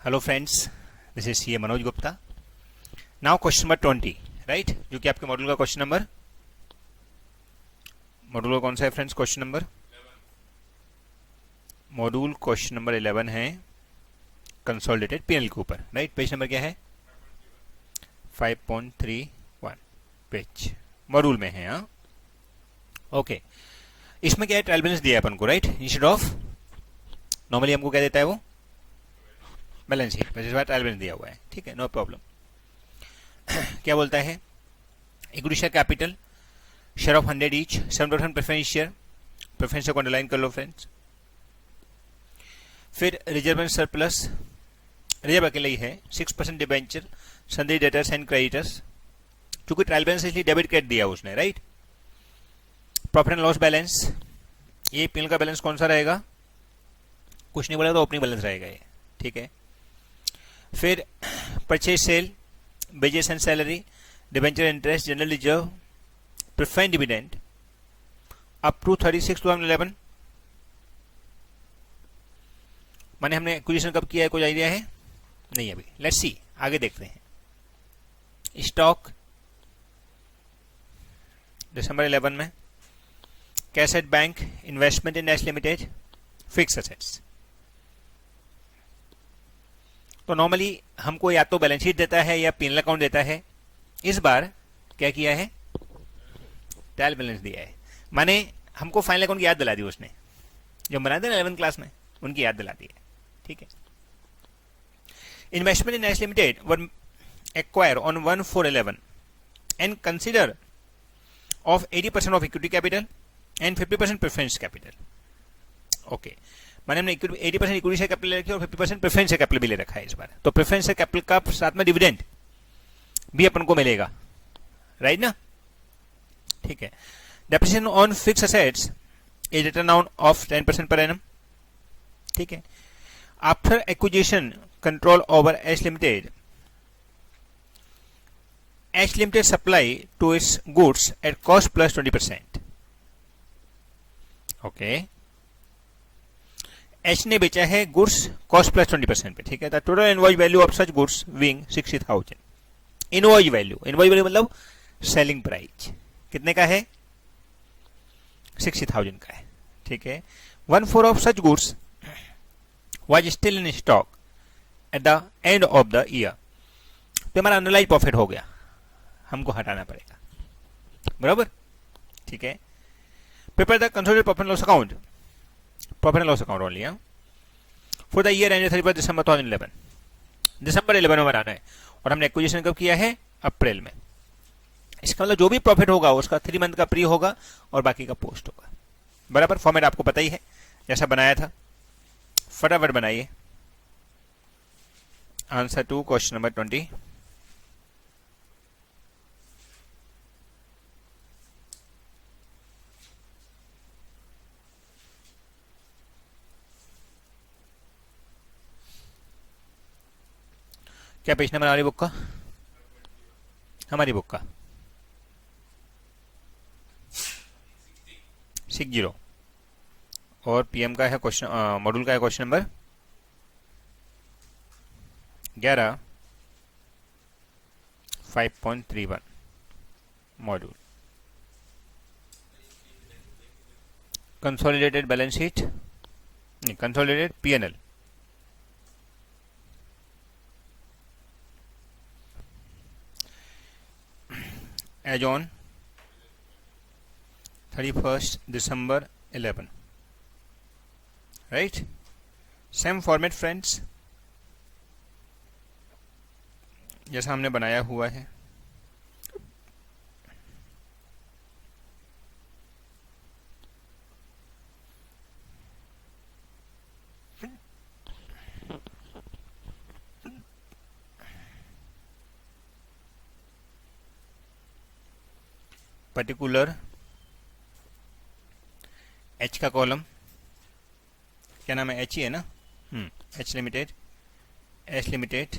Hello friends, this is C A Manoj Gupta. Now question number 20, right, जो कि आपके module का क्वेश्चन नंबर, मॉड्यूल का कौन सा है friends? Question number module question number 11 है कंसोलिडेटेड पीएनएल के ऊपर, राइट. पेज नंबर क्या है? 5.31 पेज मॉड्यूल में है. हाँ, ओके. इसमें क्या है? ट्रायल बैलेंस दिया है अपन को, राइट. इंस्टेड ऑफ नॉर्मली हमको क्या देता है वो? Balance sheet. इस बार ट्रायल बैलेंस दिया हुआ है, ठीक है, नो प्रॉब्लम. क्या बोलता है? Equity share capital, share of 100 each, 7% preference share. Preference को अंडरलाइन कर लो फ्रेंड्स. फिर रिजर्व एंड सरप्लस, रिजर्व अकेले ही है. 6% debenture, sundry debtors and creditors. चूंकि ट्रायल बैलेंस इसलिए डेबिट क्रेडिट दिया उसने, right. Profit and loss balance, ये पीएनएल का बैलेंस कौन सा रहेगा? कुछ नहीं बोला तो ओपनिंग बैलेंस रहेगा ये, ठीक है. फिर purchase sale, wages and salary, debenture interest, general reserve, preference dividend up to 36/2011. माने हमने एक्विजिशन कब किया है, कोई आइडिया है? नहीं अभी. लेट्स सी, आगे देखते हैं. स्टॉक दिसंबर 11 में. Cash at bank, investment in S limited, fix assets. तो नॉर्मली हमको या तो बैलेंस शीट देता है या पीएनएल अकाउंट देता है. इस बार क्या किया है? ट्रायल बैलेंस दिया है. माने हमको फाइनल अकाउंट की याद दिला दी उसने, जो बनाए थे ना 11th क्लास में, उनकी याद दिला दी है, ठीक है. Investment in S limited were acquire on 1/4/11 and consider of 80% of equity capital and 50% preference capital. Okay, मैंने हमने 80% इक्विटी शेयर कैपिटल ले रखी और 50% प्रेफरेंस शेयर कैपिटल भी ले रखा है इस बार. तो प्रेफरेंस शेयर कैपिटल का साथ में डिविडेंड भी अपन को मिलेगा, राइट ना, ठीक है. Depreciation on fix assets is written down off 10% per annum, ठीक है. After acquisition control over H limited supply to its goods at cost plus 20%. Okay, H ने बेचा है गुड्स कॉस्ट प्लस 20% पे, ठीक है. The total invoice value of such goods being 60,000. Invoice value मतलब selling price कितने का है? 60,000 का है, ठीक है. 1/4 of such goods was still in stock at the end of the year. तो हमारा अनलाइज प्रॉफिट हो गया, हमको हटाना पड़ेगा, बराबर, ठीक है. Prepare the consolidated profit and loss account, profit and loss account only for the year ended 31 दिसंबर 2011. दिसंबर 11 में बनाना है और हमने एक्विजिशन कब किया है? अप्रैल में. इसका मतलब जो भी प्रॉफिट होगा उसका 3 मंथ का प्री होगा और बाकी का पोस्ट होगा, बराबर. फॉर्मेट आपको पता ही है जैसा बनाया था. फटाफट बनाइए आंसर टू क्वेश्चन नंबर 20. क्या पेज नंबर हमारी बुक का? हमारी बुक का 60 और पीएम का है क्वेश्चन, मॉड्यूल का है question number 11, 5.31 module. Consolidated balance sheet नहीं, consolidated PNL. As on 31 December 11, right. Same format friends जैसा हमने बनाया हुआ है. पर्टिकुलर एच का कॉलम, क्या नाम है? एच ही है ना. H limited, H limited,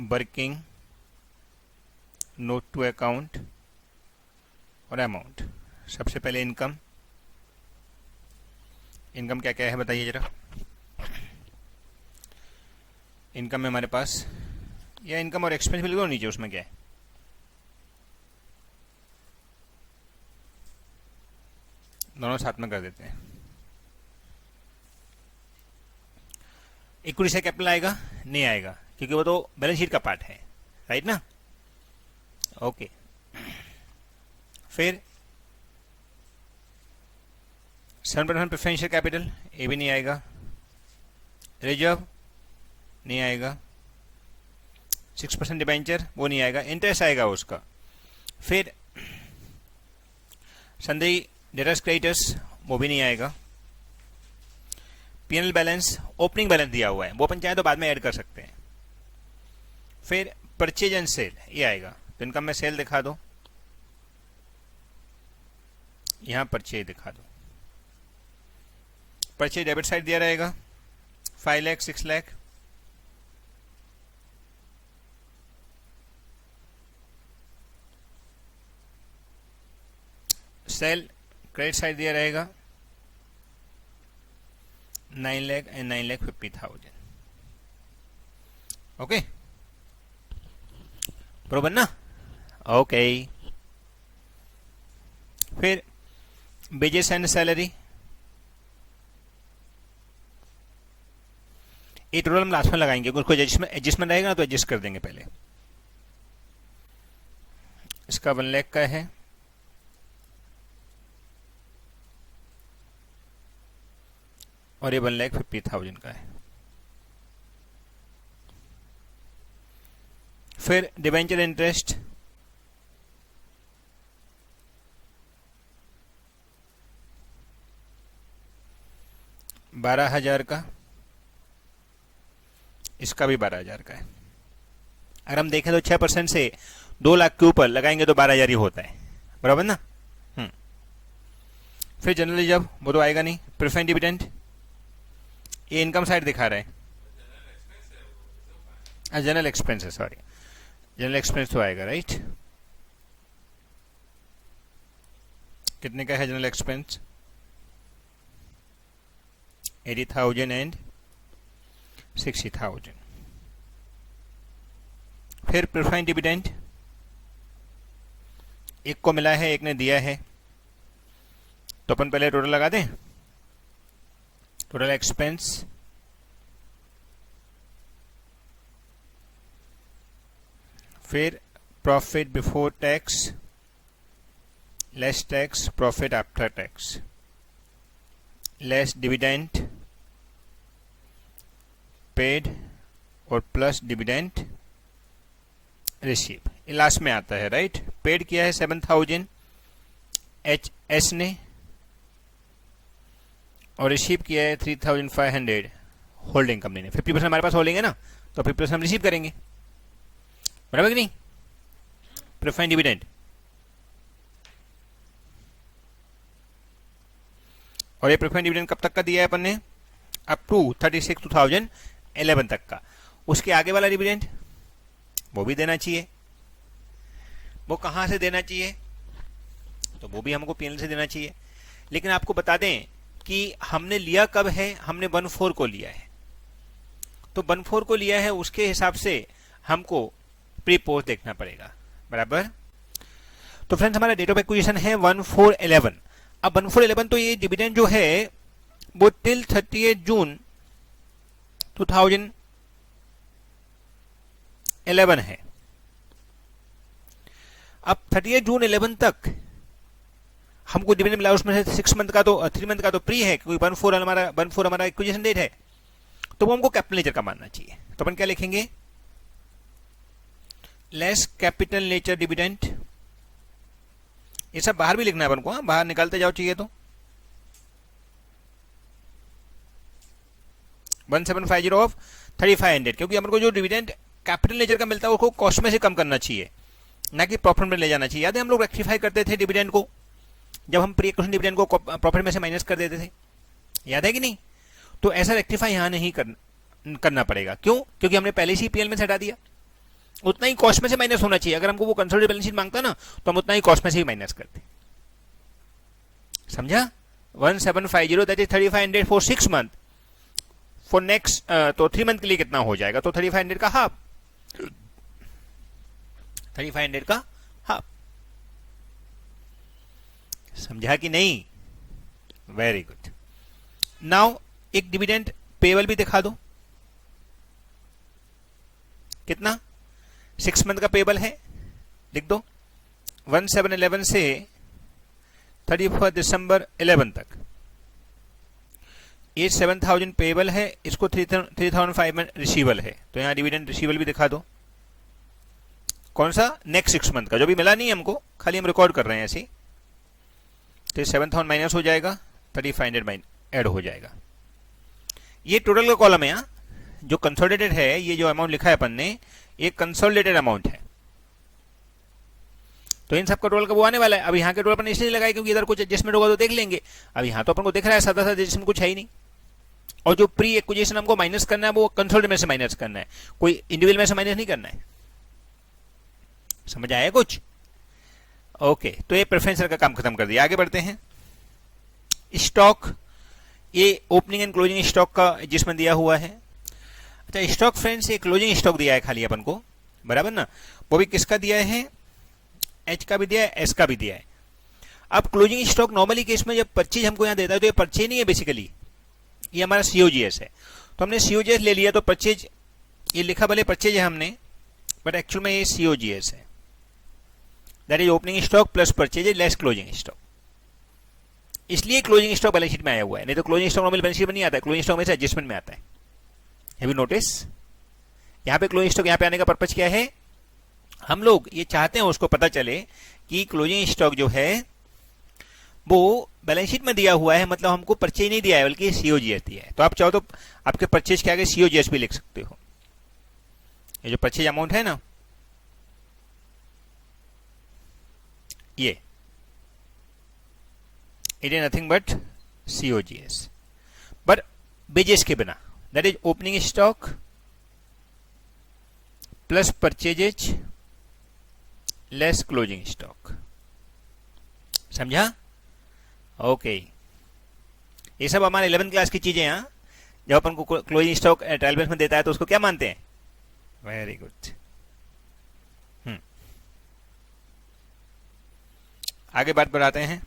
working note to account और अमाउंट. सबसे पहले इनकम. इनकम क्या क्या है बताइए जरा. इनकम में हमारे पास, या इनकम और एक्सपेंस भी लिखो नीचे, उसमें क्या है, दोनों साथ में कर देते हैं। इक्विटी से कैपिटल आएगा नहीं आएगा, क्योंकि वो तो बैलेंस शीट का पार्ट है, राइट ना। ओके, फिर 7% प्रेफरेंशियल कैपिटल, ये भी नहीं आएगा। रिजर्व नहीं आएगा। 6% डिबेंचर, वो नहीं आएगा। इंटरेस्ट आएगा उसका। फिर सन्ड्री डेटर्स क्रेडिटर्स, वो भी नहीं आएगा। पीएनएल बैलेंस, ओपनिंग बैलेंस दिया हुआ है, वो अपन चाहे तो बाद में ऐड कर सकते हैं। फिर परचेज एंड सेल, ये आएगा। तो इनकम में सेल दिखा दो, यहां परचेज दिखा दो। परचेज डेबिट साइड दिया रहेगा, 5 lakh 6 lakh. Cell credit side दिया रहेगा 9 लाख एंड 9,50,000। ओके, बरोबर ना। ओके, फिर वेजेस एंड सैलरी, ये टोटल हम लास्ट में लगाएंगे, उसको एडजस्टमेंट रहेगा ना तो एडजस्ट कर देंगे पहले। इसका 1 लाख का है, और ये 1,50,000 का है। फिर डिबेंचर इंटरेस्ट, $12,000 का, इसका भी 12,000 का है। अगर हम देखें तो 6% से 2 लाख के ऊपर लगाएंगे तो 12,000 ही होता है, बराबर ना। फिर जनरल रिजर्व, वो तो आएगा नहीं। प्रेफरेंस डिविडेंड, ये इनकम साइड दिखा रहा है। जनरल एक्सपेंस है, सॉरी, जनरल एक्सपेंस तो आएगा, राइट। कितने का है जनरल एक्सपेंस? 80,000 एंड 60,000। फिर प्रेफरेंस डिविडेंड, एक को मिला है, एक ने दिया है, तो अपन पहले टोटल लगा दें। टोटल एक्सपेंस, फिर profit before tax less tax, profit after tax less dividend paid और प्लस डिविडेंड रिसीव, ये लास्ट में आता है, राइट। पेड किया है 7,000 एच ने, और रिसीव किया है 3,500 होल्डिंग कंपनी ने। 50% हमारे पास होल्डिंग है ना, तो 50% हम रिसीव करेंगे, बराबर कि नहीं। प्रेफरेंस डिविडेंड, और ये प्रेफरेंस डिविडेंड कब तक का दिया है अपन ने? अप टू 36/2011 तक का। उसके आगे वाला डिविडेंड वो भी देना चाहिए। वो कहां से देना चाहिए? तो वो भी हमको पीएनएल से देना चाहिए। लेकिन आपको बता दें कि हमने लिया कब है, हमने 1/4 को लिया है। तो 1/4 को लिया है, उसके हिसाब से हमको प्री पोस्ट देखना पड़ेगा, बराबर। तो फ्रेंड्स, हमारा डेट ऑफ एक्विजिशन है 1/4/11। अब 1/4/11 तो ये डिविडेंड जो है वो टिल 30 जून 2011 है। अब 30 जून 11 तक हमको डिविडेंड मिला, उसमें से 6 मंथ का तो 3 मंथ का तो प्री है, क्योंकि 1/4 हमारा एक्विजिशन डेट है, तो वो हमको कैपिटल नेचर का मानना चाहिए। तो अपन क्या लिखेंगे? Less capital nature dividend. ये सब बाहर भी लिखना है अपन को, हाँ, बाहर निकालते जाओ चाहिए तो। 1750 ऑफ 3500, क्योंकि अपन को जो डिविडेंड कैपिटल नेचर का मिलता है उसको कॉस्ट में से कम करना चाहिए, ना कि प्रॉफिट में ले जाना चाहिए। याद है हम लोग रेक्टिफाई करते थे डिविडेंड को, जब हम प्री एक्विजिशन डिविडेंड को प्रॉफिट में से माइनस कर देते थे, याद है कि नहीं? तो ऐसा रेक्टिफाई यहां नहीं करना पड़ेगा। क्यों? क्योंकि हमने पहले से पीएल में से हटा दिया। उतना ही कॉस्ट में से माइनस होना चाहिए। अगर हमको वो कंसोलिडेटेड बैलेंस शीट मांगता ना, तो हम उतना ही कॉस्ट में से ही माइनस करते। समझा? 1750 that is 3500 for 6 month, for next, तो 3 मंथ के लिए कितना हो जाएगा, तो 3500 का हाफ, 3500 का हाफ। समझा कि नहीं? Very good. नाउ एक डिविडेंड पेबल भी दिखा दो, कितना, 6 मंथ का पेबल है, लिख दो 1711 से 31 दिसंबर 11 तक। ये 7000 पेबल है, इसको 3500 रिसीवल है, तो यहां डिविडेंड रिसीवल भी दिखा दो। कौन सा, नेक्स्ट 6 मंथ का, जो भी मिला नहीं हमको, खाली हम रिकॉर्ड कर रहे हैं ऐसे। तो 7000 माइनस हो जाएगा, 3500 ऐड हो जाएगा। ये टोटल का कॉलम है यहाँ, जो कंसोलिडेटेड है, ये जो अमाउंट लिखा है अपन ने, ये कंसोलिडेटेड अमाउंट है। तो इन सब का टोटल का वो आने वाला है। अब यहाँ के टोटल अपन इसलिए लगाए क्योंकि इधर कुछ एडजस्टमेंट होगा तो देख लेंगे। अब यहाँ तो अपन को दिख रहा है सादा सादा एडजस्टमेंट कुछ है ही नहीं, और जो प्री एक्विजिशन हमको माइनस करना है वो कंसोलिडेटेड में से माइनस करना है, कोई इंडिविजुअल में से माइनस नहीं करना है। समझ आया कुछ? ओके, तो ये प्रेफरेंस का काम खत्म कर दिया। आगे बढ़ते हैं। स्टॉक, ये ओपनिंग एंड क्लोजिंग स्टॉक का जिसमें दिया हुआ है। अच्छा, स्टॉक फ्रेंड्स, ये क्लोजिंग स्टॉक दिया है खाली अपन को, बराबर ना, वो भी किसका दिया है, एच का भी दिया है, एस का भी दिया है। अब क्लोजिंग स्टॉक नॉर्मली केस में जब परचेज हमको यहाँ देता है तो ये परचेज नहीं है, बेसिकली ये हमारा सीओजीएस है। तो हमने सीओजीएस ले लिया, तो परचेज, ये लिखा भले परचेज है हमने, बट एक्चुअल में ये सीओजीएस है, that is opening stock plus purchase less closing stock. इसलिए क्लोजिंग स्टॉक बैलेंस शीट में आया हुआ है, नहीं तो closing stock normal balance sheet में नहीं आता है, क्लोजिंग स्टॉक में से एडजस्टमेंट में आता है। Have you notice? यहाँ पे क्लोजिंग स्टॉक यहाँ पे आने का पर्पज क्या है, हम लोग ये चाहते हैं उसको पता चले कि क्लोजिंग स्टॉक जो है वो बैलेंस शीट में दिया हुआ है, मतलब हमको परचेज नहीं दिया है बल्कि सीओजीएस दिया है। तो आप चाहो तो आपके परचेज के आगे सीओजीएस भी लिख सकते हो। ये जो परचेज अमाउंट है ना, ये it is nothing but COGS, but badges के बिना, that is opening stock plus purchases less closing stock. समझा? ओके, ये सब हमारे 11th क्लास की चीजें हैं। जब अपन को क्लोजिंग स्टॉक ट्रायल बैलेंस में देता है तो उसको क्या मानते हैं? Very good. आगे बात बढ़ाते हैं।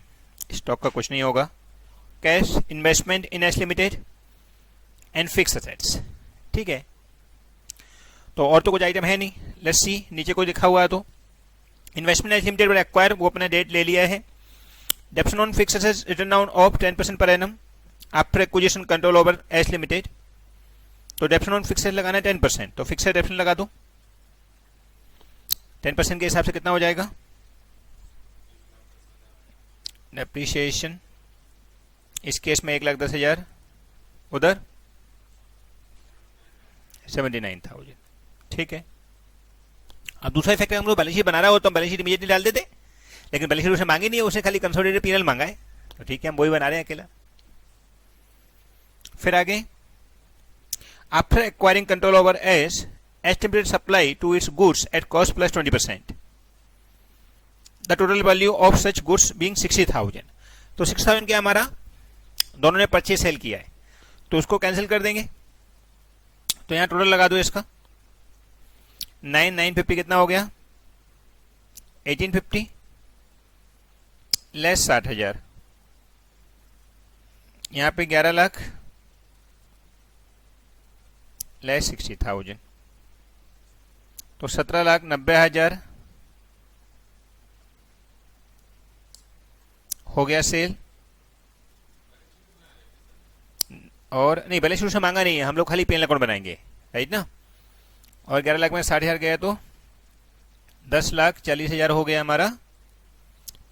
स्टॉक का कुछ नहीं होगा। Cash, investment in S limited and fix assets, ठीक है। तो और तो कुछ आइटम है नहीं। लेट्स सी, नीचे कोई लिखा हुआ है तो इन्वेस्टमेंट एस लिमिटेड पर एक्वायर, वो अपने डेट ले लिया है। डेप्शन on fix assets return down off 10% per annum after acquisition control over S limited. तो डेप्शन ऑन फिक्स एसेट लगाना है 10%, तो फिक्स डेप्शन लगा दो। 10% के हिसाब से कितना हो जाएगा? डेप्रीशिएशन इस केस में 1,10,000, उधर 79,000, ठीक है। अब दूसरा इफेक्ट हम लोग बैलेंस शीट बना रहा हो तो हम बैलेंस शीट इमीडिएटली डाल देते, लेकिन बैलेंस शीट उसे मांगी नहीं है, उसने खाली कंसोलिडेटेड पीएनएल मांगा है, तो ठीक है हम वही बना रहे हैं अकेला। फिर आगे, after acquiring control over S estimated supply to its goods at cost plus 20%, the total value of such goods being 60,000। तो 6,000 क्या हमारा, दोनों ने परचेज सेल किया है, तो उसको कैंसिल कर देंगे। तो यहां टोटल लगा दो इसका, 9,950 कितना हो गया, 1850 लेस 60,000, यहां पे 11 लाख लेस 60,000, तो 17,90,000 हो गया सेल। और नहीं, बैलेंस शीट से मांगा नहीं है, हम लोग खाली पीएनएल अकाउंट बनाएंगे, राइट ना। और 11 लाख में 60,000 गया तो 10,40,000 हो गया हमारा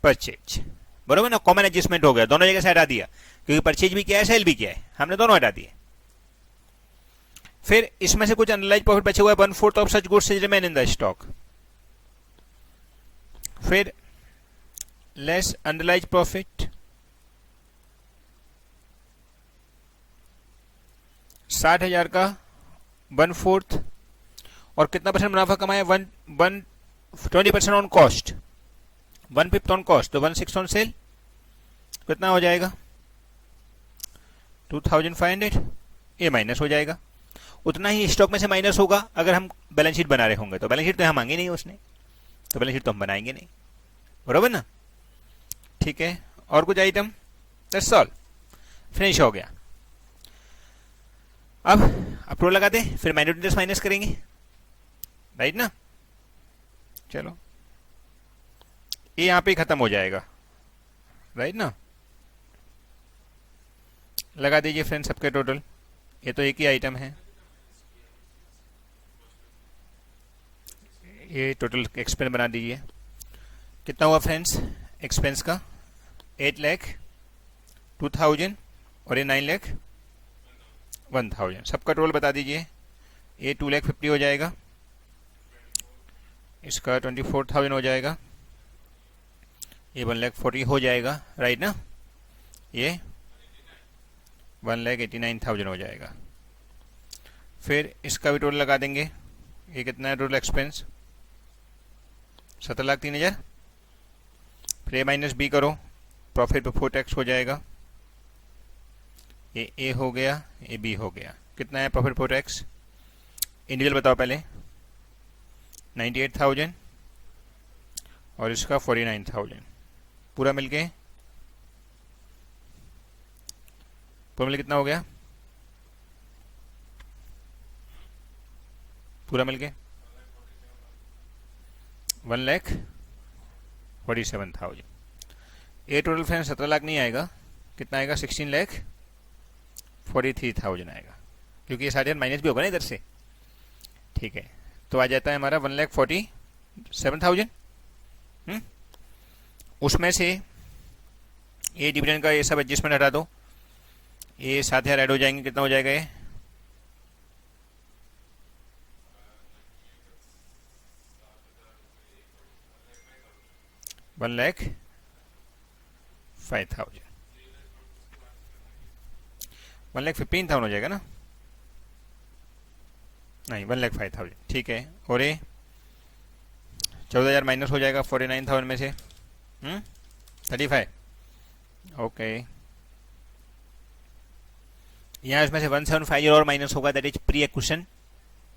परचेज, बरोबर ना। कॉमन एडजस्टमेंट हो गया, दोनों जगह से हटा दिया, क्योंकि परचेज भी किया है, सेल भी किया है, हमने दोनों हटा दिए। फिर इसमें से कुछ अनरियलाइज्ड प्रॉफिट बचे हुआ है, 1/4 of such goods remain in the stock. फिर लेस अनरियलाइज्ड प्रॉफिट 60,000 का 1/4, और कितना परसेंट मुनाफा कमाया, 20% ऑन कॉस्ट, 1/5 ऑन कॉस्ट, तो 1/6 ऑन सेल, कितना हो जाएगा 2,500 ये माइनस हो जाएगा। उतना ही स्टॉक में से माइनस होगा अगर हम बैलेंस शीट बना रहे होंगे, तो बैलेंस शीट तो यहाँ मांगी नहीं उसने, तो बैलेंस शीट तो हम बनाएंगे नहीं, बरोबर ना। ठीक है, और कुछ आइटम, दैट्स ऑल, फिनिश हो गया। अब अप्रूवल लगा दे, फिर माइनॉरिटी इंटरेस्ट माइनस करेंगे, राइट ना। चलो ये यहां पे खत्म हो जाएगा, राइट ना। लगा दीजिए फ्रेंड्स सबके टोटल, ये तो एक ही आइटम है। ये टोटल एक्सपेंस बना दीजिए, कितना हुआ फ्रेंड्स एक्सपेंस का, 8 लाख 2000 और ये 9 लाख 1000। सबका टोटल बता दीजिए। ये 2,50,000 हो जाएगा, इसका 24,000 हो जाएगा, ये 1,40,000 हो जाएगा, राइट ना। ये 1,89,000 हो जाएगा। फिर इसका भी टोटल लगा देंगे, ये कितना है टोटल एक्सपेंस, 17,03,000। फिर ए माइनस बी करो, प्रॉफिट बिफोर टैक्स हो जाएगा, ये ए हो गया, ये बी हो गया। कितना है प्रॉफिट बिफोर टैक्स, इंडिविजुअल बताओ पहले, 98,000 और इसका 49,000, पूरा मिलके कितना हो गया, पूरा मिलके 1,47,000। ये टोटल फ्रेंड 17 लाख नहीं आएगा, कितना आएगा, 16,43,000 आएगा, क्योंकि ये साढ़े माइनस भी होगा ना इधर से। ठीक है, तो आ जाता है हमारा 1,47,000। उसमें से ये डिविडेंड का ये सब एडजस्टमेंट हटा दो, ये 7,000 ऐड हो जाएंगे, कितना हो जाएगा ये, $1,05,000। 1,15,000 हो जाएगा ना, नहीं 1,05,000, ठीक है। और ये 14,000 माइनस हो जाएगा 49,000 में से, 35, ओके। यहाँ इसमें से 1,750 और माइनस होगा, that is pre acquisition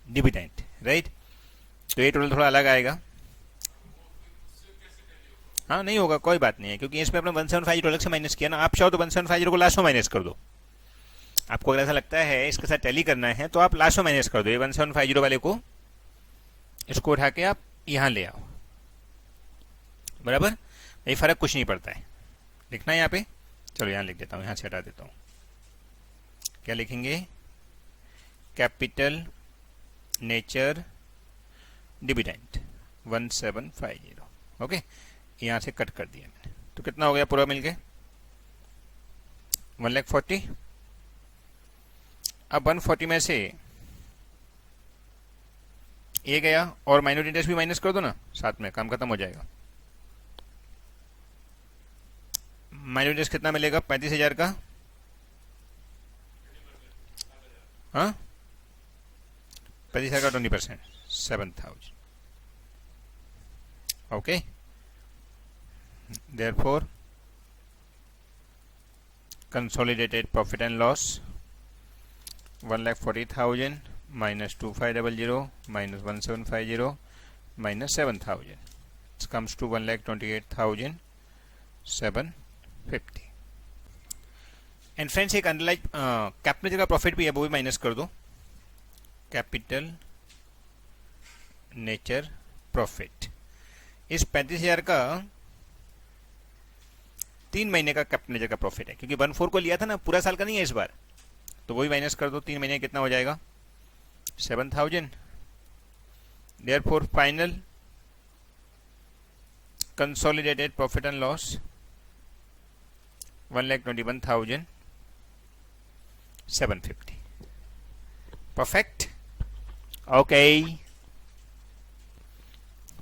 dividend, right. तो ये टोटल थोड़ा अलग आएगा, हाँ नहीं होगा कोई बात नहीं है, क्योंकि इसमें अपने 1,750 अलग से माइनस किया ना। आप चाहो तो 1,750 को लास्ट में माइनस कर दो, आपको अगर ऐसा लगता है इसके साथ टैली करना है तो आप लास्ट में माइनस कर दो, ये 1,750 वाले को इसको उठा के आप यहाँ ले आओ, बराबर। ये फर्क कुछ नहीं पड़ता है, लिखना है यहाँ पे, चलो यहाँ लिख देता हूँ, यहाँ से हटा देता हूँ। क्या लिखेंगे, कैपिटल नेचर डिविडेंड 1,750, ओके। यहाँ से कट कर दिया मैंने, तो कितना हो गया पूरा मिलके 1,40,000। अब 140 में से ये गया और माइनॉरिटी इंटरेस्ट भी माइनस कर दो ना साथ में, काम खत्म हो जाएगा। माइनॉरिटी इंटरेस्ट कितना मिलेगा, 35,000 का, हाँ 35,000 का 20%, 7,000, okay. therefore consolidated profit and loss 1,40,000 minus 2,500 minus 1,750 minus 7,000, it comes to 1,28,750। And friends एक अंडरलाइन कैपिटल जगह प्रॉफिट भी है, वो भी माइनस कर दो, कैपिटल नेचर प्रॉफिट। इस 35,000 का 3 महीने का कैपिटल नेचर का प्रॉफिट है, क्योंकि 1,4 को लिया था ना, पूरा साल का नहीं है इस बार, तो वही माइनस कर दो। 3 महीने कितना हो जाएगा, 7,000। Therefore final consolidated profit and loss 1,21,750। Perfect, okay.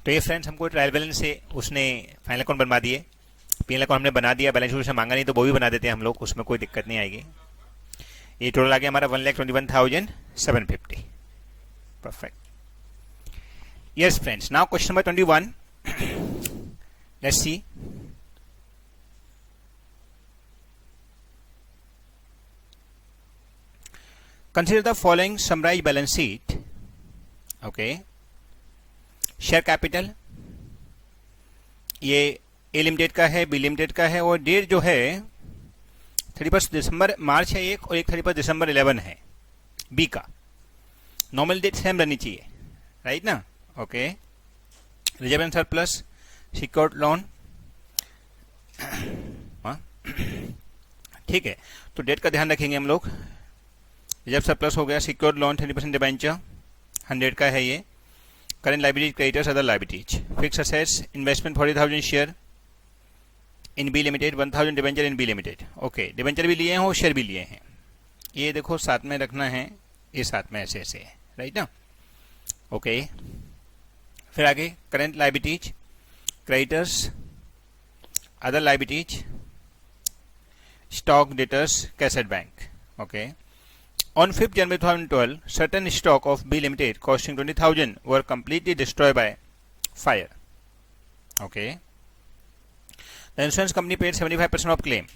तो ये फ्रेंड्स हमको ट्रायल बैलेंस से उसने फाइनल अकाउंट बनवा दिए, पीएल अकाउंट हमने बना दिया, बैलेंस शीट से मांगा नहीं तो वो भी बना देते हैं हम लोग, उसमें कोई दिक्कत नहीं आएगी। ये टोटल आ गया हमारा 1,21,750। Perfect, yes friends. Now question number 21, let's see. Consider the following summarise balance sheet. Okay, share capital ये ए लिमिटेड का है, बी लिमिटेड का है, और डेट जो है 31 दिसंबर मार्च है एक, और एक 31 दिसंबर 11 है बी का. नॉर्मल डेट सेम रहनी चाहिए, राइट ना. Okay, reserve and surplus, secured loan, ठीक है. तो डेट का ध्यान रखेंगे हम लोग. रिजर्व सरप्लस हो गया, सिक्योर्ड लोन 30% डिबेंचर 100 का है ये. Current liabilities, creditors, other liabilities. Fix assets, investment 40,000 share in B limited, 1000 debenture in B limited. Okay, debenture भी लिए हैं और शेयर भी लिए हैं. ये देखो साथ में रखना है, ये साथ में ऐसे ऐसे है, राइट ना. ओके, फिर आगे current liabilities, creditors, other liabilities, stock, debtors, cash at bank. Okay, on 5th January 2012, certain stock of B Limited costing 20,000 were completely destroyed by fire. Okay. The insurance company paid 75% of claim.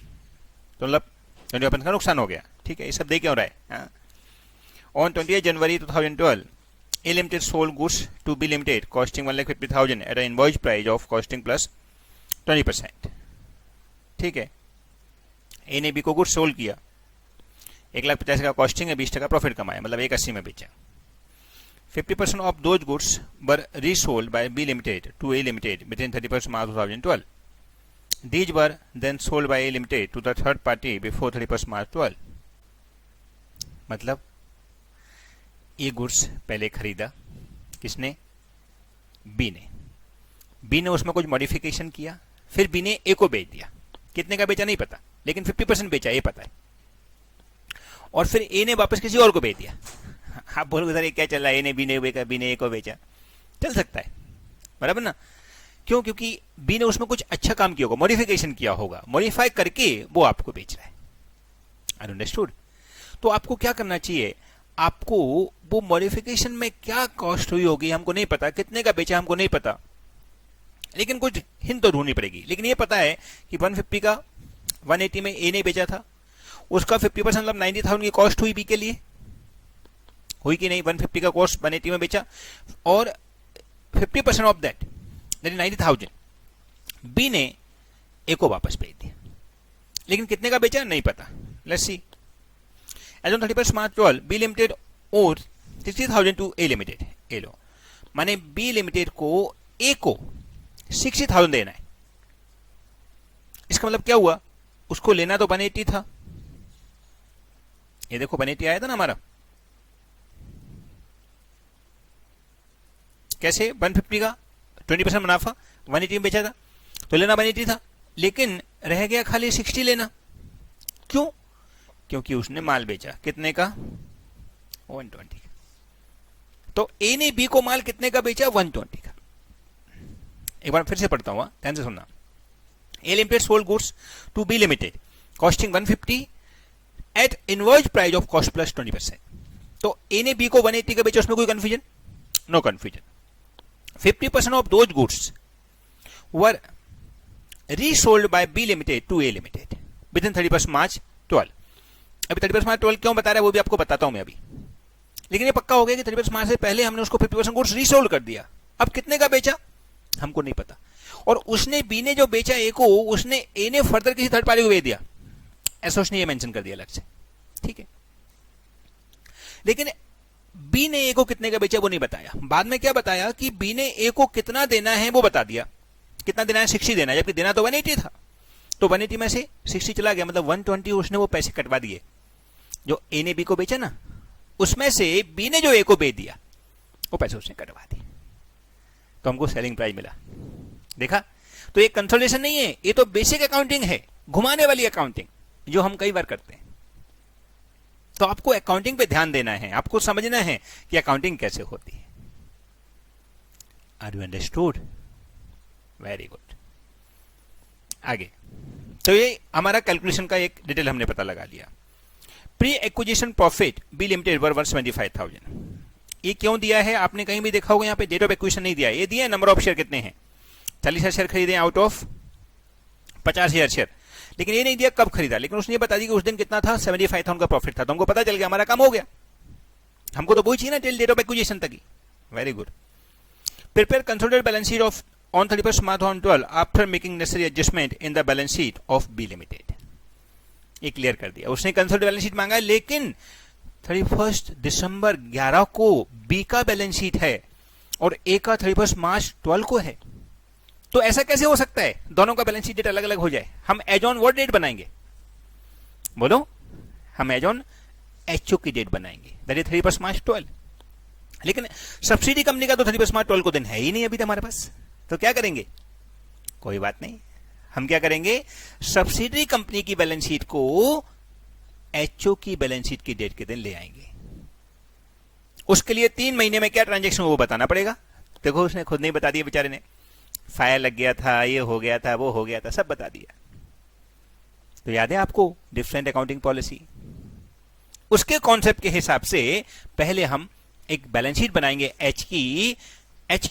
तो मतलब 25% का नुकसान हो गया. ठीक है, ये सब दे क्यों रहा है. On 28th January 2012, A Limited sold goods to B Limited costing 1,50,000 at an invoice price of costing plus 20%. ठीक है, A ने B को गुड्स सोल्ड किया, 1,50,000 का कॉस्टिंग है, 20% प्रॉफिट कमाया, मतलब 180 में बेचा. 50% of those goods were resold by B limited to A limited between 31 March 2012. These were then sold by A limited to the third party before 31 March 12. मतलब ये गुड्स पहले खरीदा किसने, बी ने. बी ने उसमें कुछ मॉडिफिकेशन किया, फिर बी ने ए को बेच दिया. कितने का बेचा नहीं पता, लेकिन 50% बेचा ये पता है, और फिर ए ने वापस किसी और को बेच दिया. आप बोलोगे सर ये क्या चल रहा है, ए ने बी ने बेचा, बी ने ए को बेचा. चल सकता है, बराबर ना. क्यों, क्योंकि बी ने उसमें कुछ अच्छा काम किया होगा, मॉडिफिकेशन किया होगा, मॉडिफाई करके वो आपको बेच रहा है. I understood. तो आपको क्या करना चाहिए, आपको वो मॉडिफिकेशन में क्या कॉस्ट हुई होगी हमको नहीं पता, कितने का बेचा हमको नहीं पता, लेकिन कुछ हिंट तो ढूंढनी पड़ेगी. लेकिन ये पता है कि 150 का 180 में ए ने बेचा था, उसका 50% मतलब 90,000 की कॉस्ट हुई बी के लिए, हुई कि नहीं. 150 का कॉस्ट 180 में बेचा, और 50% ऑफ दैट 90,000 बी ने ए को वापस बेच दिया. लेकिन कितने का बेचा नहीं पता. Let's see. As on 31 March 12, B limited और 60,000 टू ए लिमिटेड. ए लो, माने बी लिमिटेड को ए को 60,000 देना है. इसका मतलब क्या हुआ, उसको लेना तो 180 था. ये देखो 180 आया था ना हमारा. कैसे, 150 का 20% मुनाफा 180 में बेचा था, तो लेना 180 था, लेकिन रह गया खाली 60 लेना. क्यों, क्योंकि उसने माल बेचा कितने का, 120. तो ए ने बी को माल कितने का बेचा, 120 का. एक बार फिर से पढ़ता हूं, ध्यान से सुनना. A limited sold goods to B limited costing 150 at invoice price of cost plus 20%. तो ए ने बी को 180 का बेचा, उसमें कोई confusion, no confusion. 50% of those goods were resold by B limited to A limited within 31 March 12. अभी 31 March 12 क्यों बता रहा है वो भी आपको बताता हूं मैं अभी. लेकिन ये पक्का हो गया कि 31 March से पहले हमने उसको 50% गुड्स रीसोल्ड कर दिया. अब कितने का बेचा हमको नहीं पता, और उसने बी ने जो बेचा ए को, उसने ए ने फर्दर किसी थर्ड पार्टी को बेच दिया, ऐसा उसने ये मेंशन कर दिया अलग से. ठीक है, लेकिन बी ने ए को कितने का बेचा वो नहीं बताया. बाद में क्या बताया कि बी ने ए को कितना देना है वो बता दिया. कितना देना है, 60 देना है, जबकि देना तो 180 था. तो 180 में से 60 चला गया, मतलब 120 उसने वो पैसे कटवा दिए जो ए ने बी को बेचा ना, उसमें से बी ने जो ए को बेच दिया वो पैसे उसने कटवा दिए. तो हमको सेलिंग प्राइस मिला. देखा, तो ये कंसोलिडेशन नहीं है, ये तो बेसिक अकाउंटिंग है, घुमाने वाली अकाउंटिंग जो हम कई बार करते हैं. तो आपको अकाउंटिंग पे ध्यान देना है, आपको समझना है कि अकाउंटिंग कैसे होती है. Are you understood? Very good. आगे, तो ये हमारा कैलकुलेशन का एक डिटेल हमने पता लगा लिया. Pre acquisition profit B limited were 125,000. ये क्यों दिया है, आपने कहीं भी देखा होगा, यहाँ पे डेट ऑफ एक्विजिशन नहीं दिया है, ये दिया है नंबर ऑफ शेयर कितने हैं, 40,000 शेयर खरीदे आउट ऑफ 50,000 शेयर. लेकिन ये नहीं दिया कब खरीदा, लेकिन उसने ये बता दी कि उस दिन कितना था, 75,000 का प्रॉफिट था. तो हमको पता चल गया, हमारा काम हो गया. हमको तो वही चाहिए ना टिल डेट ऑफ एक्विजिशन तक ही। Very good. Prepare consolidated balance sheet of on 31st March 2012 after making necessary adjustment in the balance sheet of B limited. ये क्लियर कर दिया, उसने कंसोलिडेटेड बैलेंस शीट मांगा है, लेकिन 31 दिसंबर 11 को बी का बैलेंस शीट है और ए का 31 मार्च 12 को है। तो ऐसा कैसे हो सकता है दोनों का बैलेंस शीट डेट अलग अलग हो जाए? हम एज ऑन व्हाट डेट बनाएंगे? बोलो। हम एज ऑन एचओ की डेट बनाएंगे, दैट इज 31 मार्च 12। लेकिन सब्सिडी कंपनी का तो 31 मार्च 12 को दिन है ही नहीं अभी तो हमारे पास, तो क्या करेंगे? कोई बात नहीं, हम क्या करेंगे, सब्सिडी कंपनी की बैलेंस शीट को एचओ की बैलेंस शीट की डेट के दिन ले आएंगे। उसके लिए 3 महीने में क्या ट्रांजेक्शन वो बताना पड़ेगा। देखो उसने खुद नहीं बता दिया बेचारे ने, फायर लग गया था, ये हो गया था, वो हो गया था, सब बता दिया। तो याद है आपको डिफरेंट अकाउंटिंग पॉलिसी, उसके कॉन्सेप्ट के हिसाब से पहले हम एक बैलेंस शीट बनाएंगे एच की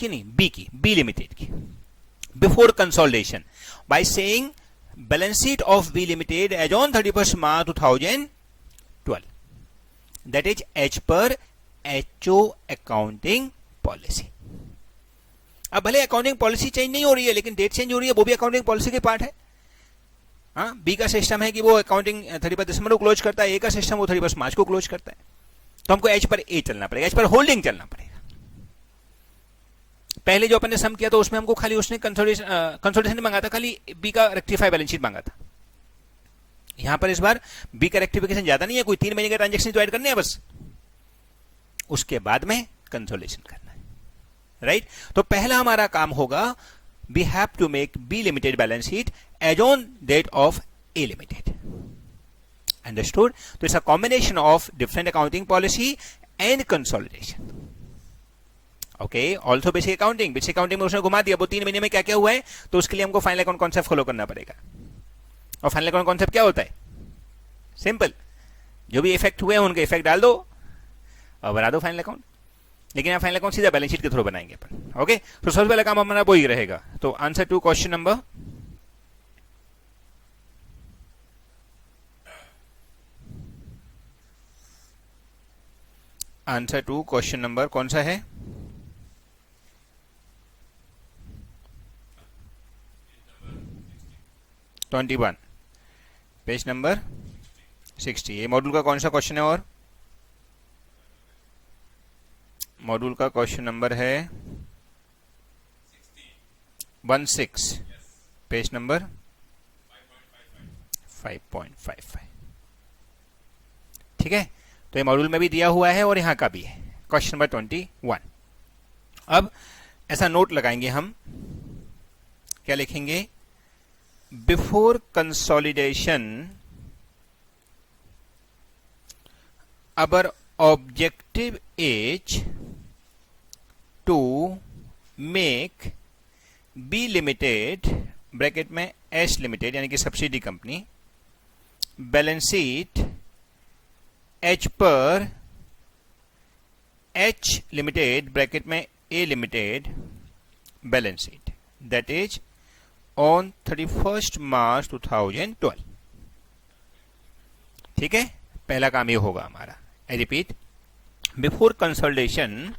नहीं, बी की, बी लिमिटेड की, before consolidation by saying balance sheet of B limited as on 31 March 2012, that is as per HO accounting policy. अब भले अकाउंटिंग पॉलिसी चेंज नहीं हो रही है, लेकिन डेट चेंज हो रही है, वो भी अकाउंटिंग पॉलिसी के पार्ट है। हाँ, बी का सिस्टम है कि वो अकाउंटिंग 31 दिसंबर को क्लोज करता है, ए का सिस्टम वो 31 मार्च को क्लोज करता है। तो हमको एच पर ए चलना पड़ेगा, एच पर होल्डिंग चलना पड़ेगा। पहले जो अपन ने सम किया तो उसमें हमको खाली उसने कंसोलिडेशन मांगा था, खाली बी का रेक्टिफाई बैलेंस शीट मांगा था। यहां पर इस बार बी का रेक्टिफिकेशन ज्यादा नहीं है, कोई 3 महीने का ट्रांजेक्शन तो ऐड करने हैं बस, उसके बाद में कंसोलिडेशन करना है, राइट। तो पहला हमारा काम होगा, we have to make B limited balance sheet as on date of A limited. Understood? तो it's a combination of different accounting policy and consolidation. Okay, also basic accounting में उसने घुमा दिया, वो 3 महीने में क्या क्या हुआ है, तो उसके लिए हमको फाइनल अकाउंट कॉन्सेप्ट फॉलो करना पड़ेगा। और फाइनल अकाउंट कॉन्सेप्ट क्या होता है? सिंपल, जो भी इफेक्ट हुए हैं उनके इफेक्ट डाल दो और बना दो फाइनल अकाउंट। लेकिन आप फाइनल अकाउंट सीधा बैलेंस शीट के थ्रू बनाएंगे अपन। ओके, तो सबसे पहला काम हमारा वही रहेगा। तो आंसर टू क्वेश्चन नंबर कौन सा है? (21) पेज नंबर 60। ये मॉड्यूल का कौन सा क्वेश्चन है? और मॉड्यूल का क्वेश्चन नंबर है 16, पेज नंबर 5.55। ठीक है, तो ये मॉड्यूल में भी दिया हुआ है और यहां का भी है, क्वेश्चन नंबर 21। अब ऐसा नोट लगाएंगे हम, क्या लिखेंगे? Before consolidation our objective is to make B limited, bracket में एस लिमिटेड यानी कि subsidy company, balance sheet H पर एच लिमिटेड, ब्रैकेट में A limited, balance sheet, that is on 31 March 2012। ठीक है, पहला काम ये होगा हमारा। I repeat, before consolidation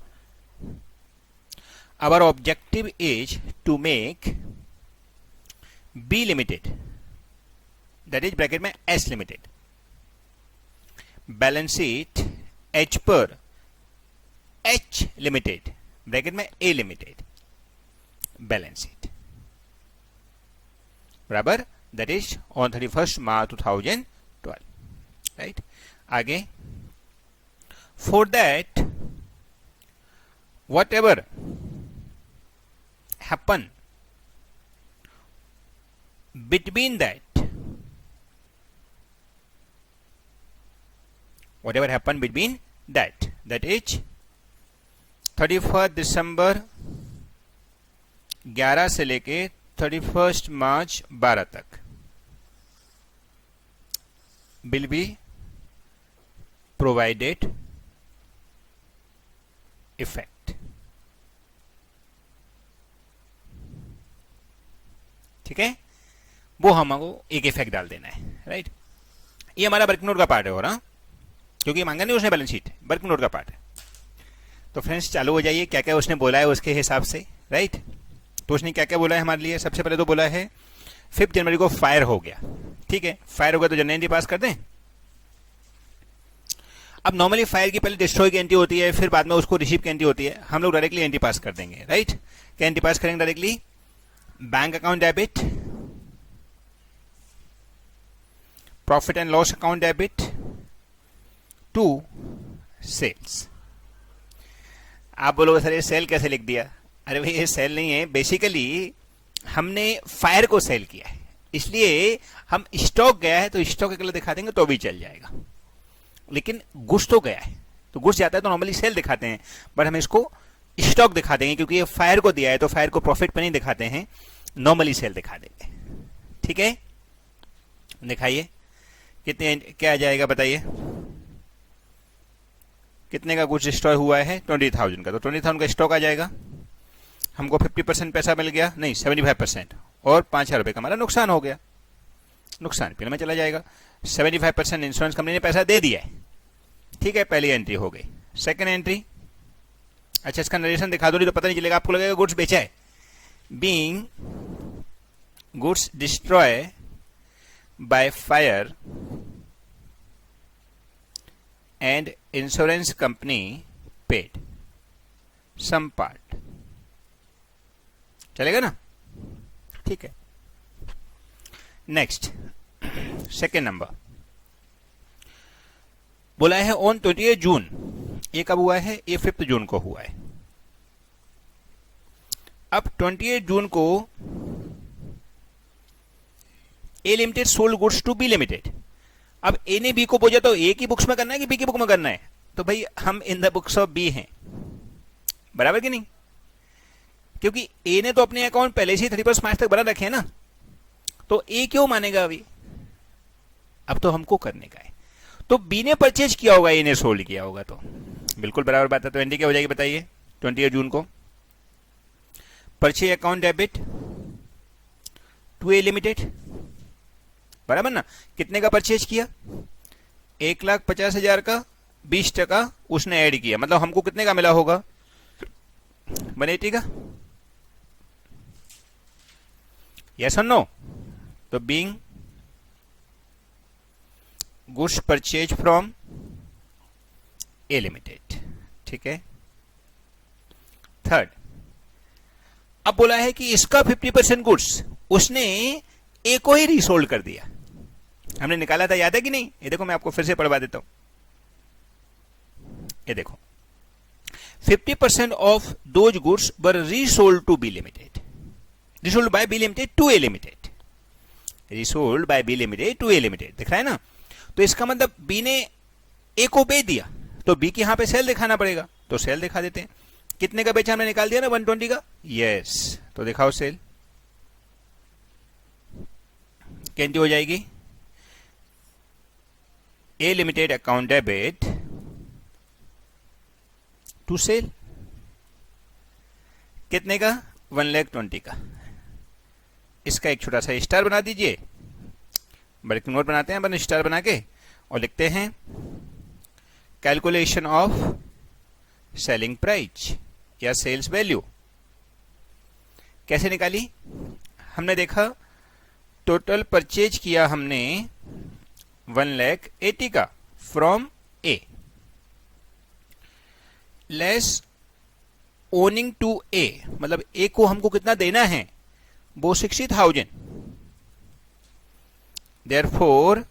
our objective is to make B limited, that is bracket में S limited, balance sheet H पर H limited, ब्रैकेट में A limited, बैलेंस शीट बराबर, that is on 31st March 2012, right। आगे, for that whatever happen between that, that is 31 December 11 से लेके 31 March 12 तक will be provided effect। ठीक है, वो हमको एक इफेक्ट डाल देना है, राइट। ये हमारा वर्किंग नोट का पार्ट है, और क्योंकि मांगा नहीं उसने बैलेंस शीट, वर्किंग नोट का पार्ट है। तो फ्रेंड्स चालू हो जाइए, क्या क्या उसने बोला है उसके हिसाब से, राइट। तो उसने क्या क्या बोला है हमारे लिए, सबसे पहले तो बोला है 5 जनवरी को फायर हो गया, ठीक है। फायर हो गया तो जनरल एंट्री पास कर दें। अब नॉर्मली फायर की पहले डिस्ट्रॉय की एंट्री होती है, फिर बाद में उसको रिसीव की एंट्री होती है। हम लोग डायरेक्टली एंट्री पास कर देंगे, राइट। क्या एंट्री पास करेंगे directly, bank account debit, profit and loss account debit to sales. आप बोलोगे सर ये सेल कैसे लिख दिया? अरे भाई ये सेल नहीं है, बेसिकली हमने फायर को सेल किया है, इसलिए हम स्टॉक गया है तो स्टॉक अकेले दिखा देंगे तो भी चल जाएगा, लेकिन गुड्स तो गया है तो गुड्स जाता है तो नॉर्मली सेल दिखाते हैं, बट हम इसको स्टॉक दिखा देंगे क्योंकि ये फायर को दिया है तो फायर को प्रॉफिट पर नहीं दिखाते हैं, नॉर्मली सेल दिखा देंगे, ठीक है। दिखाइए कितने क्या आ जाएगा बताइए, कितने का गुड्स डिस्ट्रॉय हुआ है, 20,000 का, तो 20,000 का स्टॉक आ जाएगा। हमको 50% पैसा मिल गया, नहीं 75%, और 5,000 रुपये का हमारा नुकसान हो गया, नुकसान पिन में चला जाएगा। 75% इंश्योरेंस कंपनी ने पैसा दे दिया है, ठीक है। पहली एंट्री हो गई। सेकंड एंट्री, अच्छा इसका नरेशन दिखा दो, नहीं तो पता नहीं चलेगा, आपको लगेगा गुड्स बेचा है। Being goods destroy by fire and insurance company paid some part, चलेगा ना, ठीक है। नेक्स्ट सेकेंड नंबर बोला है ऑन 28 जून, ये कब हुआ है, ये 5 जून को हुआ है। अब 28 जून को A limited sold goods to B limited. अब ए ने बी को बोझा तो ए की बुक्स में करना है कि बी की बुक में करना है, तो भाई हम in the books of B हैं, बराबर कि नहीं, क्योंकि ए ने तो अपने अकाउंट पहले से 31 मार्च तक बना रखे हैं ना, तो ए क्यों मानेगा अभी, अब तो हमको करने का है। तो बी ने परचेज किया होगा, ए ने सोल्ड किया होगा, तो बिल्कुल बराबर बात है। तो एंट्री क्या हो जाएगी बताइए, 28 जून को purchase account debit to A limited, बराबर ना। कितने का परचेज किया, 1,50,000 का, 20% उसने ऐड किया, मतलब हमको कितने का मिला होगा, 180 का, यस और नो। तो being goods purchase from A limited, ठीक है। थर्ड, अब बोला है कि इसका 50% गुड्स उसने ए को ही रीसोल्ड कर दिया, हमने निकाला था, याद है कि नहीं। ये देखो मैं आपको फिर से पढ़वा देता हूं, ये देखो 50% of those goods were resold to B Limited, resold by B Limited to A Limited, resold by B Limited to A Limited, दिख रहा है ना। तो इसका मतलब B ने A को बेच दिया, तो B की यहां पे सेल दिखाना पड़ेगा, तो सेल दिखा देते हैं। कितने का बेचा हमने निकाल दिया ना, 120 का, यस। तो दिखाओ सेल, कैंटी हो जाएगी, A Limited account debit to sale, कितने का, 1,20,000 का। इसका एक छोटा सा स्टार बना दीजिए, बड़े नोट बनाते हैं अपन स्टार बना के, और लिखते हैं कैलकुलेशन ऑफ सेलिंग प्राइस या सेल्स वैल्यू। कैसे निकाली, हमने देखा टोटल परचेज किया हमने 1,80,000 का from A, less owing to A, मतलब ए को हमको कितना देना है, वो 60,000, therefore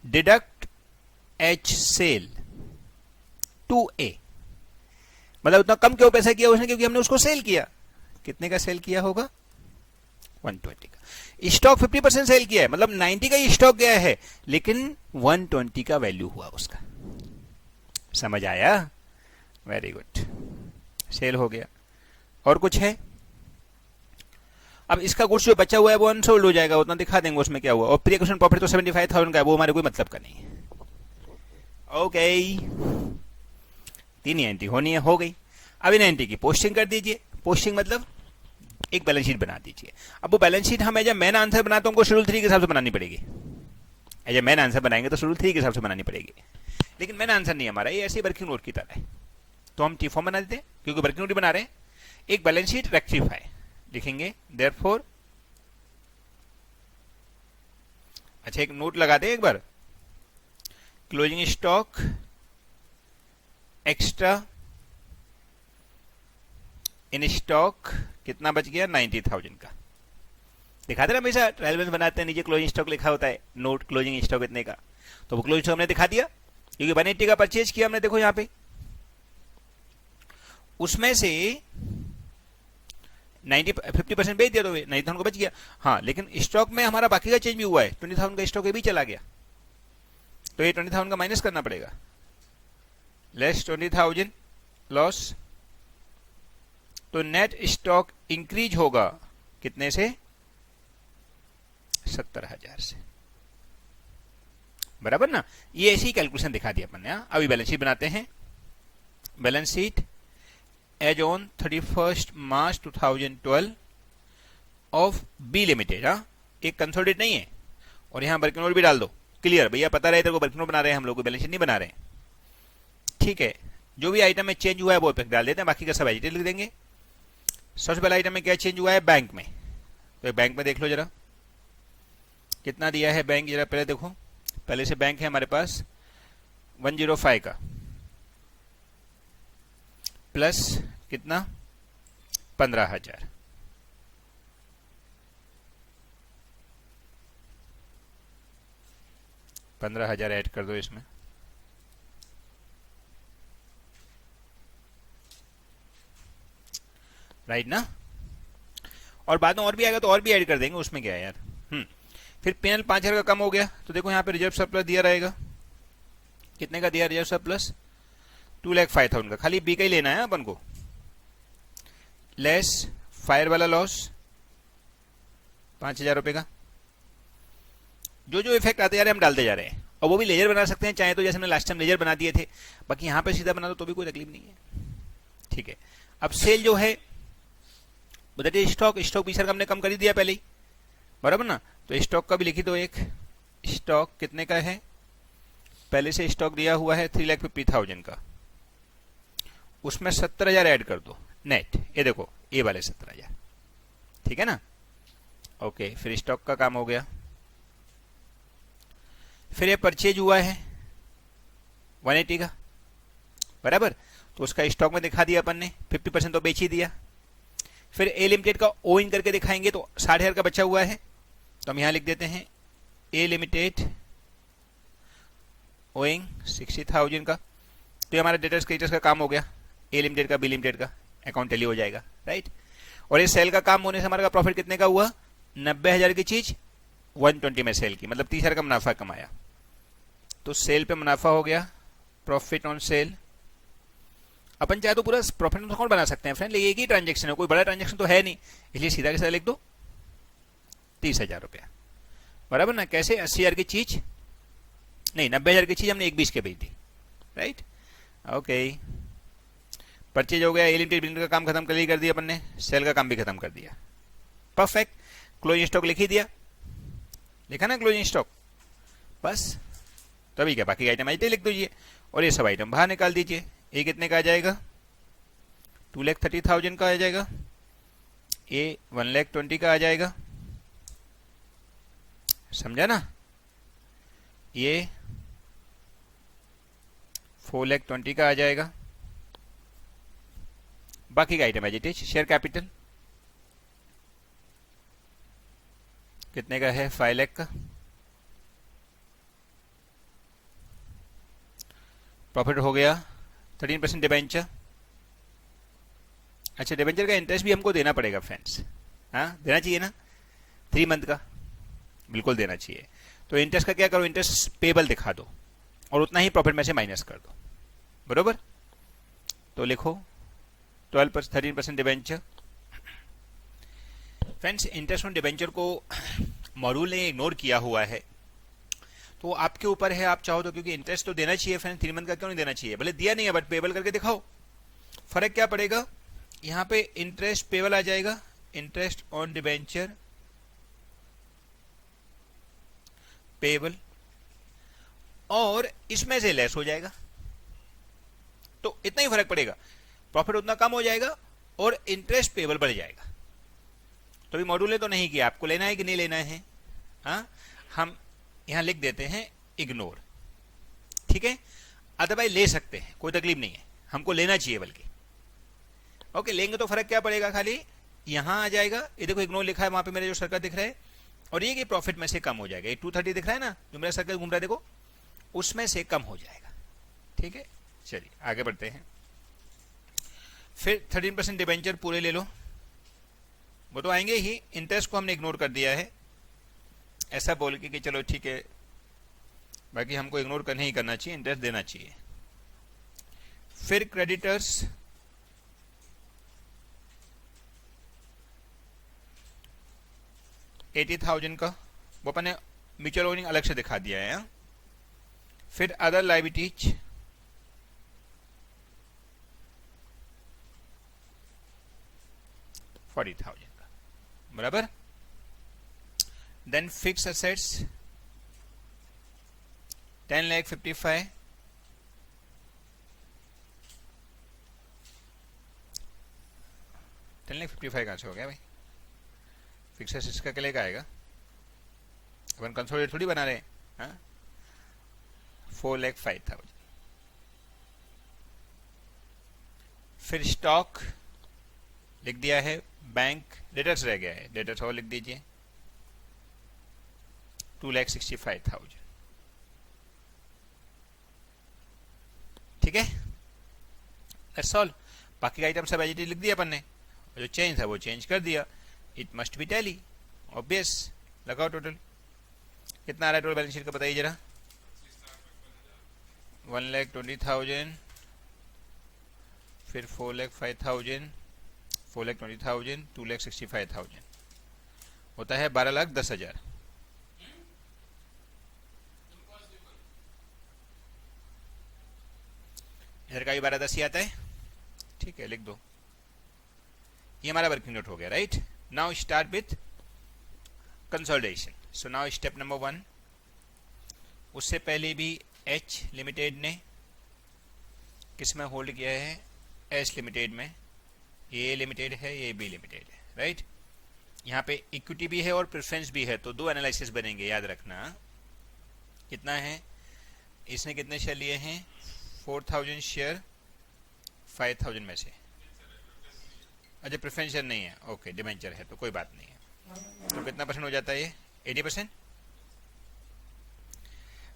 deduct H sale to A, मतलब उतना कम क्यों पैसा किया उसने, क्योंकि हमने उसको सेल किया। कितने का सेल किया होगा, 120 का। स्टॉक 50% सेल किया है, मतलब 90 का ही स्टॉक गया है, लेकिन 120 का वैल्यू हुआ उसका, समझ आया, वेरी गुड, सेल हो गया। और कुछ है, अब इसका गुड्स जो बचा हुआ है वो अनसोल्ड हो जाएगा, उतना दिखा देंगे उसमें क्या हुआ। और प्री एक्विजिशन प्रॉफिट तो 75,000 का है, वो हमारे कोई मतलब का नहीं है, ओके। 3 एंट्री होनी है, हो गई। अब इन एंट्री की पोस्टिंग कर दीजिए, पोस्टिंग मतलब एक बैलेंस शीट बना दीजिए। अब वो बैलेंस शीट हम एज ए मैन आंसर बनाते हैं, हमको शेड्यूल 3 के हिसाब से बनानी पड़ेगी। एज ए मैन आंसर बनाएंगे तो शेड्यूल 3 के हिसाब से बनानी पड़ेगी, लेकिन मैन आंसर नहीं हमारा, ये ऐसी वर्किंग नोट की तरह है, तो हम टी फॉर्म बना देते हैं क्योंकि वर्किंग नोट बना रहे हैं। एक बैलेंस शीट रेक्टिफाई लिखेंगे, देयरफॉर, अच्छा एक नोट लगा दे एक बार, closing stock extra in stock कितना बच गया, 90,000 का। दिखाते ना हमेशा ट्रायल बैलेंस बनाते हैं, नीचे क्लोजिंग स्टॉक लिखा होता है, नोट क्लोजिंग स्टॉक इतने का, तो वो क्लोजिंग स्टॉक हमने दिखा दिया क्योंकि 180 का परचेज किया हमने, देखो यहां पे उसमें से 50% बेच दिया तो 90,000 का बच गया। हाँ, लेकिन स्टॉक में हमारा बाकी का चेंज भी हुआ है, 20,000 का स्टॉक भी चला गया, तो ये 20,000 का माइनस करना पड़ेगा, लेस 20,000 लॉस, तो नेट स्टॉक इंक्रीज होगा कितने से, 70,000 से, बराबर ना। ये ऐसी कैलकुलेशन दिखा दी अपन ने। अभी बैलेंस शीट बनाते हैं। Balance sheet as on 31 March 2012 of B limited. एक कंसोलिडेट नहीं है, और यहां वर्किंग नोट भी डाल दो, क्लियर भैया, पता रहे तेरे को वर्किंग नोट बना रहे हैं हम लोग, बैलेंस शीट नहीं बना रहे हैं, ठीक है। जो भी आइटम में चेंज हुआ है वो इफेक्ट डाल देते हैं, बाकी का सब एजिटेड लिख देंगे। सबसे पहला आइटम में क्या चेंज हुआ है, बैंक में, तो बैंक में देख लो जरा कितना दिया है बैंक, जरा पहले देखो, पहले से बैंक है हमारे पास 105 का, प्लस कितना 15,000, ऐड कर दो इसमें, राइट ना। और बाद में और भी आएगा तो और भी ऐड कर देंगे, उसमें क्या है यार। फिर पेनल 5,000 का कम हो गया, तो देखो यहाँ पे रिजर्व सरप्लस दिया रहेगा, कितने का दिया रिजर्व सरप्लस, 2,05,000 का, खाली बी का ही लेना है अपन को, लेस फायर वाला लॉस 5,000 रुपए का। जो जो इफेक्ट आते जा रहे हैं हम डालते जा रहे हैं, और वो भी लेजर बना सकते हैं चाहे तो, जैसे हमने लास्ट टाइम लेजर बना दिए थे, बाकी यहाँ पे सीधा बना दो तो भी कोई तकलीफ नहीं है, ठीक है। अब सेल जो है बताइए, स्टॉक 20,000 का हमने कम कर ही दिया पहले ही, बराबर ना, तो स्टॉक का भी लिखी दो, एक स्टॉक कितने का है, पहले से स्टॉक दिया हुआ है 3,50,000 का, उसमें 70,000 ऐड कर दो नेट, ये देखो ये वाले 70,000, ठीक है ना, ओके। फिर स्टॉक का काम हो गया। फिर ये परचेज हुआ है 180 का, बराबर, तो उसका स्टॉक में दिखा दिया अपन ने, 50% तो बेच ही दिया। फिर ए लिमिटेड का ओ इन करके दिखाएंगे, तो 60,000 का बचा हुआ है, तो हम यहां लिख देते हैं ए लिमिटेड ओइंग 60,000 का, तो ये हमारा डेटर्स क्रेडिटर्स का काम हो गया, ए लिमिटेड का बी लिमिटेड का अकाउंट टैली हो जाएगा, राइट। और ये सेल का काम होने से हमारा प्रॉफिट कितने का हुआ, 90,000 की चीज 120 में सेल की, मतलब 30,000 का मुनाफा कमाया, तो सेल पे मुनाफा हो गया, प्रॉफिट ऑन सेल। अपन चाहे तो पूरा प्रॉफिट ऑन अकाउंट बना सकते हैं फ्रेंड, लेकिन एक ही ट्रांजेक्शन है, कोई बड़ा ट्रांजेक्शन तो है नहीं, इसलिए सीधा के सीधा लिख दो 30,000 रुपया, बराबर ना। कैसे, 80,000 की चीज नहीं, 90,000 की चीज हमने 120 के बेच दी, राइट, ओके। परचेज हो गया, ए लिमिटेड का काम खत्म कर दिया अपन ने, सेल का काम भी खत्म कर दिया, परफेक्ट। क्लोजिंग स्टॉक लिख ही दिया, लिखा ना क्लोजिंग स्टॉक, बस तभी क्या, बाकी आइटम आइटे लिख दीजिए, और ये सब आइटम बाहर निकाल दीजिए। ये कितने का आ जाएगा, 2,30,000 का आ जाएगा, ये 1,20,000 का आ जाएगा, समझा ना, ये 4,20,000 का आ जाएगा। बाकी का आइटम है शेयर कैपिटल कितने का है, 5,00,000 का। प्रॉफिट हो गया 13% डिबेंचर। अच्छा, डिबेंचर का इंटरेस्ट भी हमको देना पड़ेगा फ्रेंड्स, हाँ देना चाहिए ना, 3 मंथ का बिल्कुल देना चाहिए। तो इंटरेस्ट का क्या करो, इंटरेस्ट पेबल दिखा दो और उतना ही प्रॉफिट में से माइनस कर दो, बरोबर। तो लिखो 13% debenture. Friends, interest on debenture को मॉड्यूल ने इग्नोर किया हुआ है, तो आपके ऊपर है, आप चाहो तो, क्योंकि इंटरेस्ट तो देना चाहिए फ्रेंड्स, 3 मंथ का क्यों नहीं देना चाहिए, भले दिया नहीं है बट पेबल करके दिखाओ। फर्क क्या पड़ेगा, यहां पे इंटरेस्ट पेबल आ जाएगा, इंटरेस्ट ऑन डिबेंचर पेबल, और इसमें से लेस हो जाएगा, तो इतना ही फर्क पड़ेगा, प्रॉफिट उतना कम हो जाएगा और इंटरेस्ट पेबल बढ़ जाएगा। तो अभी मॉड्यूल तो नहीं किया, आपको लेना है कि नहीं लेना है? हाँ, हम यहां लिख देते हैं इग्नोर, ठीक है। अदरवाइज ले सकते हैं, कोई तकलीफ नहीं है, हमको लेना चाहिए बल्कि। ओके, लेंगे तो फर्क क्या पड़ेगा, खाली यहां आ जाएगा, ये देखो इग्नोर लिखा है वहां पे मेरे जो सर्कल दिख रहा है, और ये कि प्रॉफिट में से कम हो जाएगा। ये 230 दिख रहा है ना, जो मेरा सर्कल घूम रहा है देखो, उसमें से कम हो जाएगा, ठीक है। चलिए आगे बढ़ते हैं। फिर 13% डिबेंचर पूरे ले लो, वो तो आएंगे ही, इंटरेस्ट को हमने इग्नोर कर दिया है ऐसा बोल के कि चलो ठीक है, बाकी हमको इग्नोर करना ही करना चाहिए, इंटरेस्ट देना चाहिए। फिर क्रेडिटर्स 80,000 का, वो अपने म्यूचुअल ओनिंग अलग से दिखा दिया है। फिर अदर लायबिलिटीज 40,000 का, बराबर। देन फिक्स असेट्स 10,55,000, कहां से हो गया भाई? फिक्स असेट्स का क्या आएगा, अपन कंसोलिडेट थोड़ी बना रहे हैं। 4,05,000। फिर स्टॉक लिख दिया है, बैंक डेटर्स रह गया है, डेटर्स और लिख दीजिए 2,65,000, ठीक है। That's all. बाकी का आइटम सब एज इट इज लिख दिया अपन ने, जो चेंज था वो चेंज कर दिया। It must be tally, obvious. लगाओ टोटल, कितना आ रहा है टोटल बैलेंस शीट का बताइए जरा। 1,20,000, फिर 4,05,000, 4,20,000, 2,65,000, होता है 12,10,000। इधर का भी 12,10 ही आता है, ठीक है, लिख दो। ये हमारा वर्किंग नोट हो गया, right. Now start with consolidation. So now step number 1, उससे पहले भी एच लिमिटेड ने किस में होल्ड किया है, एस लिमिटेड में। ये लिमिटेड है, ये बी लिमिटेड है, राइट। यहाँ पे इक्विटी भी है और प्रेफरेंस भी है, तो दो एनालिसिस बनेंगे, याद रखना। कितना है, इसने कितने शेयर लिए हैं, 4,000 शेयर 5,000 में से। अच्छा, प्रेफरेंस शेयर नहीं है, ओके, डिबेंचर है, तो कोई बात नहीं है। तो कितना परसेंट हो जाता है ये, 80%।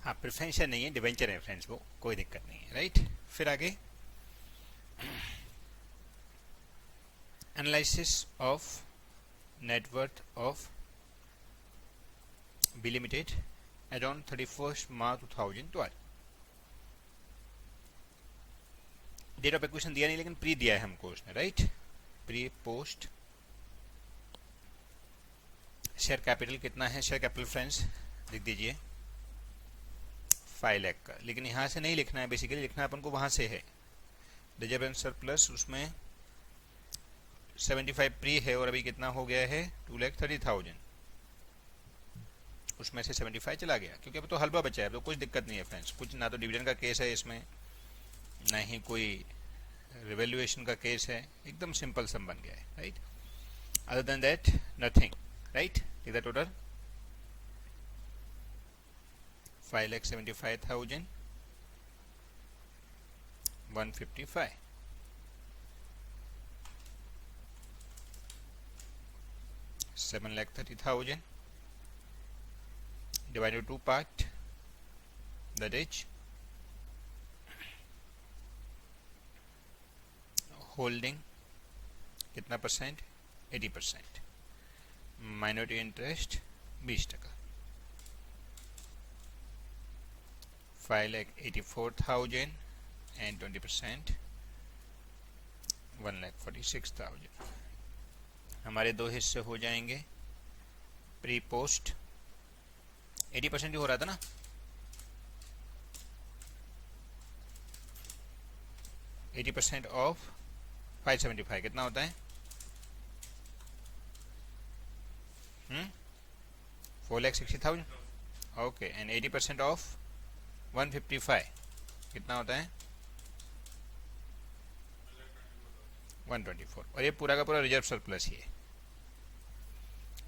हाँ, प्रेफरेंस शेयर नहीं है, डिबेंचर है फ्रेंड्स, वो कोई दिक्कत नहीं है, राइट। फिर आगे analysis of networth of B limited as on 31 March 2012। Date of acquisition दिया नहीं, लेकिन प्री दिया है हमको उसने, right. Pre post share capital कितना है, शेयर कैपिटल फ्रेंड्स लिख दीजिए 5 लाख का, लेकिन यहां से नहीं लिखना है, बेसिकली लिखना है अपन को वहां से है। रिजर्व एंड सरप्लस उसमें 75 प्री है, और अभी कितना हो गया है, 2,30,000, उसमें से 75 चला गया, क्योंकि अब तो हलवा बचा है, तो कुछ दिक्कत नहीं है फ्रेंड्स। कुछ ना तो डिविडेंड का केस है इसमें, ना ही कोई रिवैल्यूएशन का केस है, एकदम सिंपल सम बन गया है, right. Other than that nothing, right. The total 5,75,000, 155, $7,30,000 divided to 2 part, that is holding कितना परसेंट, 80%, माइनॉरिटी इंटरेस्ट 20%, 5,84,000 and 20%, 1,46,000। हमारे दो हिस्से हो जाएंगे, प्री पोस्ट 80% ही हो रहा था ना, %80 ऑफ 575 कितना होता है, 4,60,000, ओके। एंड 80% ऑफ 155 कितना होता है, 124 और ये पूरा का पूरा रिजर्व सरप्लस ही है।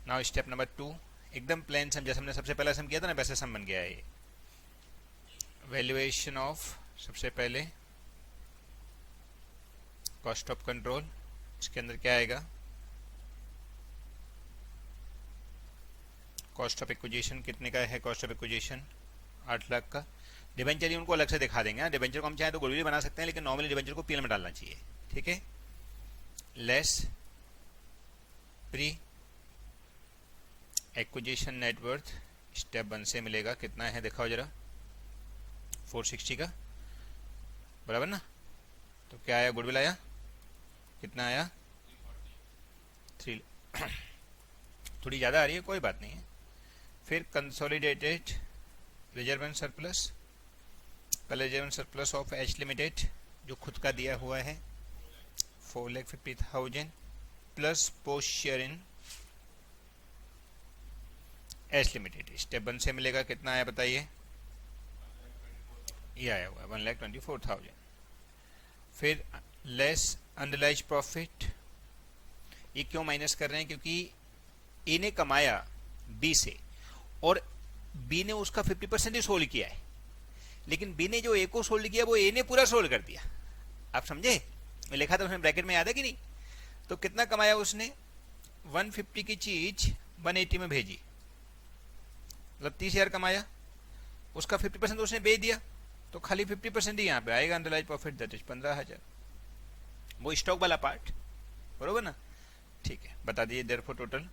नाउ स्टेप नंबर 2 एकदम प्लेन सम, जैसे हमने सबसे पहला सम किया था ना वैसे सम बन गया है ये। वैल्यूएशन ऑफ, सबसे पहले कॉस्ट ऑफ कंट्रोल, इसके अंदर क्या आएगा, कॉस्ट ऑफ एक्विजिशन कितने का है, कॉस्ट ऑफ एक्विजिशन 8 लाख का। डिबेंचर ही उनको अलग से दिखा देंगे, डिबेंचर को हम चाहे तो गुडविल बना सकते हैं, लेकिन नॉर्मली डिबेंचर को पीएल में डालना चाहिए, ठीक है। Less pre acquisition net worth step 1 से मिलेगा, कितना है दिखाओ जरा, 460 का, बराबर ना। तो क्या आया, गुडविल आया, कितना आया 3, थोड़ी ज़्यादा आ रही है, कोई बात नहीं है। फिर कंसोलिडेटेड रिजर्व एंड सरप्लस, पहले reserve and surplus of H limited जो खुद का दिया हुआ है 4,50,000 plus post share in H limited, step 1 से मिलेगा, कितना आया बताइए, ये आया हुआ है 1,24,000। फिर लेस अनरियलाइज्ड प्रॉफिट, ये क्यों माइनस कर रहे हैं, क्योंकि ए ने कमाया बी से और बी ने उसका 50% ही सोल्ड किया है, लेकिन बी ने जो ए को सोल्ड किया वो ए ने पूरा सोल्ड कर दिया। आप समझे, मैं लिखा था उसमें ब्रैकेट में, याद है कि नहीं। तो कितना कमाया उसने, 150 की चीज 180 में भेजी, मतलब 30,000 कमाया, उसका 50% उसने बेच दिया, तो खाली 50% ही यहाँ पे आएगा अनरियलाइज्ड प्रॉफिट, दैट इज 15,000, वो स्टॉक वाला पार्ट, बरोबर ना। ठीक है, बता दीजिए देयरफॉर टोटल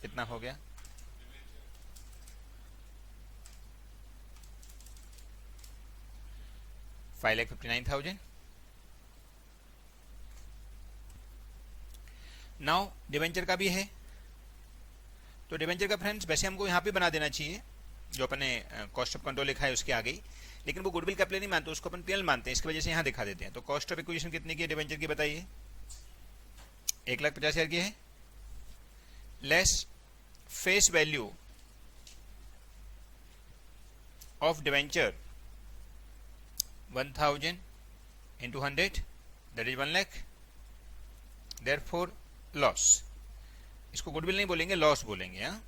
कितना हो गया, $5,59,000। नाउ डिवेंचर का भी है, तो डिवेंचर का फ्रेंड्स वैसे हमको यहाँ पे बना देना चाहिए, जो अपने कॉस्ट ऑफ कंट्रोल लिखा है उसके आगे ही, लेकिन वो गुडविल का प्ले नहीं मानते, उसको अपन पीएल मानते हैं, इसकी वजह से यहाँ दिखा देते हैं। तो कॉस्ट ऑफ एक्विजिशन कितने की है डिवेंचर की बताइए, 1,50,000 की है, less face value of debenture 1,000 into 100 that is 1 lakh, therefore loss, इसको गुडविल नहीं बोलेंगे, लॉस बोलेंगे, हाँ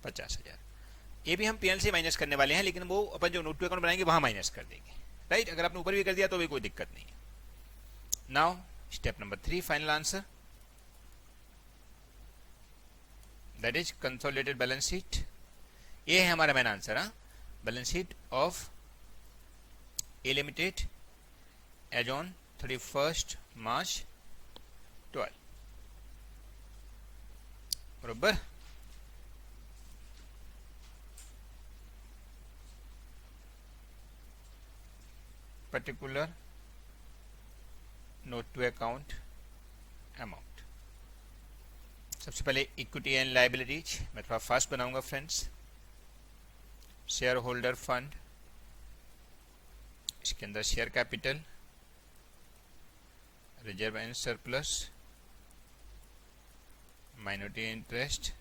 50,000। ये भी हम पीएल से माइनस करने वाले हैं, लेकिन वो अपन जो नोट टू अकाउंट बनाएंगे वहां माइनस कर देंगे, राइट। अगर आपने ऊपर भी कर दिया तो भी कोई दिक्कत नहीं है। Now step number 3, final answer, that is consolidated balance sheet. ये है हमारा मेन आंसर, हाँ, balance sheet of A limited as on 31 March 12, बरोबर। Particular note to account amount, सबसे पहले इक्विटी एंड लायबिलिटीज, मैं थोड़ा फास्ट बनाऊंगा फ्रेंड्स। शेयर होल्डर फंड, इसके अंदर share capital, reserve and surplus, minority interest,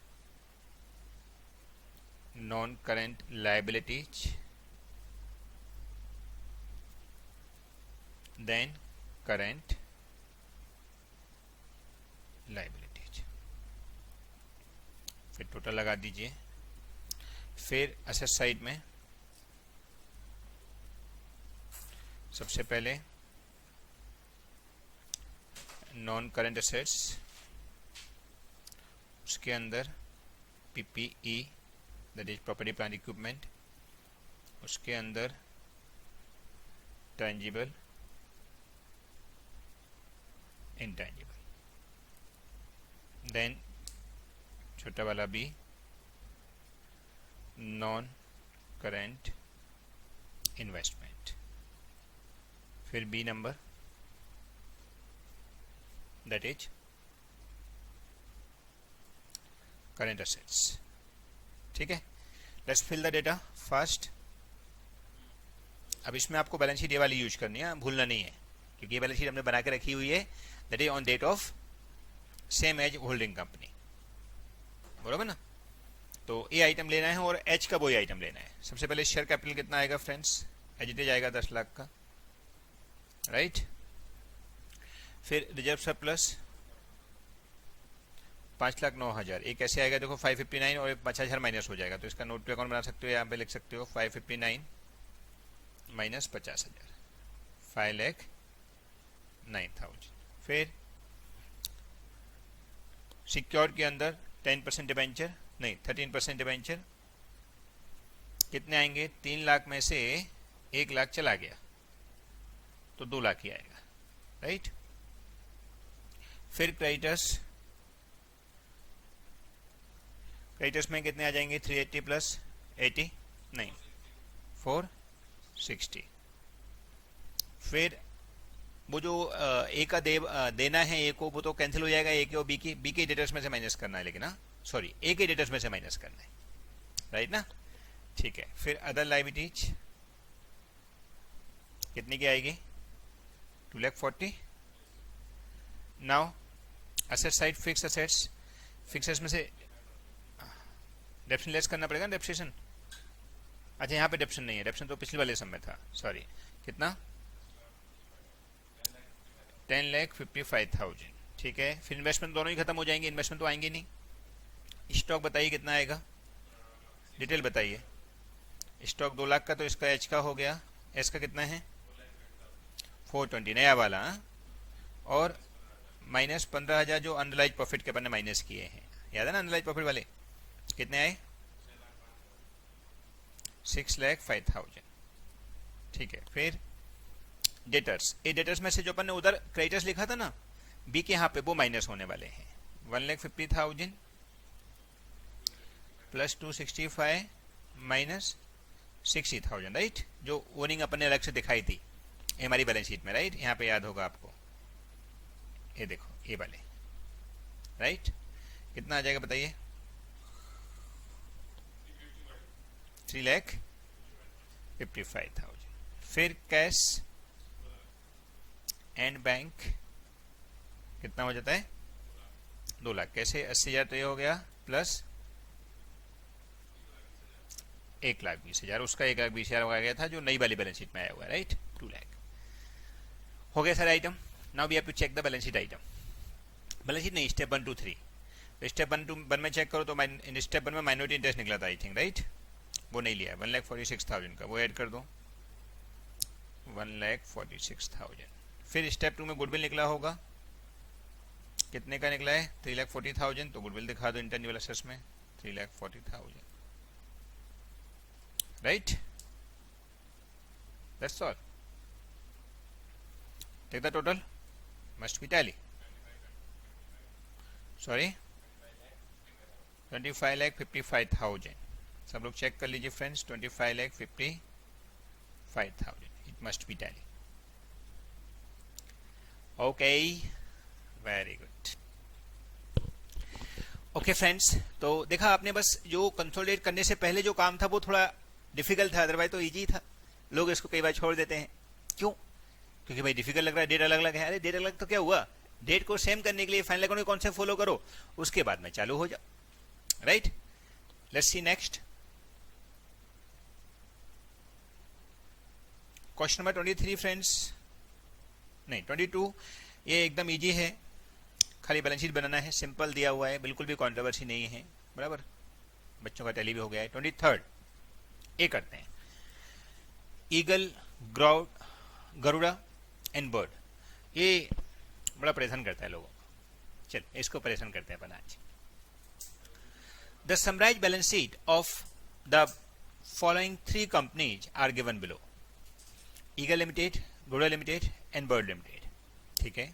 non current liabilities, then current liabilities, फिर total लगा दीजिए। फिर असेट साइड में सबसे पहले नॉन करेंट असेट्स, उसके अंदर PPE that is property plant equipment, उसके अंदर टेंजिबल इंटेंजिबल, देन छोटा वाला बी नॉन करेंट इन्वेस्टमेंट, फिर B number that is current assets, ठीक है। Let's fill the data first. अब इसमें आपको बैलेंस शीट ये वाली यूज करनी है, भूलना नहीं है, क्योंकि ये बैलेंस शीट हमने बना के रखी हुई है, that is on date of same as holding company, बरोबर ना। तो ए आइटम लेना है और एच का वही आइटम लेना है। सबसे पहले शेयर कैपिटल कितना आएगा फ्रेंड्स, एच डी जाएगा 10 लाख का, राइट। फिर रिजर्व सरप्लस 5,09,000, एक कैसे आएगा देखो 559 और 5,000 माइनस हो जाएगा, तो इसका नोट टू अकाउंट बना सकते हो, यहाँ पे लिख सकते हो 559 माइनस 50,000, 5,09,000। फिर सिक्योर के अंदर 10% डिबेंचर, नहीं 13% डिबेंचर, कितने आएंगे, 3 लाख में से 1 लाख चला गया तो 2 लाख ही आएगा, राइट। फिर क्रेडिटर्स में कितने आ जाएंगे, 380 प्लस 80, नहीं 460। फिर वो जो ए का देना है ए को, वो तो कैंसिल हो जाएगा, ए के और बी के डेटर्स में से माइनस करना है, लेकिन हाँ सॉरी ए के डेटर्स में से माइनस करना है, राइट ना, ठीक है। फिर अदर लायबिलिटीज कितनी की आएगी, 2,40,000। Now asset side, fix assets में से डेप्शन लेस करना पड़ेगा, डेप्रेशन, अच्छा यहाँ पे डेप्शन नहीं है, डेप्शन तो पिछले वाले समय था, सॉरी, कितना 10,55,000, ठीक है। फिर इन्वेस्टमेंट दोनों ही खत्म हो जाएंगे, इन्वेस्टमेंट तो आएंगे नहीं। स्टॉक बताइए कितना आएगा, डिटेल बताइए। स्टॉक 2 लाख का, तो इसका एच का हो गया, एस का कितना है 420 नया वाला, और माइनस 15,000 जो अनरियलाइज्ड प्रॉफिट के अपन ने माइनस किए हैं, याद है ना, अनरियलाइज्ड प्रॉफिट वाले कितने आए, 6,05,000, ठीक है। फिर डेटर्स, ए डेटर्स में से जो अपन ने उधर क्रेडिटर्स लिखा था ना बी के, यहाँ पे वो माइनस होने वाले हैं, 1,50,000 प्लस 265 माइनस 60,000, राइट, जो ओनिंग अपन ने अलग से दिखाई थी हमारी बैलेंस शीट में, राइट, यहाँ पे याद होगा आपको, ये देखो ये वाले, राइट, कितना आ जाएगा बताइए, 3,55,000। फिर कैश एंड बैंक कितना हो जाता है, 2 लाख, कैसे 80,000 तो ये हो गया, प्लस 1,20,000, उसका 1,20,000 हो गया था जो नई वाली बैलेंस शीट में आया हुआ है, राइट, 2 लाख हो गया सारे item. Now we have to check the balance sheet item, balance sheet नहीं, स्टेप 1 2 3, स्टेप 1 में चेक करो तो इन स्टेप 1 में माइनॉरिटी इंटरेस्ट निकला था आई थिंक, राइट, वो नहीं लिया, 1,46,000 का, वो ऐड कर दो, 1,46,000। फिर स्टेप 2 में गुडविल निकला होगा, कितने का निकला है, 3,40,000, तो गुडविल दिखा दो इंटेंजिबल एसेट्स में, 3,40,000, right, that's all. Take the total, must be tally, sorry 25,55,000, सब लोग चेक कर लीजिए friends, 25,55,000, it must be tally, okay, very good. Okay friends, तो देखा आपने, बस जो कंसोलिडेट करने से पहले जो काम था वो थोड़ा डिफिकल्ट था, अदरवाइज तो इजी था, लोग इसको कई बार छोड़ देते हैं, क्यों, क्योंकि भाई डिफिकल्ट लग रहा है, डेट अलग अलग है, अरे डेट अलग तो क्या हुआ, डेट को सेम करने के लिए फाइनल अकाउंट कॉन्सेप्ट फॉलो करो, उसके बाद में चालू हो जाओ, right. Let's see next question number 23 friends, नहीं 22, ये एकदम इजी है, खाली बैलेंस शीट बनाना है, सिंपल दिया हुआ है, बिल्कुल भी कंट्रोवर्सी नहीं है, बराबर, बच्चों का टैली भी हो गया है। 23 ये करते हैं, ईगल, गरुड़ा एंड बर्ड, ये बड़ा परेशान करता है लोगों को, चल इसको परेशान करते हैं अपन आज। The summarise balance sheet of the following 3 companies are given below, eagle limited, Garuda limited and bird limited, ठीक है।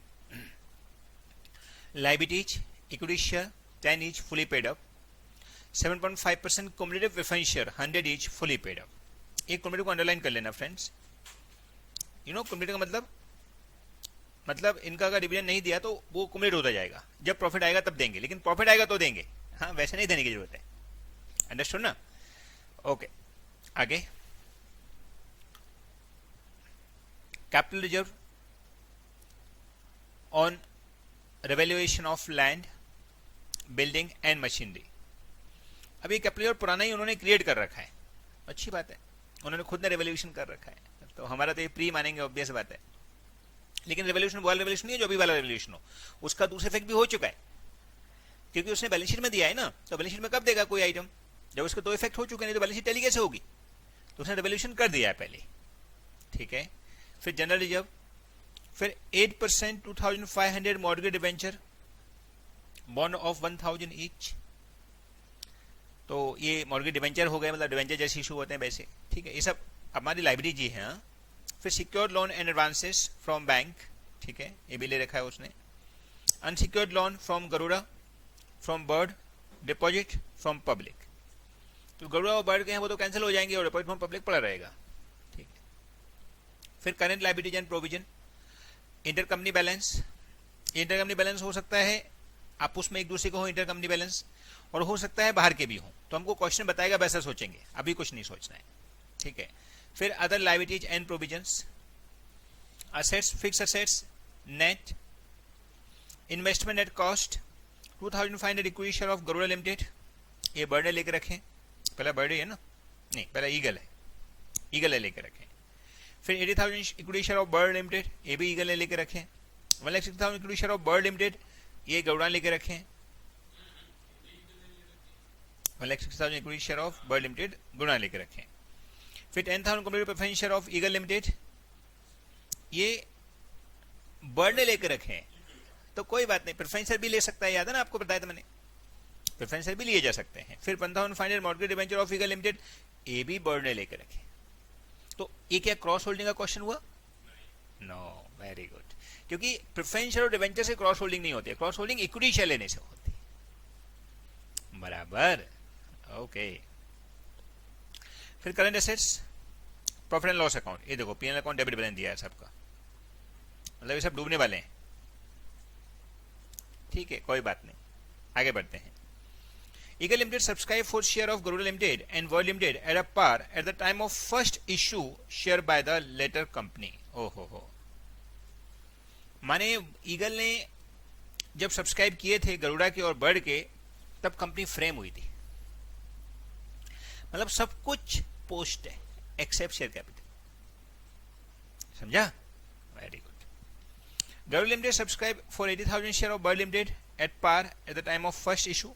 Liabilities, equity share 10 each fully paid up, 7.5% cumulative preference share 100 each fully paid up। एक cumulative को underline कर लेना friends, you know cumulative का मतलब इनका अगर डिविडेंड नहीं दिया तो वो cumulative होता जाएगा, जब प्रॉफिट आएगा तब देंगे, लेकिन प्रॉफिट आएगा तो देंगे, हाँ वैसे नहीं देने की जरूरत है, अंडरस्टूड ना, ओके। आगे capital reserve on revaluation of land, building and machinery, अभी कैपिटल रिजर्व पुराना ही उन्होंने क्रिएट कर रखा है, अच्छी बात है, उन्होंने खुद ने रेवैल्यूएशन कर रखा है, तो हमारा तो ये प्री मानेंगे, ऑब्वियस बात है, लेकिन रेवोल्यूशन वाला रेवोल्यूशन नहीं है जो अभी वाला रेवोल्यूशन हो, उसका दूसरा इफेक्ट भी हो चुका है, क्योंकि उसने बैलेंस शीट में दिया है ना, तो बैलेंस शीट में कब देगा कोई आइटम, जब उसके दो इफेक्ट हो चुके हैं, नहीं तो बैलेंस शीट टैली कैसे होगी, तो उसने रेवोल्यूशन कर दिया है पहले, ठीक है। फिर जनरल रिजर्व, फिर 8% 2500 mortgage debenture bond of 1000 each, तो ये मॉर्गेज डिवेंचर हो गए, मतलब डिवेंचर जैसे इशू होते हैं वैसे, ठीक है, ये सब हमारी लाइब्रेरी जी है। फिर secured loan and advances from bank, ठीक है, ये भी ले रखा है उसने। Unsecured loan from Garuda, from bird, deposit from public, तो गरुड़ा और बर्ड के हैं वो तो कैंसिल हो जाएंगे और डिपॉजिट फ्रॉम पब्लिक पड़ा रहेगा, ठीक है। फिर current liabilities and provision, inter company balance, inter company balance हो सकता है आप उसमें एक दूसरे को हो इंटर कंपनी बैलेंस, और हो सकता है बाहर के भी हो, तो हमको क्वेश्चन बताएगा वैसा सोचेंगे, अभी कुछ नहीं सोचना है, ठीक है। फिर other liabilities and provisions, assets, fix assets net, investment at cost 2500 equity share of Garuda limited, ये बर्ड ने लेकर रखें, पहला बर्ड है ना, नहीं पहला ईगल है, ईगल है लेकर रखें। फिर 80,000 equity share of bird limited, ये भी ईगल है लेकर रखें। 1,60,000 equity share of bird limited, ये गरुड़ा लेकर रखें। 1,60,000 equity share of bird limited Garuda लेकर रखें। फिर 10,000 complete preference share of eagle limited, ये बर्ड ने लेकर रखें, तो कोई बात नहीं, प्रेफरेंस भी ले सकता है, याद है ना आपको बताया था मैंने, प्रेफरेंस भी लिए जा सकते हैं। फिर 1,500 mortgage debenture of eagle limited, ये भी बर्ड ने लेकर रखे, तो ये क्या क्रॉस होल्डिंग का क्वेश्चन हुआ? नो, वेरी गुड, क्योंकि प्रेफरेंस शेयर और डिवेंचर से क्रॉस होल्डिंग नहीं होती है, क्रॉस होल्डिंग इक्विटी शेयर लेने से होती है, बराबर, ओके। फिर current assets, profit and loss account, ये देखो पीएनएल अकाउंट डेबिट बैलेंस दिया है सबका, मतलब ये सब डूबने वाले हैं, ठीक है, कोई बात नहीं, आगे बढ़ते हैं। Eagle limited subscribe for share of Garuda limited and world limited at a par at the time of first issue share by the latter company, ओहो, माने ईगल ने जब सब्सक्राइब किए थे गरुड़ा के और बर्ड के, तब कंपनी फ्रेम हुई थी, मतलब सब कुछ पोस्ट है एक्सेप्ट शेयर कैपिटल, समझा, very good. Garuda limited subscribe for 80,000 share of bird limited at par at the time of first issue,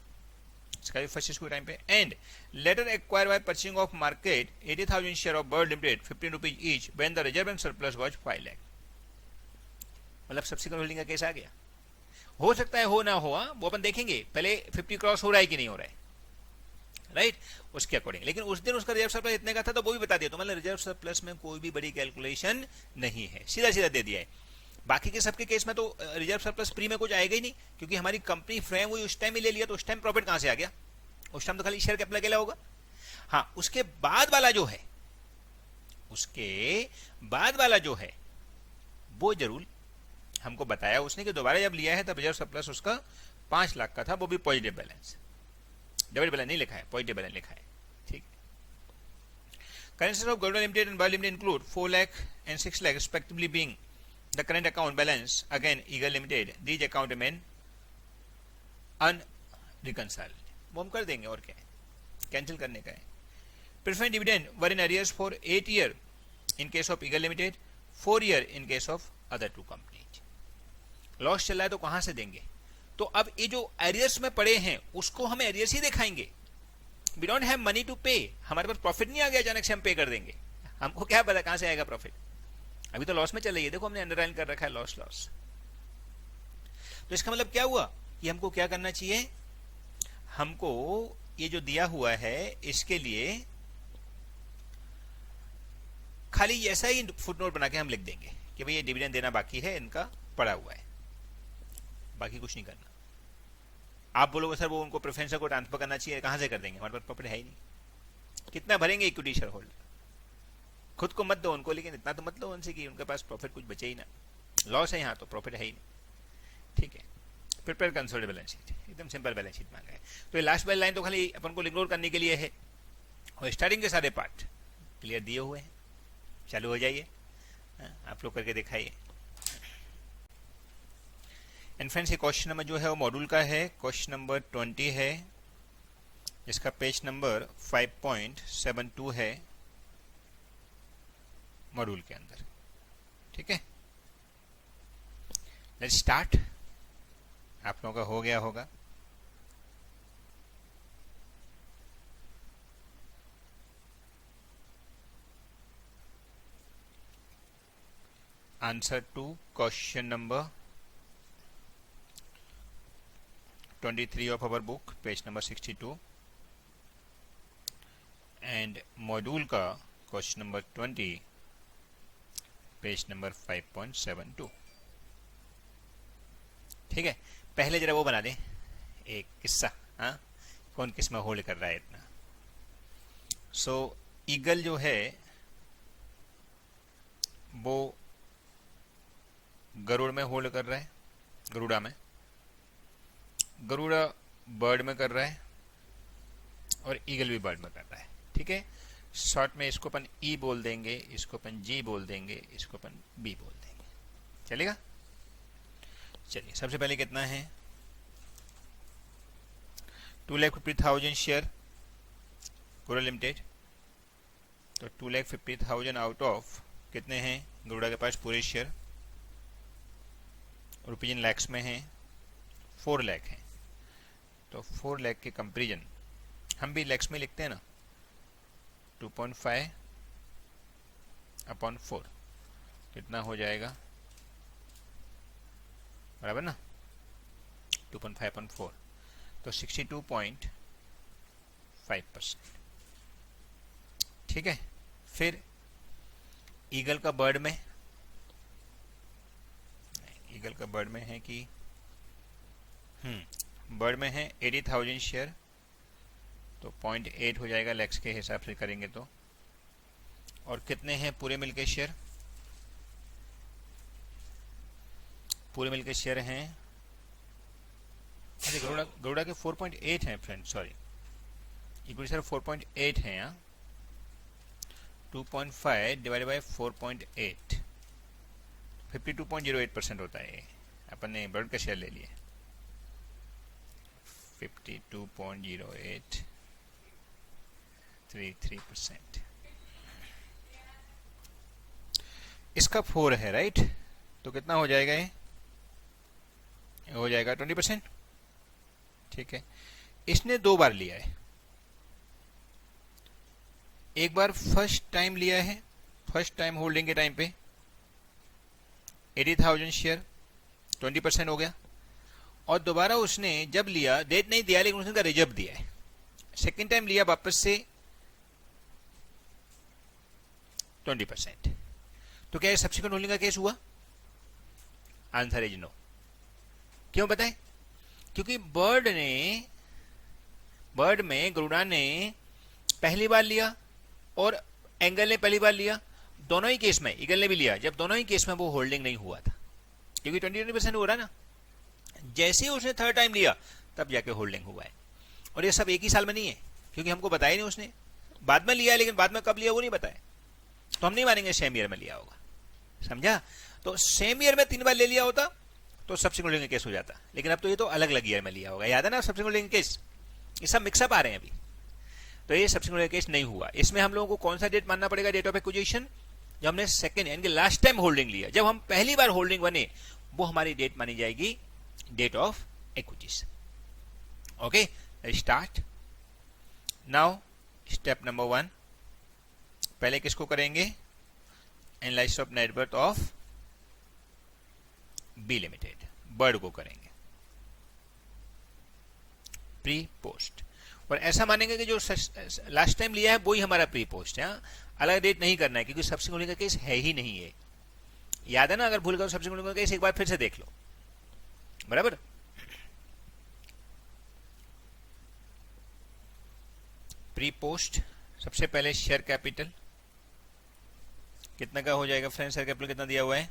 first issue के टाइम पे, and later acquire by purchasing of market 80,000 share of bird limited 15 rupees each when the reserve and surplus was 5 lakh, मतलब subsequent holding का case आ गया। हो सकता है हो ना हो, वो अपन देखेंगे, पहले 50 क्रॉस हो रहा है कि नहीं हो रहा है, राइट, उसके अकॉर्डिंग। लेकिन उस दिन उसका रिजर्व सरप्लस इतने का था, तो वो भी बता दिया, तो मतलब रिजर्व सरप्लस में कोई भी बड़ी कैलकुलेशन नहीं है, सीधा सीधा दे दिया है। बाकी के सबके केस में तो रिजर्व सरप्लस प्री में कुछ आएगा ही नहीं, क्योंकि हमारी कंपनी फ्रेम हुई उस टाइम ही ले लिया, तो उस टाइम प्रॉफिट कहां से आ गया, उस टाइम तो खाली शेयर कैपिटल अकेला होगा। हाँ, उसके बाद वाला जो है, उसके बाद वाला जो है वो जरूर हमको बताया उसने कि दोबारा जब लिया है तब रिजर्व सरप्लस उसका 5 लाख का था, वो भी पॉजिटिव बैलेंस, डेबिट बैलेंस नहीं लिखा है, पॉजिटिव बैलेंस लिखा है, ठीक। Currencies of Garuda limited and bird limited include 4 lakh and 6 lakh respectively being the current account balance again eagle limited, these account remain unreconciled, वो हम कर देंगे, और क्या है, कैंसिल करने का है। Preference dividend were in arrears for 8 year in case of eagle limited, 4 year in case of other 2 companies. Loss चल रहा है तो कहां से देंगे, तो अब ये जो एरियर्स में पड़े हैं उसको हम एरियर्स ही दिखाएंगे, we don't have money to pay, हमारे पास प्रॉफिट नहीं आ गया अचानक से हम पे कर देंगे, हमको क्या पता कहां से आएगा प्रॉफिट, अभी तो लॉस में चल रही है, देखो हमने अंडरलाइन कर रखा है लॉस लॉस। तो इसका मतलब क्या हुआ, ये हमको क्या करना चाहिए, हमको ये जो दिया हुआ है इसके लिए खाली ऐसा ही फुटनोट बना के हम लिख देंगे कि भाई ये डिविडेंड देना बाकी है, इनका पड़ा हुआ है, बाकी कुछ नहीं करना। आप बोलोगे सर वो उनको प्रेफरेंस को ट्रांसफर करना चाहिए, कहां से कर देंगे, हमारे पास प्रॉफिट है ही नहीं, कितना भरेंगे इक्विटी शेयर होल्डर, खुद को मत दो उनको, लेकिन इतना तो मत लो उनसे कि उनके पास प्रॉफिट कुछ बचे ही ना, लॉस है यहाँ तो प्रॉफिट है ही नहीं, ठीक है। प्रिपेयर कंसोलिडेटेड बैलेंस शीट, एकदम सिंपल बैलेंस शीट मांगा है, तो ये लास्ट वाली लाइन तो खाली अपन को इग्नोर करने के लिए है, और स्टार्टिंग के सारे पार्ट क्लियर दिए हुए हैं, चालू हो जाइए, आप लोग करके दिखाइए। एंड फ्रेंड्स ये क्वेश्चन नंबर जो है वो मॉड्यूल का है, क्वेश्चन नंबर 20 है, जिसका पेज नंबर 5.72 है मॉड्यूल के अंदर, ठीक है। Let's start. आप लोगों का हो गया होगा। Answer to question number 23 of our book, page number 62, and module का क्वेश्चन नंबर 20, पेज नंबर 5.72। ठीक है, पहले जरा वो बना दें एक किस्सा। हाँ, कौन किस में होल्ड कर रहा है इतना। सो ईगल जो है वो गरुड़ में होल्ड कर रहा है, गरुड़ा में, गरुड़ा बर्ड में कर रहा है और ईगल भी बर्ड में कर रहा है। ठीक है, शॉर्ट में इसको अपन ई बोल देंगे, इसको अपन जी बोल देंगे, इसको अपन बी बोल देंगे। चलेगा? चलिए, सबसे पहले कितना है? 2,50,000 शेयर गरुड़ा लिमिटेड। तो 2,50,000 आउट ऑफ कितने हैं गरुड़ा के पास पूरे शेयर? रुपीज इन लैक्स में हैं, 4 लाख हैं। तो 4 लाख के कंपेरिजन हम भी लैक्स में लिखते हैं ना, 2.5 अपॉन 4 कितना हो जाएगा? बराबर ना, 2.5 अपॉन 4 तो 62.5%। ठीक है, फिर ईगल का बर्ड में, ईगल का बर्ड में है कि बर्ड में है 80,000 शेयर, तो 0.8 हो जाएगा लैक्स के हिसाब से करेंगे तो। और कितने हैं पूरे मिलके शेयर? पूरे मिलके शेयर हैं, अरे गरुड़ा के 4.8 हैं फ्रेंड, सॉरी, इक्विटी शेयर 4.8 हैं। यहाँ 2.5 डिवाइडेड बाय 4.8 52.08% होता है। अपन ने बर्ड का शेयर ले लिए, 52.0833%। इसका 4 है, राइट? तो कितना हो जाएगा ये? हो जाएगा 20%। ठीक है, इसने 2 बार लिया है। एक बार फर्स्ट टाइम लिया है, फर्स्ट टाइम होल्डिंग के टाइम पे 80,000 शेयर 20% हो गया। और दोबारा उसने जब लिया, डेट नहीं दिया लेकिन उसने रिजर्व दिया है। सेकेंड टाइम लिया वापस से 20%। तो क्या ये सब्सिक्वेंट होल्डिंग का केस हुआ? Answer is no. क्यों बताएं? क्योंकि बर्ड में गरुड़ा ने पहली बार लिया और एंगल ने पहली बार लिया। दोनों ही केस में, ईगल ने भी लिया, जब दोनों ही केस में वो होल्डिंग नहीं हुआ था, क्योंकि 20% हो रहा ना। जैसे ही उसने थर्ड टाइम लिया तब जाके होल्डिंग हुआ है। और ये सब एक ही साल में नहीं है, क्योंकि हमको बताया नहीं उसने, बाद में लिया है, लेकिन बाद में कब लिया वो नहीं बताया। तो हम नहीं मानेंगे सेम ईयर में लिया होगा, समझा? तो सेम ईयर में 3 बार ले लिया होता तो सब्सिक्वेंट होल्डिंग केस हो जाता, लेकिन अब तो ये तो अलग अलग ईयर में लिया होगा। याद है ना सब्सिक्वेंट होल्डिंग केस? ये सब मिक्सअप आ रहे हैं अभी। तो ये सब्सिक्वेंट होल्डिंग केस नहीं हुआ। इसमें हम लोगों को कौन सा डेट मानना पड़ेगा? डेट ऑफ एक्विजिशन, जब हमने सेकेंड यानी कि लास्ट टाइम होल्डिंग लिया, जब हम पहली बार होल्डिंग बने, वो हमारी डेट मानी जाएगी date of acquisition. Okay, start now. Step number 1, पहले किसको करेंगे? Analysis of net worth of B limited, bird को करेंगे, प्री पोस्ट। और ऐसा मानेंगे कि जो लास्ट टाइम लिया है वही हमारा प्री पोस्ट है। अलग डेट नहीं करना है, क्योंकि सब्सिक्वेंट होल्डिंग का केस है ही नहीं है। याद है ना? अगर भूल गए सब्सिक्वेंट होल्डिंग का केस एक बार फिर से देख लो, बराबर? प्री पोस्ट, सबसे पहले शेयर कैपिटल कितना का हो जाएगा फ्रेंड? शेयर कैपिटल कितना दिया हुआ है?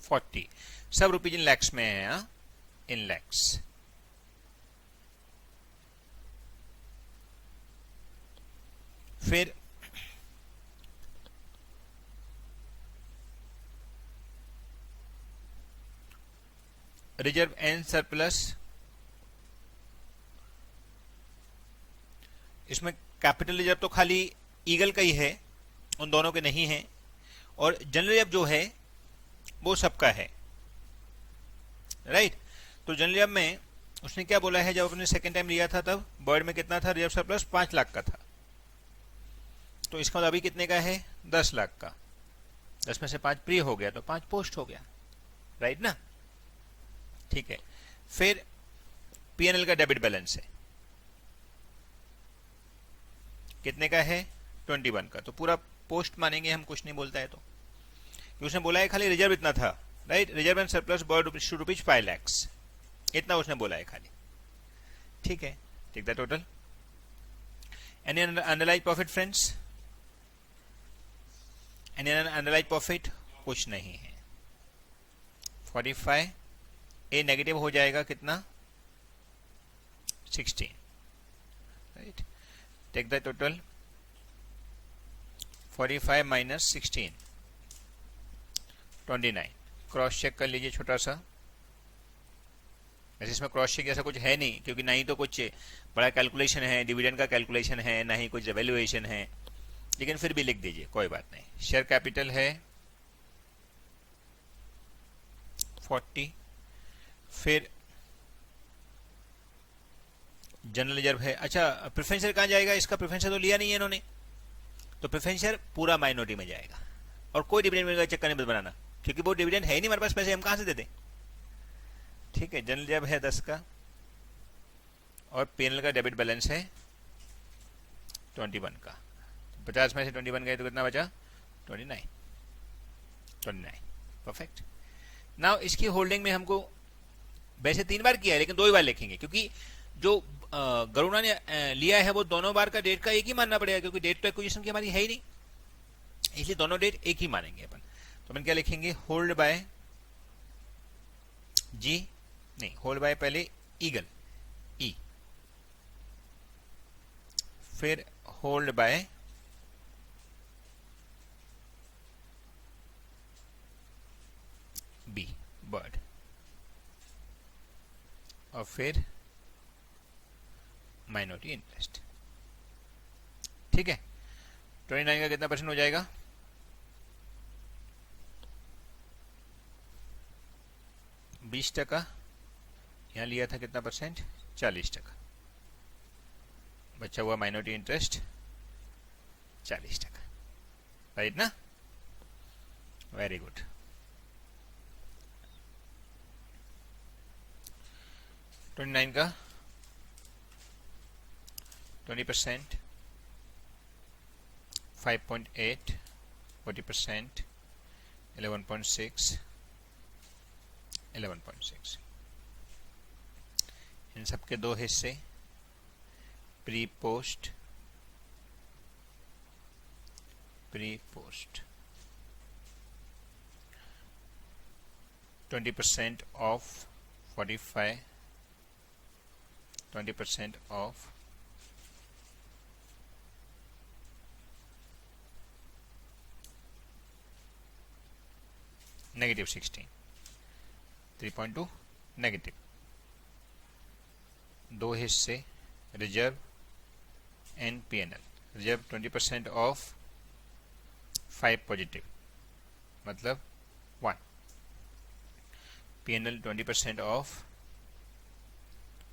40। सब रुपीज इन लैक्स में है, इन लैक्स। फिर रिजर्व एंड सरप्लस, इसमें कैपिटल रिजर्व तो खाली ईगल का ही है, उन दोनों के नहीं है। और जनरल रिजर्व जो है वो सबका है, राइट। तो जनरली अब में उसने क्या बोला है, जब अपने सेकेंड टाइम लिया था तब बर्ड में कितना था रिजर्व सरप्लस, 5 लाख का था। तो इसका मतलब अभी कितने का है, 10 लाख का। 10 में से 5 प्री हो गया तो 5 पोस्ट हो गया, राइट ना। ठीक है, फिर पीएनएल का डेबिट बैलेंस है, कितने का है, 21 का। तो पूरा पोस्ट मानेंगे हम, कुछ नहीं बोलता है तो, क्योंकि उसने बोला है खाली रिजर्व इतना था, right. Reserve and surplus bird rupees 5 lakh, इतना उसने बोला है खाली। ठीक है, take the total. Any unrealised profit friends, any unrealised profit, कुछ नहीं है। 45 ए नेगेटिव हो जाएगा कितना, 16, right. Take the total, 45 minus 16, 29। Cross check कर लीजिए छोटा सा। वैसे इसमें क्रॉस चेक जैसा कुछ है नहीं, क्योंकि ना ही तो कुछ बड़ा कैलकुलेशन है, डिविडेंड का कैलकुलेशन है, ना ही कुछ वैल्यूएशन है, लेकिन फिर भी लिख दीजिए, कोई बात नहीं। शेयर कैपिटल है 40, फिर जनरल रिजर्व है। अच्छा, प्रेफरेंशियल कहाँ जाएगा, इसका प्रेफरेंशियल तो लिया नहीं है इन्होंने, तो प्रेफरेंशियल पूरा माइनॉरिटी में जाएगा, और कोई डिविडेंड का चक्कर नहीं बनाना, क्योंकि वो डिविडेंड है ही नहीं हमारे पास, पैसे हम कहां से दे दें। ठीक है, जनरल रिजर्व है 10 का, और पीएनएल का डेबिट बैलेंस है 21 का। 50 में से 21 गए तो कितना बचा, 29। परफेक्ट। नाउ इसकी होल्डिंग में हमको वैसे 3 बार किया है, लेकिन 2 ही बार लिखेंगे, क्योंकि जो गरुणा ने लिया है वो दोनों बार का डेट का एक ही मानना पड़ेगा, क्योंकि डेट तो एक्विजिशन की हमारी है ही नहीं, इसलिए दोनों डेट एक ही मानेंगे अपन। तो अपन क्या लिखेंगे, होल्ड बाय जी, नहीं, होल्ड बाय पहले ईगल ई, फिर होल्ड बाय बी बर्ड, और फिर माइनॉरिटी इंटरेस्ट। ठीक है, 29 का कितना परसेंट हो जाएगा, 20%। यहां लिया था कितना परसेंट, 40%। बचा हुआ माइनॉरिटी इंटरेस्ट 40%, राइट ना। Very good. ट्वेंटी 29 का 20%, 5.8, 40%, 11.6, 11.6। इन सबके 2 हिस्से, pre post, 20% of 45, 20% of negative 16, 3.2 negative. 2 हिस्से, reserve and PNL. Reserve 20% of 5 positive, मतलब 1। पीएनएल 20% ऑफ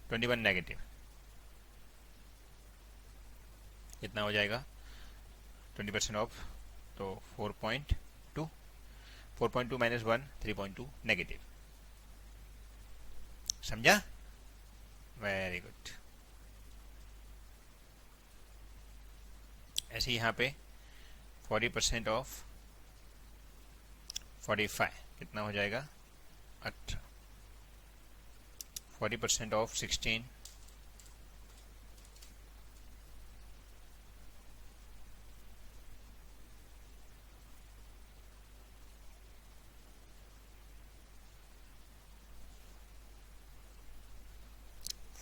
21 नेगेटिव, कितना हो जाएगा, 20% ऑफ तो 4.2, 4.2 माइनस 1, 3.2 नेगेटिव। समझा, वेरी गुड। ऐसे यहाँ पे 40% ऑफ 45 कितना हो जाएगा, 18। 40% ऑफ 16,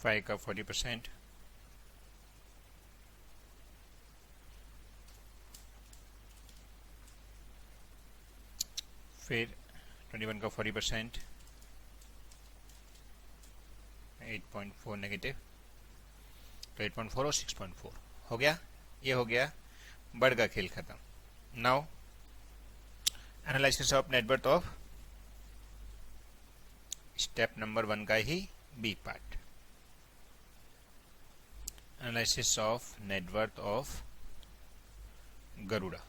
5 का 40%, फिर 21 का 40%, 8.4 नेगेटिव, तो 8.4 और 6.4 हो गया। ये हो गया बर्ड का खेल खत्म। Now analysis of networth of step number 1 का ही B part, analysis of networth of Garuda.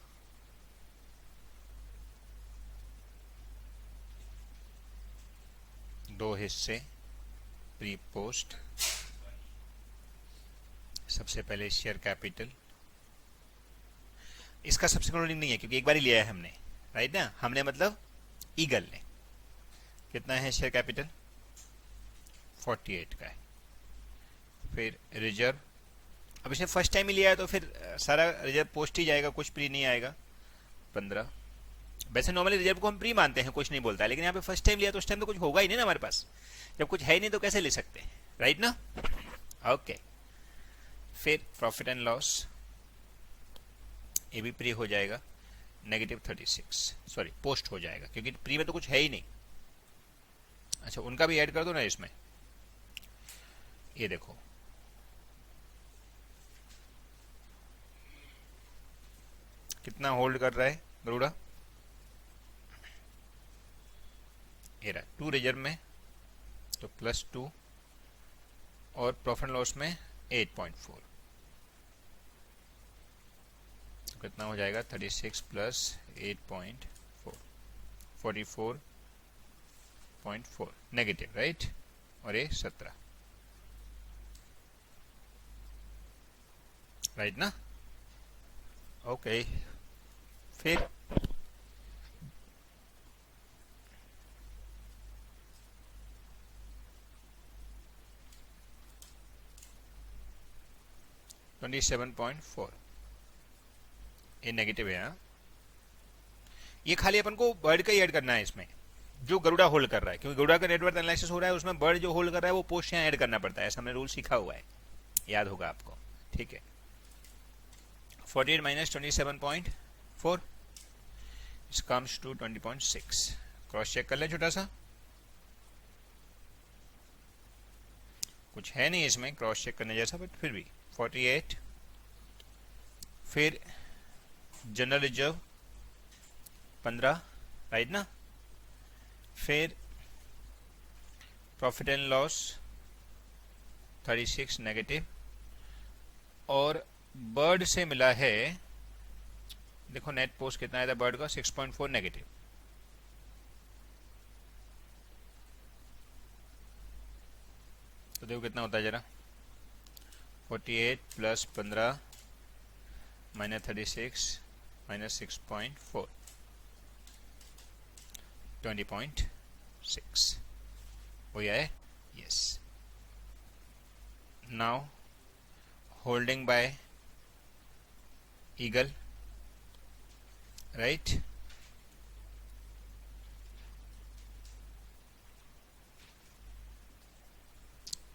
दो हिस्से, प्री पोस्ट। सबसे पहले शेयर कैपिटल, इसका सबसे लोडिंग नहीं है क्योंकि एक बार ही लिया है हमने, राइट ना। हमने मतलब ईगल ने। कितना है शेयर कैपिटल? 48 का है। फिर रिजर्व, अब इसे फर्स्ट टाइम ही लिया है तो फिर सारा रिजर्व पोस्ट ही जाएगा, कुछ प्री नहीं आएगा। 15। वैसे नॉर्मली रिजर्व को हम प्री मानते हैं, कुछ नहीं बोलता है, लेकिन यहाँ पे फर्स्ट टाइम लिया तो उस टाइम तो कुछ होगा ही नहीं ना हमारे पास। जब कुछ है ही नहीं तो कैसे ले सकते हैं, राइट ना। ओके। फिर प्रॉफिट एंड लॉस, ये भी प्री हो जाएगा, -36, सॉरी पोस्ट हो जाएगा क्योंकि प्री में तो कुछ है ही नहीं। अच्छा, उनका भी ऐड कर दो ना इसमें। ये देखो, कितना होल्ड कर रहा है गरुड़ा? ये रहा 2 रिजर्व में तो +2, और प्रॉफिट एंड लॉस में 8.4, तो कितना हो जाएगा? 36 + 8.4, 44.4 नेगेटिव, राइट। और ये 17, राइट ना। ओके। फिर $27.4, ये नेगेटिव है। हाँ, ये खाली अपन को बर्ड का ही ऐड करना है इसमें, जो गरुड़ा होल्ड कर रहा है, क्योंकि गरुड़ा का नेटवर्थ एनालिसिस हो रहा है, उसमें बर्ड जो होल्ड कर रहा है वो पोस्ट यहाँ ऐड करना पड़ता है, ऐसा हमने रूल सीखा हुआ है, याद होगा आपको, ठीक है। 48 - 27.4 इस कम्स टू 20.6। क्रॉस चेक कर ले छोटा सा, कुछ है नहीं इसमें क्रॉस चेक करने जैसा, बट फिर भी 48। फिर जनरल रिजर्व 15, राइट ना। फिर प्रॉफिट एंड लॉस 36 नेगेटिव, और बर्ड से मिला है, देखो नेट पोस्ट कितना आया था बर्ड का? 6.4 नेगेटिव। तो देखो कितना होता है जरा, 48 + 15 -36 -6.4, 20.6 हो गया है। Yes. Now holding bye eagle, right.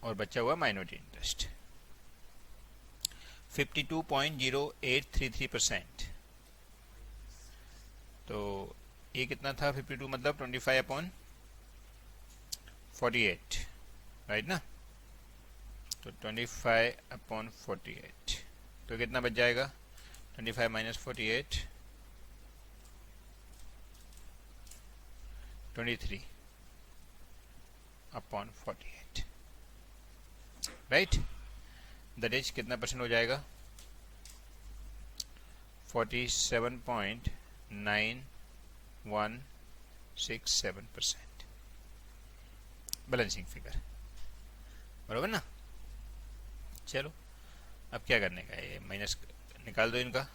और बचा हुआ माइनॉरिटी इंटरेस्ट 52.0833%। तो ये कितना था? 52 मतलब 25/48, राइट ना। तो 25/48, तो कितना बच जाएगा? 25 - 48, 23/48, राइट। दैट इज कितना परसेंट हो जाएगा? 47.9167%, बैलेंसिंग फिगर, बराबर ना। चलो अब क्या करने का है, ये माइनस निकाल दो इनका,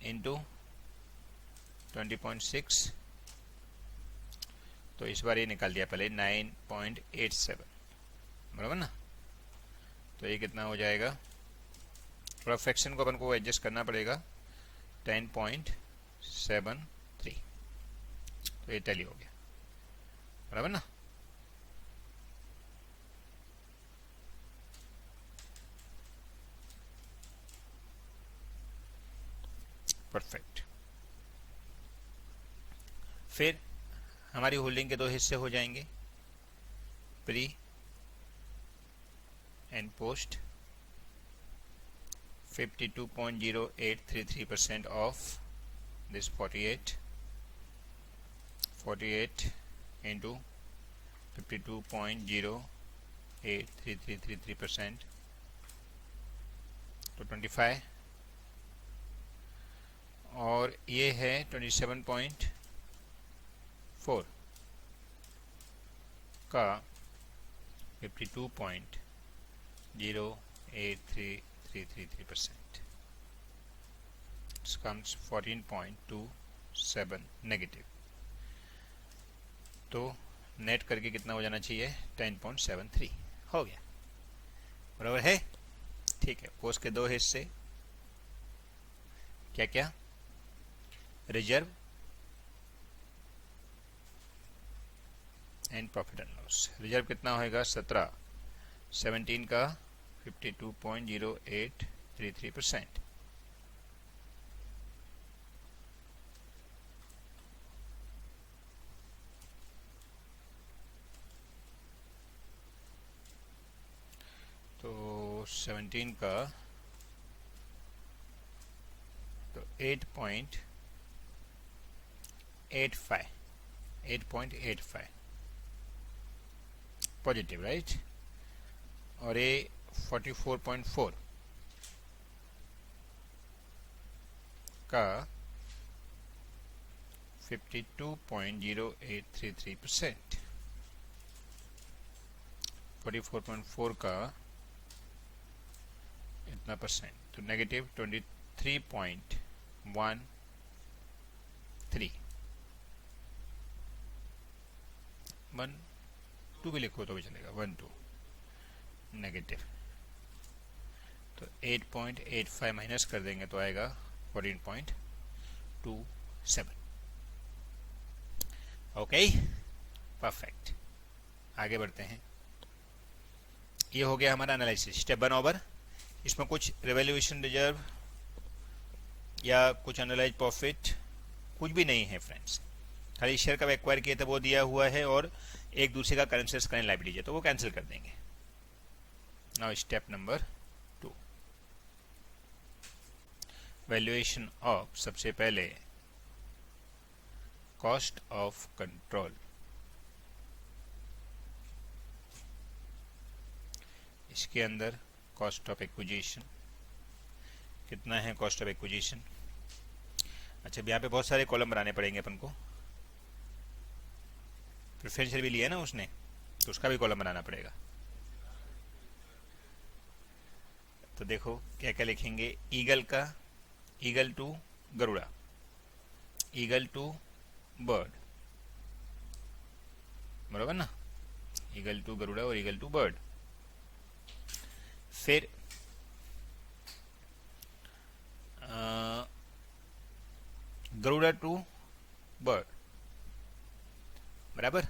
इनटू 20.6, तो इस बार ये निकाल दिया पहले 9.87, बराबर ना। तो ये कितना हो जाएगा? थोड़ा फ्रैक्शन को अपन को एडजस्ट करना पड़ेगा, 10.73, तो ये टैली हो गया, बराबर ना। परफेक्ट। फिर हमारी होल्डिंग के दो हिस्से हो जाएंगे, pre and post. 52.0833% of this 48 into 52.083333%, तो 25, और ये है 27.4 का 52.08333%, comes 14.27 नेगेटिव। तो नेट करके कितना हो जाना चाहिए? 10.73 हो गया, बराबर है। ठीक है, कोर्स के दो हिस्से, क्या क्या? Reserve and profit and loss. Reserve कितना होएगा? 17 का 52.0833%, तो 17 का तो 8.85 पॉजिटिव, राइट। और ये 44.4 का 52.0833%, 44.4 का इतना परसेंट, तो नेगेटिव 23.13। 1-2 भी लिखो तो भी चलेगा, 1-2 नेगेटिव। तो 8.85 माइनस कर देंगे तो आएगा 14.27। Okay, perfect. आगे बढ़ते हैं। ये हो गया हमारा एनालिसिस, स्टेप 1 ओवर। इसमें कुछ रिवैल्यूएशन रिजर्व या कुछ एनालाइज प्रॉफिट कुछ भी नहीं है फ्रेंड्स, खाली शेयर कब एक्वायर किया था वो दिया हुआ है, और एक दूसरे का करेंसी करेंट लायबिलिटी है तो वो कैंसिल कर देंगे। Now step number 2, valuation of, सबसे पहले कॉस्ट ऑफ कंट्रोल। इसके अंदर कॉस्ट ऑफ एक्विजिशन कितना है? कॉस्ट ऑफ एक्विजिशन, अच्छा यहाँ पे बहुत सारे कॉलम बनाने पड़ेंगे अपन को। प्रेफरेंशियल भी लिया है ना उसने, तो उसका भी कॉलम बनाना पड़ेगा। तो देखो क्या क्या लिखेंगे। ईगल का, eagle to Garuda, eagle to bird, बराबर ना, ईगल टू गरुड़ा और ईगल टू बर्ड। फिर गरुड़ा टू बर्ड, बराबर।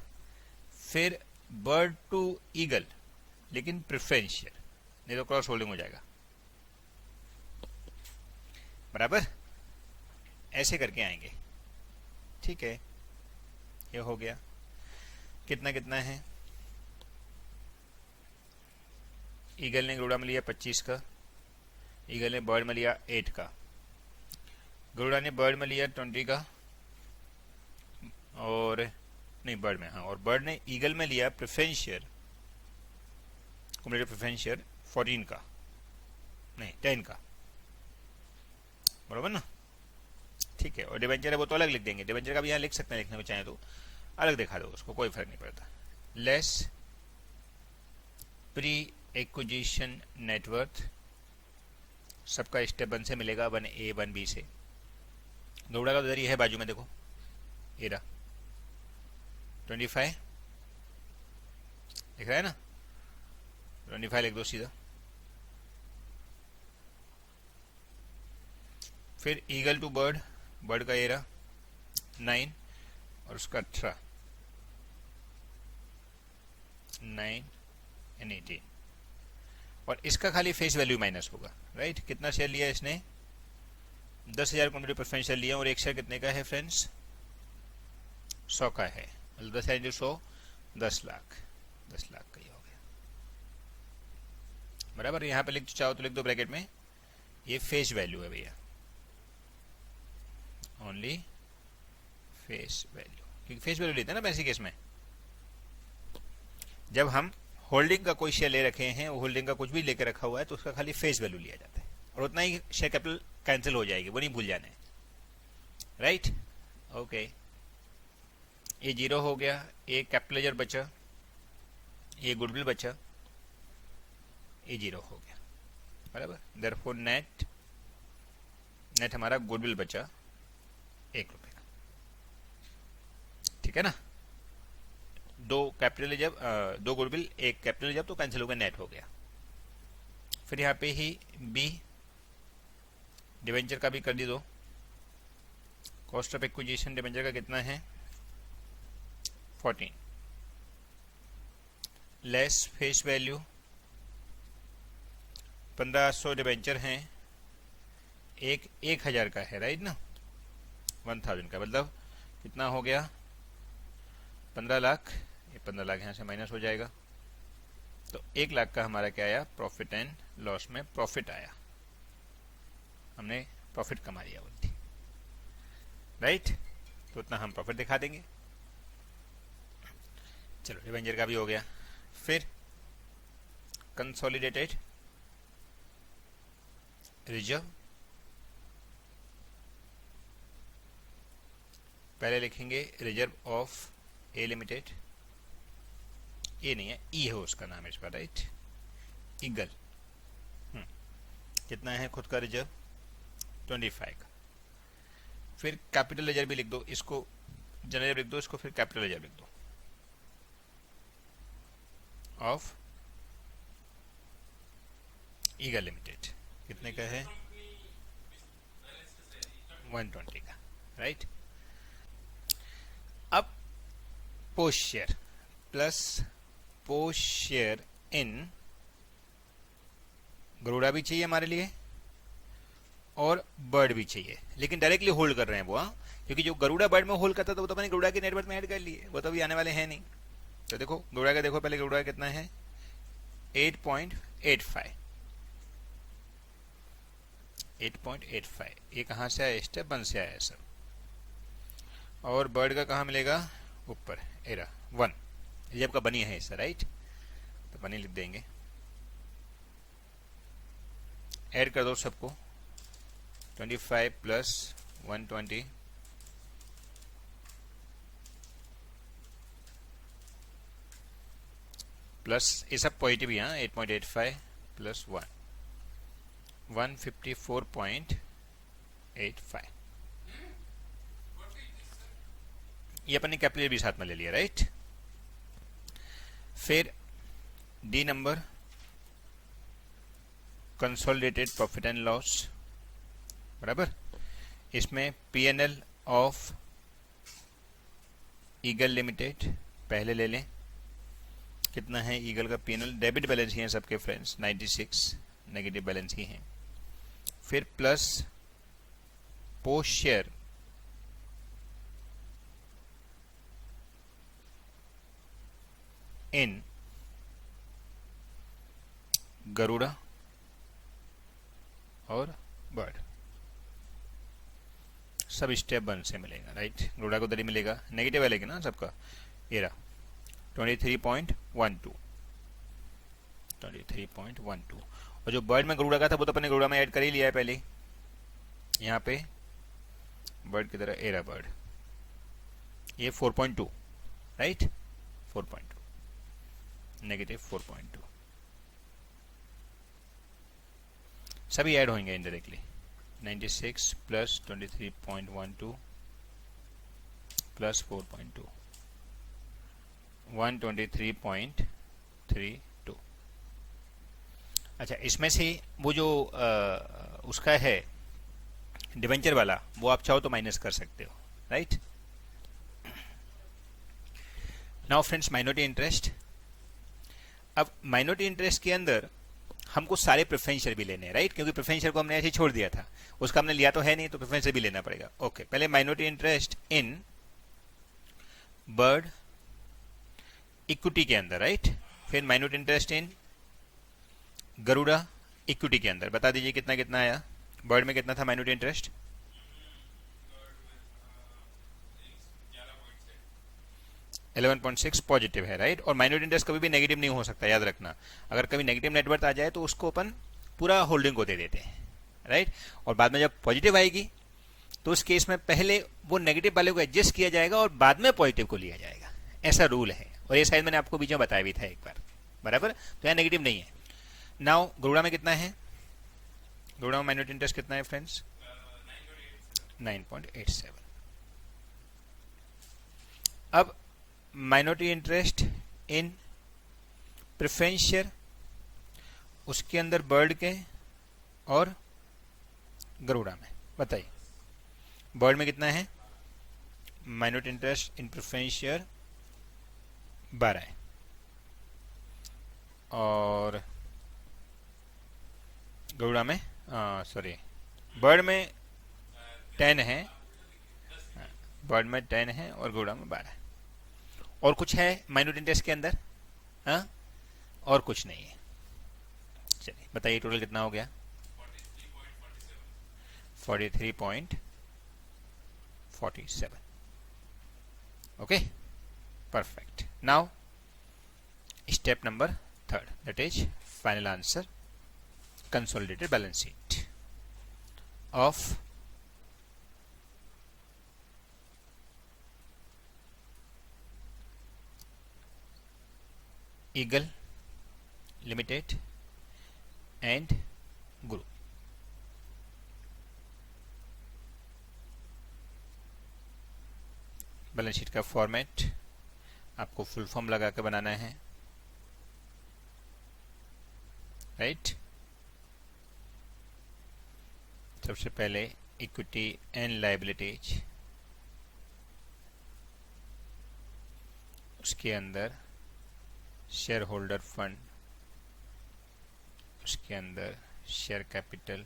फिर बर्ड टू ईगल, लेकिन प्रेफरेंशियल, नहीं तो क्रॉस होल्डिंग हो जाएगा, बराबर। ऐसे करके आएंगे, ठीक है। ये हो गया। कितना कितना है? ईगल ने गरुड़ा में लिया 25 का, ईगल ने बर्ड में लिया 8 का, गरुड़ा ने बर्ड में लिया 20 का, और नहीं बर्ड में, हाँ, और बर्ड ने ईगल में लिया प्रेफरेंशियल, कुमुलेटिव प्रेफरेंशियल 14 का, नहीं 10 का, बराबर ना, ठीक है। और डिवेंचर है वो तो अलग लिख देंगे, डिवेंचर का भी यहाँ लिख सकते हैं, लिखने में चाहे तो अलग दिखा दो उसको, कोई फर्क नहीं पड़ता। लेस प्री एक्विजिशन नेटवर्थ, सबका स्टेप 1 से मिलेगा, 1A 1B से। गरुड़ा का उधर ही है बाजू में, देखो ये रहा 25 दिख रहा है ना, 25 लिख दो सीधा। फिर ईगल टू बर्ड, बर्ड का ये रहा 9 और उसका 18, 9 एंड 18, और इसका खाली फेस वैल्यू माइनस होगा, राइट। कितना शेयर लिया इसने? 10,000 क्वांटिटी प्रेफरेंशियल लिया, और एक शेयर कितने का है फ्रेंड्स? 100 का है, मतलब 10,000 इंटू 100 10 लाख, 10 लाख का ही हो गया, बराबर। यहाँ पे लिख चाहो तो लिख दो ब्रैकेट में, ये फेस वैल्यू है भैया, ओनली फेस वैल्यू, क्योंकि फेस वैल्यू लेते हैं ना पैसे केस में, जब हम होल्डिंग का कोई शेयर ले रखे हैं, होल्डिंग का कुछ भी लेकर रखा हुआ है, तो उसका खाली फेस वैल्यू लिया जाता है और उतना ही शेयर कैपिटल कैंसिल हो जाएगी, वो नहीं भूल जाना है, राइट। ओके, ये 0 हो गया, ये कैपिटल लेजर बचा, ये गुडविल बचा, ये 0 हो गया, बराबर। देयरफॉर नेट हमारा गुडविल बचा 1 रुपए का, ठीक है ना। 2 कैपिटल जब 2 गुडविल 1 कैपिटल जब तो कैंसिल हो गया, नेट हो गया। फिर यहाँ पे ही बी डिवेंचर का भी कर दी दो। कॉस्ट ऑफ एक्विजिशन डिवेंचर का कितना है 14 लेस फेस वैल्यू 1500 डिवेंचर हैं, एक 1000 का है, राइट ना, 1000 का, मतलब कितना हो गया 15 लाख। ये 15 लाख यहाँ से माइनस हो जाएगा, तो 1 लाख का हमारा क्या आया, प्रॉफिट एंड लॉस में प्रॉफिट आया, हमने प्रॉफिट कमा लिया बोलती, राइट। तो उतना हम प्रॉफिट दिखा देंगे। चलो डिवेंचर का भी हो गया। फिर कंसोलिडेटेड रिजर्व, पहले लिखेंगे रिजर्व ऑफ ए लिमिटेड, ए नहीं है, ई है उसका नाम इस पर, राइट, ईगल। कितना है खुद का रिजर्व 25 का। फिर कैपिटल लेजर भी लिख दो, इसको जनरल लिख दो, इसको फिर कैपिटल लेजर लिख दो, ऑफ ईगल लिमिटेड, कितने का है 120 का, राइट। अब post share plus post share in Garuda भी चाहिए हमारे लिए और बर्ड भी चाहिए, लेकिन डायरेक्टली होल्ड कर रहे हैं वो, क्योंकि जो गरुड़ा बर्ड में होल्ड करता था वो तो अपने गरुड़ा के नेटवर्क में ऐड कर लिए, वो तो अभी आने वाले हैं नहीं। तो देखो गरुड़ा का, देखो पहले गरुड़ा कितना है 8.85, 8.85, ये कहाँ से आया, स्टेप 1 से आया सर। और बर्ड का कहाँ मिलेगा, ऊपर एरा 1, ये आपका बनी है सर, राइट, तो बनी लिख देंगे, ऐड कर दो सबको, 25 प्लस 120 प्लस ये सब पॉजिटिव ही, 8.85 प्लस 1 154.85, ये अपन ने कैपिटल भी साथ में ले लिया, राइट। फिर D number consolidated profit and loss, बराबर। इसमें पीएनएल ऑफ ईगल लिमिटेड पहले ले लें, कितना है ईगल का पीएनएल, डेबिट बैलेंस ही है सबके फ्रेंड्स 96, नेगेटिव बैलेंस ही है। फिर plus post share in Garuda और बर्ड, सब स्टेप 1 से मिलेगा, राइट। गरुड़ा को दरी मिलेगा, नेगेटिव है लेकिन ना सबका, ये रहा 23.12, 23.12। और जो बर्ड में गरुड़ा का था वो तो अपने गरुड़ा में ऐड कर ही लिया है पहले, यहाँ पे बर्ड की तरह एरा बर्ड, ये 4.2, राइट, 4.2, नेगेटिव 4.2, सभी ऐड होंगे इनडायरेक्टली, 96 प्लस 23.12 प्लस 4.2, 123.32। अच्छा, इसमें से वो जो उसका है डिवेंचर वाला, वो आप चाहो तो माइनस कर सकते हो, right. Now friends, minority interest. अब माइनॉरिटी इंटरेस्ट के अंदर हमको सारे प्रेफरेंस शेयर भी लेने हैं, राइट, क्योंकि प्रेफरेंस शेयर को हमने ऐसे छोड़ दिया था, उसका हमने लिया तो है नहीं, तो प्रेफरेंस शेयर भी लेना पड़ेगा। ओके, पहले minority interest in bird equity के अंदर, राइट। फिर minority interest in Garuda equity के अंदर, बता दीजिए कितना कितना आया। बर्ड में कितना था माइनॉरिटी इंटरेस्ट, 11.6 पॉजिटिव है, राइट। और माइनॉरिटी इंटरेस्ट कभी भी नेगेटिव नहीं हो सकता, याद रखना। अगर कभी नेगेटिव नेटवर्थ आ जाए तो उसको अपन पूरा होल्डिंग को दे देते हैं, राइट। और बाद में जब पॉजिटिव आएगी तो उस केस में पहले वो नेगेटिव वाले को एडजस्ट किया जाएगा और बाद में पॉजिटिव को लिया जाएगा, ऐसा रूल है। और ये शायद मैंने आपको बीच में बताया भी था एक बार, बराबर। तो यहाँ नेगेटिव नहीं है। नाउ गरुड़ा में कितना है, गरुड़ा में माइनॉरिटी इंटरेस्ट कितना है फ्रेंड्स, 9.87। अब minority interest in preference share, उसके अंदर बर्ड के और गरुड़ा में, बताइए बर्ड में कितना है, minority interest in preference share 12 है, और गरुड़ा में सॉरी बर्ड में 10 है, बर्ड में 10 है और गरुड़ा में 12 है। और कुछ है माइनॉरिटी इंटरेस्ट के अंदर, हाँ, और कुछ नहीं है। चलिए बताइए टोटल कितना हो गया, 43.47। Okay, perfect. Now step number 3, that is final answer, consolidated balance sheet of Eagle Limited and Group। Balance sheet का फॉर्मेट आपको फुल फॉर्म लगा के बनाना है, राइट। सबसे पहले इक्विटी एंड लायबिलिटीज, उसके अंदर शेयर होल्डर फंड, उसके अंदर share capital,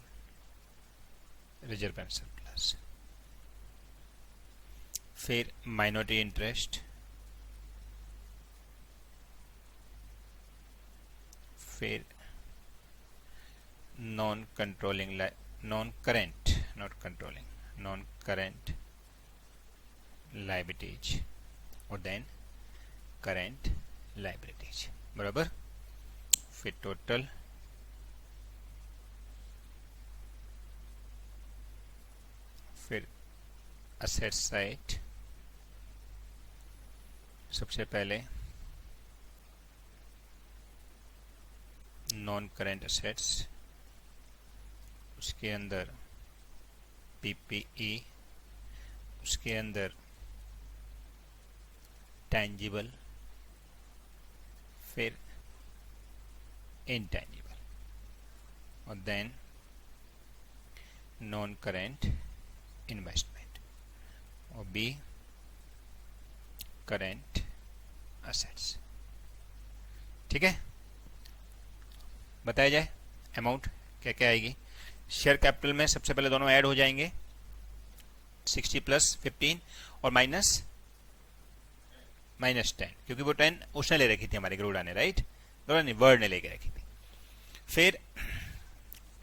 reserve and surplus, फिर माइनॉरिटी इंटरेस्ट, फिर नॉन current liabilities और देन करेंट liabilities, बराबर। फिर टोटल, फिर असेट साइड, सबसे पहले नॉन करेंट असेट्स, उसके अंदर पीपीई, उसके अंदर टैंजिबल, फिर इनटैंजिबल, और देन नॉन करेंट इन्वेस्टमेंट, और बी करेंट असेट्स। ठीक है, बताया जाए अमाउंट क्या क्या आएगी। शेयर कैपिटल में सबसे पहले दोनों ऐड हो जाएंगे, 60 + 15 और -10, क्योंकि वो 10 उसने ले रखी थी हमारे गरुड़ा ने, राइट, गरुड़ा नहीं वर्ड ने लेके रखी थी। फिर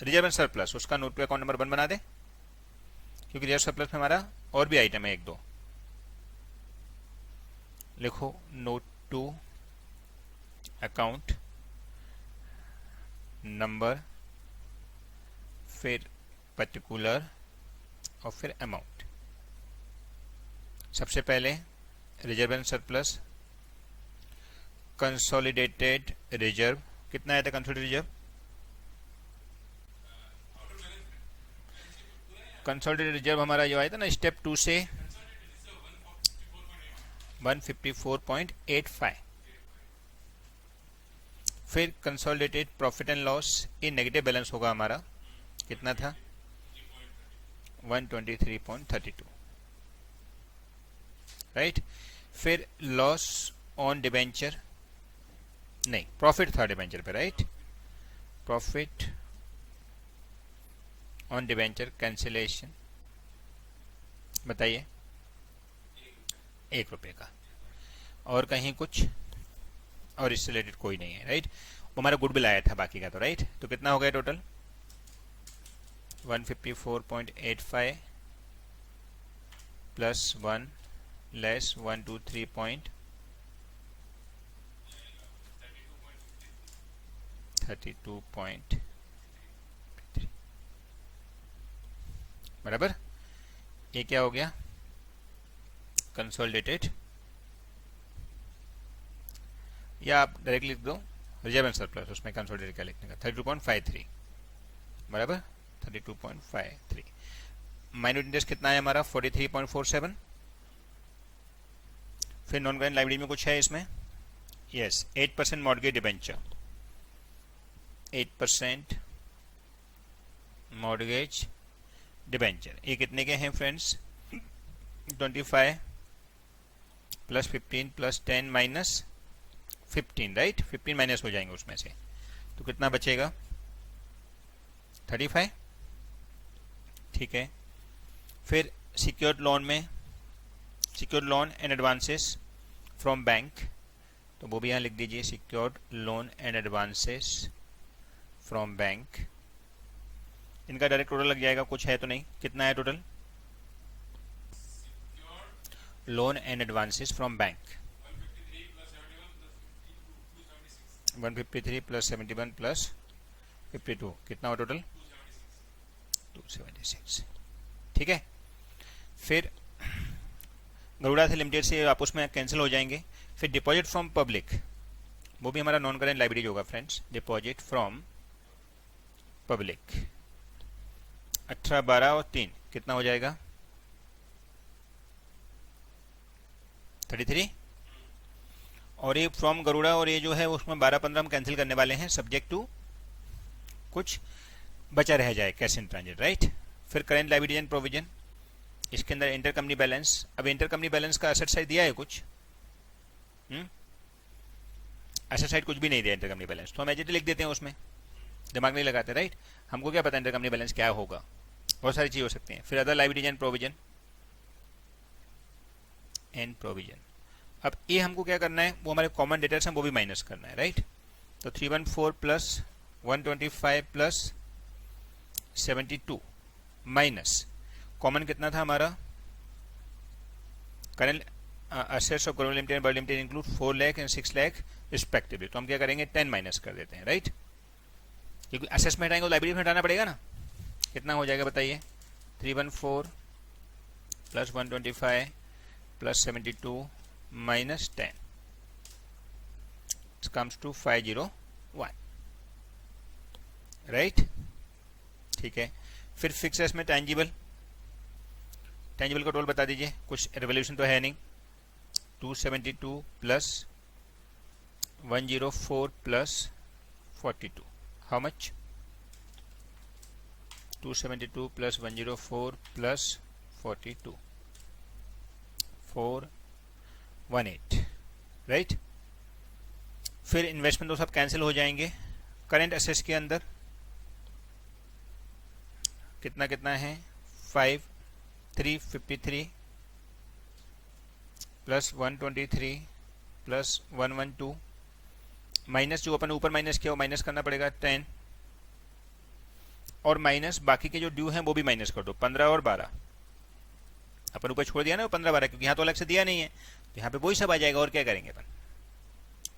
रिजर्व एंड सरप्लस, उसका नोट टू अकाउंट नंबर 1 बना दे, क्योंकि रिजर्व सरप्लस में हमारा और भी आइटम है 1-2। लिखो नोट टू अकाउंट नंबर, फिर पर्टिकुलर और फिर अमाउंट। सबसे पहले reserve and surplus, consolidated reserve, कितना आया था कंसोलिडेटेड रिजर्व, कंसोलिडेटेड रिजर्व हमारा जो आया था ना स्टेप 2 से 154.85। फिर consolidated profit and loss in negative balance होगा हमारा, कितना था 123.32, राइट। फिर लॉस ऑन डिबेंचर, नहीं प्रॉफिट था डिबेंचर पे, right, profit on debenture cancellation, बताइए 1 रुपये का, और कहीं कुछ और इससे रिलेटेड कोई नहीं है, राइट। वो हमारा गुडविल आया था बाकी का, तो राइट। तो कितना हो गया टोटल 154.85 + 1 लेस 123.32, 32.3 बराबर। ये क्या हो गया, कंसोलिडेटेड, या आप डायरेक्ट लिख दो रिजर्व एंड सरप्लस, उसमें कंसोलिडेटेड क्या लिखने का, 32.53 बराबर, 32.53। माइनर इंटरेस्ट कितना है हमारा, 43.47। फिर नॉन करेंट लायबिलिटी में कुछ है इसमें, yes, 8% mortgage debenture, 8% mortgage debenture. ये कितने के हैं friends, 25 plus 15 plus 10 minus 15, right, 15 minus हो जाएंगे उसमें से, तो कितना बचेगा, 35, ठीक है। फिर सिक्योर्ड लोन में, secured loan and advances from bank, तो वो भी यहाँ लिख दीजिए, secured loan and advances from bank. इनका डायरेक्ट टोटल लग जाएगा, कुछ है तो नहीं, कितना है total, loan and advances from bank 153 plus 71 plus 52, कितना हो टोटल 276, ठीक है। फिर गरुड़ा से लिमिटेड से आप उसमें कैंसिल हो जाएंगे। फिर डिपॉजिट फ्रॉम पब्लिक, वो भी हमारा नॉन करेंट लायबिलिटी होगा फ्रेंड्स, डिपॉजिट फ्रॉम पब्लिक 18, 12 और 3 कितना हो जाएगा, 33। और ये फ्रॉम गरुड़ा और ये जो है उसमें 12, 15 हम कैंसिल करने वाले हैं, सब्जेक्ट टू कुछ बचा रह जाए कैश इन ट्रांजिट, राइट। फिर करेंट लायबिलिटी एंड प्रोविजन, इसके अंदर इंटर कंपनी बैलेंस। अब इंटर कंपनी बैलेंस का एसेट साइड दिया है कुछ, एसेट साइड कुछ भी नहीं दिया इंटर कंपनी बैलेंस, तो हम एजेंट लिख देते हैं, उसमें दिमाग नहीं लगाते, राइट। हमको क्या पता इंटर कंपनी बैलेंस क्या होगा, बहुत सारी चीज हो सकती हैं। फिर अदर लायबिलिटीज एंड प्रोविजन, अब ये हमको क्या करना है, वो हमारे कॉमन डेटर्स हैं, वो भी माइनस करना है, राइट। तो 314 प्लस 125 प्लस 72 माइनस कॉमन कितना था हमारा, current assets of government limited and bird limited include 4 lakh and 6 lakh respectively, तो हम क्या करेंगे 10 माइनस कर देते हैं, राइट, क्योंकि असेट्स में हटाएंगे तो लायबिलिटी में हटाना पड़ेगा ना। कितना हो जाएगा बताइए, 314 plus 125 plus 72 minus 10 comes to 501, right, ठीक है। फिर फिक्सेस में टेंजिबल का टोटल बता दीजिए, कुछ रेवोल्यूशन तो है नहीं, 272 plus 104 plus 42, how much, 272 plus 104 plus 42, 418, right. फिर इन्वेस्टमेंट तो सब कैंसिल हो जाएंगे। करेंट असेट्स के अंदर कितना कितना है, 353 प्लस 123 प्लस 112 माइनस जो अपन ऊपर माइनस किया वो माइनस करना पड़ेगा 10, और माइनस बाकी के जो ड्यू हैं वो भी माइनस कर दो, 15 और 12 अपन ऊपर छोड़ दिया ना, 15, 12, क्योंकि यहाँ तो अलग से दिया नहीं है, तो यहाँ पे वही सब आ जाएगा, और क्या करेंगे अपन,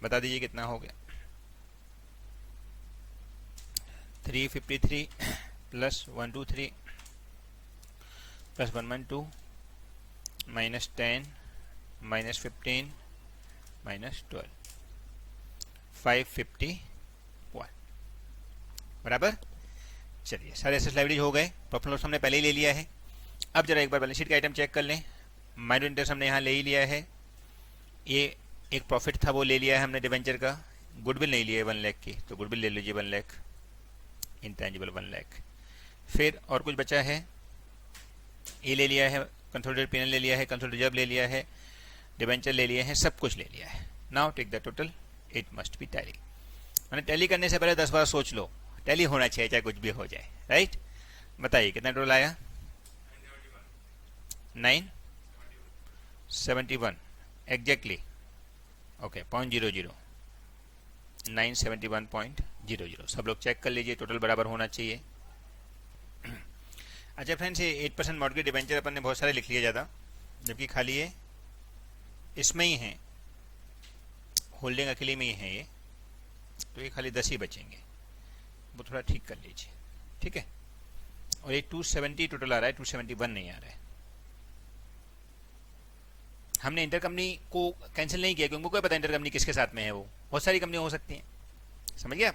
बता दीजिए कितना हो गया, 353 plus 123 plus 112 minus 10 minus 15 minus 12, 551 बराबर। चलिए सारे एसेट्स लायबिलिटीज हो गए, प्रॉफिट लॉस हमने पहले ही ले लिया है। अब जरा एक बार बैलेंस शीट का आइटम चेक कर लें। माइनर इंटरेस्ट हमने यहाँ ले ही लिया है, ये एक प्रॉफिट था वो ले लिया है हमने डिवेंचर का। गुडविल नहीं लिया 1 लाख की, तो गुडविल ले लीजिए 1 लाख, इंटेंजिबल 1 लाख। फिर और कुछ बचा है, ये ले लिया है, कंसोलिडेटेड पीएनएल ले लिया है, कंसोलिडेटेड रिजर्व ले लिया है, डिवेंचर ले लिया है, सब कुछ ले लिया है। Now take the total, it must be tally. मैंने टैली करने से पहले 10 बार सोच लो, टैली होना चाहिए चाहे कुछ भी हो जाए, राइट। बताइए कितना टोटल आया, 971 एग्जैक्टली, ओके, 0.00, 971.00। सब लोग चेक कर लीजिए, टोटल बराबर होना चाहिए। अच्छा फ्रेंड्स, ये 8% मॉर्गेज डिवेंचर अपन ने बहुत सारे लिख लिया ज़्यादा, जबकि खाली ये इसमें ही है, होल्डिंग अकेले में ही है ये, तो ये खाली 10 ही बचेंगे। वो थोड़ा ठीक कर लीजिए, ठीक है। और ये 270 टोटल आ रहा है, 271 नहीं आ रहा है। हमने इंटरकंपनी को कैंसिल नहीं किया क्योंकि मुझे पता है इंटरकंपनी किसके साथ में है, वो बहुत सारी कंपनी हो सकती हैं, समझ गया।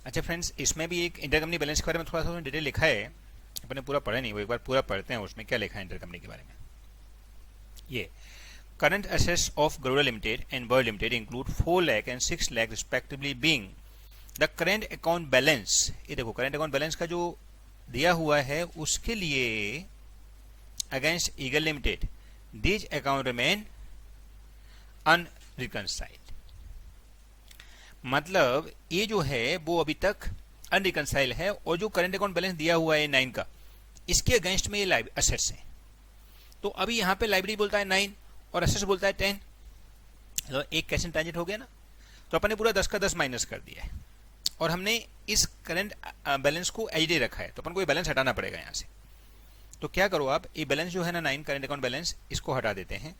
अच्छा फ्रेंड्स, इसमें भी एक इंटरकंपनी बैलेंस के बारे में थोड़ा सा डिटेल लिखा है, अपने पूरा पढ़ा नहीं, वो एक बार पूरा पढ़ते हैं उसमें क्या लिखा है इंटरकंपनी के बारे में। ये current assets of Garuda limited and bird limited include 4 lakh and 6 lakh respectively being the current account balance. ये देखो करंट अकाउंट बैलेंस का जो दिया हुआ है उसके लिए against eagle limited these account remain unreconciled. मतलब ये जो है वो अभी तक अनरिकंसाइल है, और जो करंट अकाउंट बैलेंस दिया हुआ है 9 का, इसके अगेंस्ट में ये असेट्स हैं। तो अभी यहाँ पे लाइब्रेरी बोलता है 9 और एसेट्स बोलता है 10, तो एक कैश इन ट्रांजिट हो गया ना। तो अपन ने पूरा 10 का 10 माइनस कर दिया है, और हमने इस करंट बैलेंस को एचडी रखा है, तो अपन को ये बैलेंस हटाना पड़ेगा यहाँ से। तो क्या करो आप, ये बैलेंस जो है ना 9 करंट अकाउंट बैलेंस, इसको हटा देते हैं,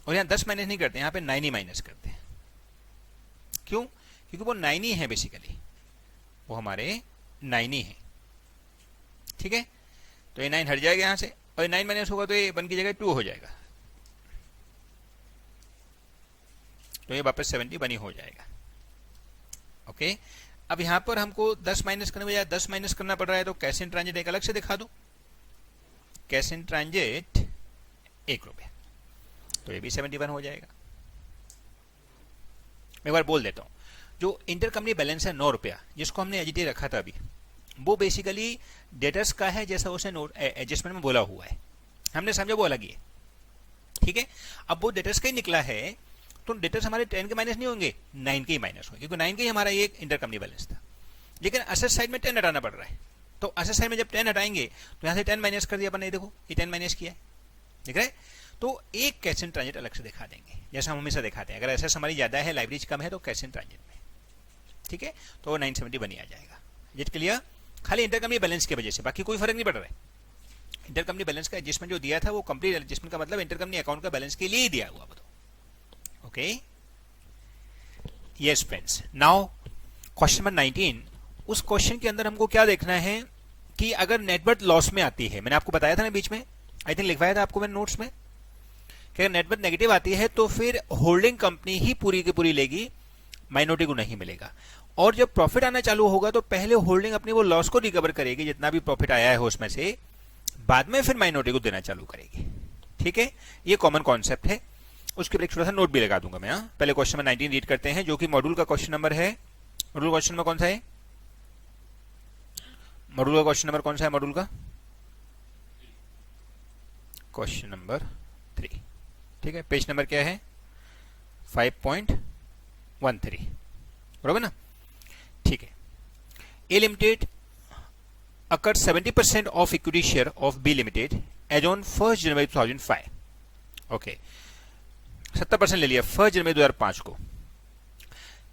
और यहाँ 10 माइनस नहीं करते, यहाँ पे 9 ही माइनस करते हैं। क्यों? क्योंकि वो 9 ही है, बेसिकली वो हमारे 9 ही है, ठीक है। तो ये 9 हट जाएगा यहाँ से, और 9 माइनस होगा तो ये 1 की जगह 2 हो जाएगा, तो ये वापस 70 बनी हो जाएगा। ओके, अब यहां पर हमको 10 माइनस करने बजाय 10 माइनस करना पड़ रहा है, तो कैश इन ट्रांजिट एक अलग से दिखा दो, कैश इन ट्रांजिट 1 रुपया, तो ये भी 71 हो जाएगा। मैं एक बार बोल देता हूं, जो इंटरकंपनी बैलेंस है 9 रुपया, जिसको हमने एचडी रखा था अभी, वो बेसिकली डेटर्स का है, जैसा उसने नोट एडजस्टमेंट में बोला हुआ है, हमने समझा वो अलग ही है, ठीक है। अब वो डेटर्स का ही निकला है, तो डेटर्स हमारे 10 के माइनस नहीं होंगे, 9 के ही माइनस होंगे, क्योंकि 9 के ही हमारा ये इंटरकंपनी बैलेंस था। लेकिन असेट साइड में 10 हटाना पड़ रहा है, तो असेट साइड में जब 10 हटाएंगे तो यहाँ से 10 माइनस कर दिया अपन ने, देखो ये 10 माइनस किया है, दिख रहा है। तो एक कैश इन ट्रांजिट अलग से दिखा देंगे, जैसा हम हमेशा दिखाते हैं। अगर एसेट्स हमारी ज्यादा है, लाइब्रेरी कम है, तो कैश इन ट्रांजिट में, ठीक है, तो 970 बनी आ जाएगा। जिट क्लियर? खाली इंटरकंपनी बैलेंस की वजह से, बाकी कोई फर्क नहीं पड़ रहा है। इंटरकंपनी बैलेंस का एडजस्टमेंट जो दिया था वो कंप्लीट एडजस्टमेंट का मतलब इंटरकंपनी अकाउंट का बैलेंस के लिए ही दिया हुआ, बताओ। Okay, yes friends, now question number 19। उस क्वेश्चन के अंदर हमको क्या देखना है कि अगर नेटवर्थ लॉस में आती है, मैंने आपको बताया था ना बीच में, आई थिंक लिखवाया था आपको मैंने नोट्स में, कि अगर नेटवर्थ नेगेटिव आती है तो फिर होल्डिंग कंपनी ही पूरी की पूरी लेगी, माइनॉरिटी को नहीं मिलेगा। और जब प्रॉफिट आना चालू होगा तो पहले होल्डिंग अपनी वो लॉस को रिकवर करेगी, जितना भी प्रॉफिट आया है उसमें से, बाद में फिर माइनॉरिटी को देना चालू करेगी, ठीक है। ये कॉमन कॉन्सेप्ट है, उसके ऊपर एक छोटा सा नोट भी लगा दूंगा मैं। पहले क्वेश्चन नंबर 19 रीड करते हैं, जो कि मॉड्यूल का क्वेश्चन नंबर है। मॉड्यूल क्वेश्चन नंबर कौन सा है? मॉड्यूल का क्वेश्चन नंबर कौन सा है? मॉड्यूल का क्वेश्चन नंबर 3, ठीक है। पेज नंबर क्या है? 5.13, बरोबर ना, ठीक है। ए limited acquired 70% of equity share of B Limited as on 1st January 2005. Okay, 70% ले लिया 1 जनवरी 2005 को,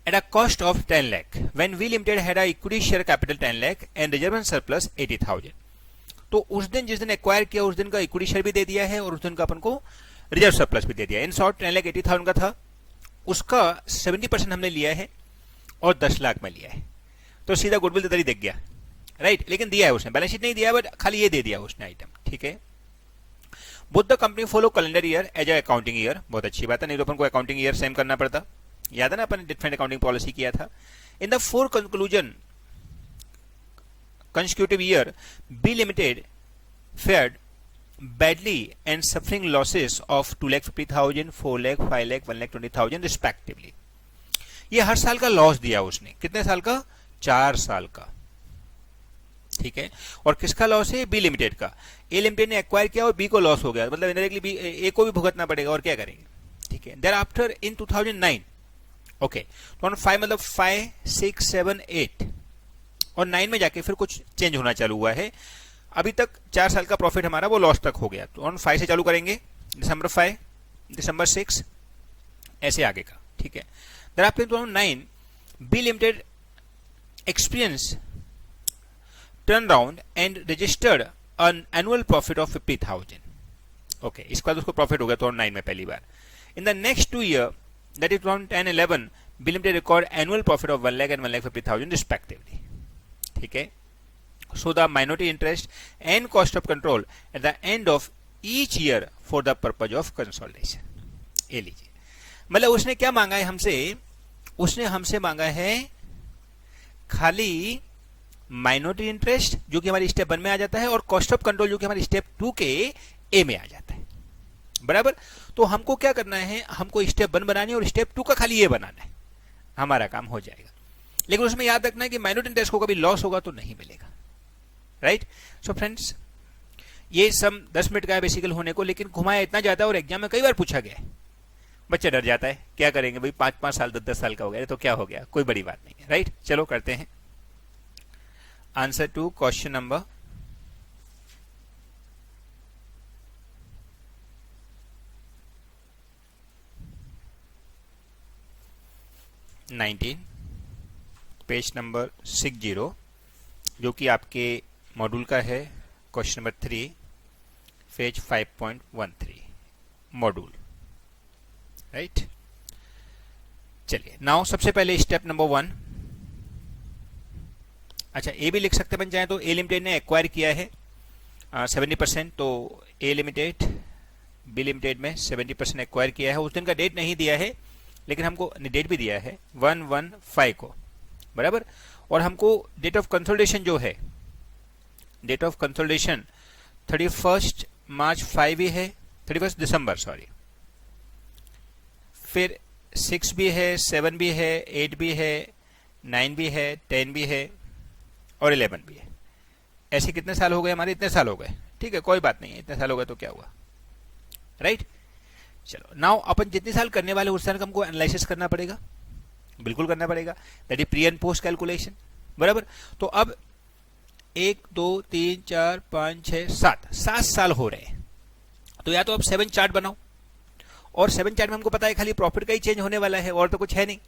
at a cost of 10 lakh when V Limited had a equity share capital 10 lakh and reserve and surplus 80,000. तो उस दिन जिस दिन acquire किया उस दिन का इक्विटी शेयर भी दे दिया है और उस दिन का अपन को रिजर्व सरप्लस भी दे दिया है। इन शॉर्ट 10,80,000 का था, उसका 70% हमने लिया है और 10 लाख में लिया है, तो सीधा गुडविल तरी दिख गया, राइट। लेकिन दिया है उसने, बैलेंस शीट नहीं दिया, बट खाली ये दे दिया उसने आइटम, ठीक है। Both the company follow calendar year as a accounting year, बहुत अच्छी बात है, नहीं तो अपन को अकाउंटिंग ईयर सेम करना पड़ता, याद है ना, अपन ने डिफरेंट अकाउंटिंग पॉलिसी किया था। In the 4 conclusion consecutive year, B Limited fared badly and suffering losses of 2,50,000, 4 lakh, 5 lakh, 1,20,000 respectively. ये हर साल का लॉस दिया उसने, कितने साल का? 4 साल का, ठीक है। और किसका लॉस है? बी लिमिटेड का। ए लिमिटेड ने एक्वायर किया और बी को लॉस हो गया, मतलब इनडायरेक्टली ए को भी भुगतना पड़ेगा, और क्या करेंगे, ठीक है। देयर आफ्टर इन 2009, ओके, 2005 मतलब 5, 6, 7, 8 और 9 में जाके फिर कुछ चेंज होना चालू हुआ है। अभी तक 4 साल का प्रॉफिट हमारा वो लॉस तक हो गया, तो ऑन 5 से चालू करेंगे, दिसंबर 5, दिसंबर 6, ऐसे आगे का, ठीक है। Thereafter 2009 B limited experience turn round and registered an annual profit of 50,000. Okay, इसके बाद उसको प्रॉफिट हो गया 2009 में पहली बार। In the next 2 year, that is 2010-11, B limited record annual profit of 1 lakh and 1,50,000 respectively. ठीक है. So the minority interest and cost of control at the end of each year for the purpose of consolidation. ये लीजिए, मतलब उसने क्या मांगा है हमसे, उसने हमसे मांगा है खाली माइनॉरिटी इंटरेस्ट जो कि हमारी स्टेप 1 में आ जाता है और कॉस्ट ऑफ कंट्रोल जो कि हमारी स्टेप 2 के ए में आ जाता है. बराबर. तो हमको क्या करना है, हमको स्टेप 1 बनानी है और स्टेप 2 का खाली ये बनाना है, हमारा काम हो जाएगा. लेकिन उसमें याद रखना है कि माइनॉरिटी इंटरेस्ट को कभी लॉस होगा तो नहीं मिलेगा. राइट. सो फ्रेंड्स, ये सम 10 मिनट का है बेसिकल होने को, लेकिन घुमाया इतना जाता है और एग्जाम में कई बार पूछा गया है. बच्चा डर जाता है, क्या करेंगे भाई, 5-5 साल 10-10 साल का हो गया तो क्या हो गया, कोई बड़ी बात नहीं है. राइट. चलो करते हैं answer to question number 19, page number 60, जो कि आपके मॉड्यूल का है. Question number 3, page 5.13 module. Right. चलिए नाउ सबसे पहले स्टेप नंबर 1. अच्छा, ए भी लिख सकते बन जाए तो ए लिमिटेड ने एक्वायर किया है 70%, तो ए लिमिटेड बी लिमिटेड में 70% एक्वायर किया है. उस दिन का डेट नहीं दिया है, लेकिन हमको डेट भी दिया है 1/1/5 को. बराबर. और हमको डेट ऑफ कंसोलिडेशन जो है, डेट ऑफ कंसोलिडेशन 31 मार्च 5 भी है, 31 दिसंबर सॉरी, फिर 6 भी है, 7 भी है, 8 भी है, 9 भी है, 10 भी है और 11 भी है. ऐसे कितने साल हो गए हमारे, इतने साल हो गए. ठीक है, कोई बात नहीं है, इतने साल हो गए तो क्या हुआ. राइट. चलो नाउ अपन जितने साल करने वाले उस साल का हमको एनालिसिस करना पड़ेगा, बिल्कुल करना पड़ेगा. That is pre and post calculation. बराबर. तो अब 1 2 3 4 5 6 7 साल हो रहे हैं. तो या तो अब 7 चार्ट बनाओ, और 7 चार्ट में हमको पता है खाली प्रॉफिट का ही चेंज होने वाला है और तो कुछ है नहीं.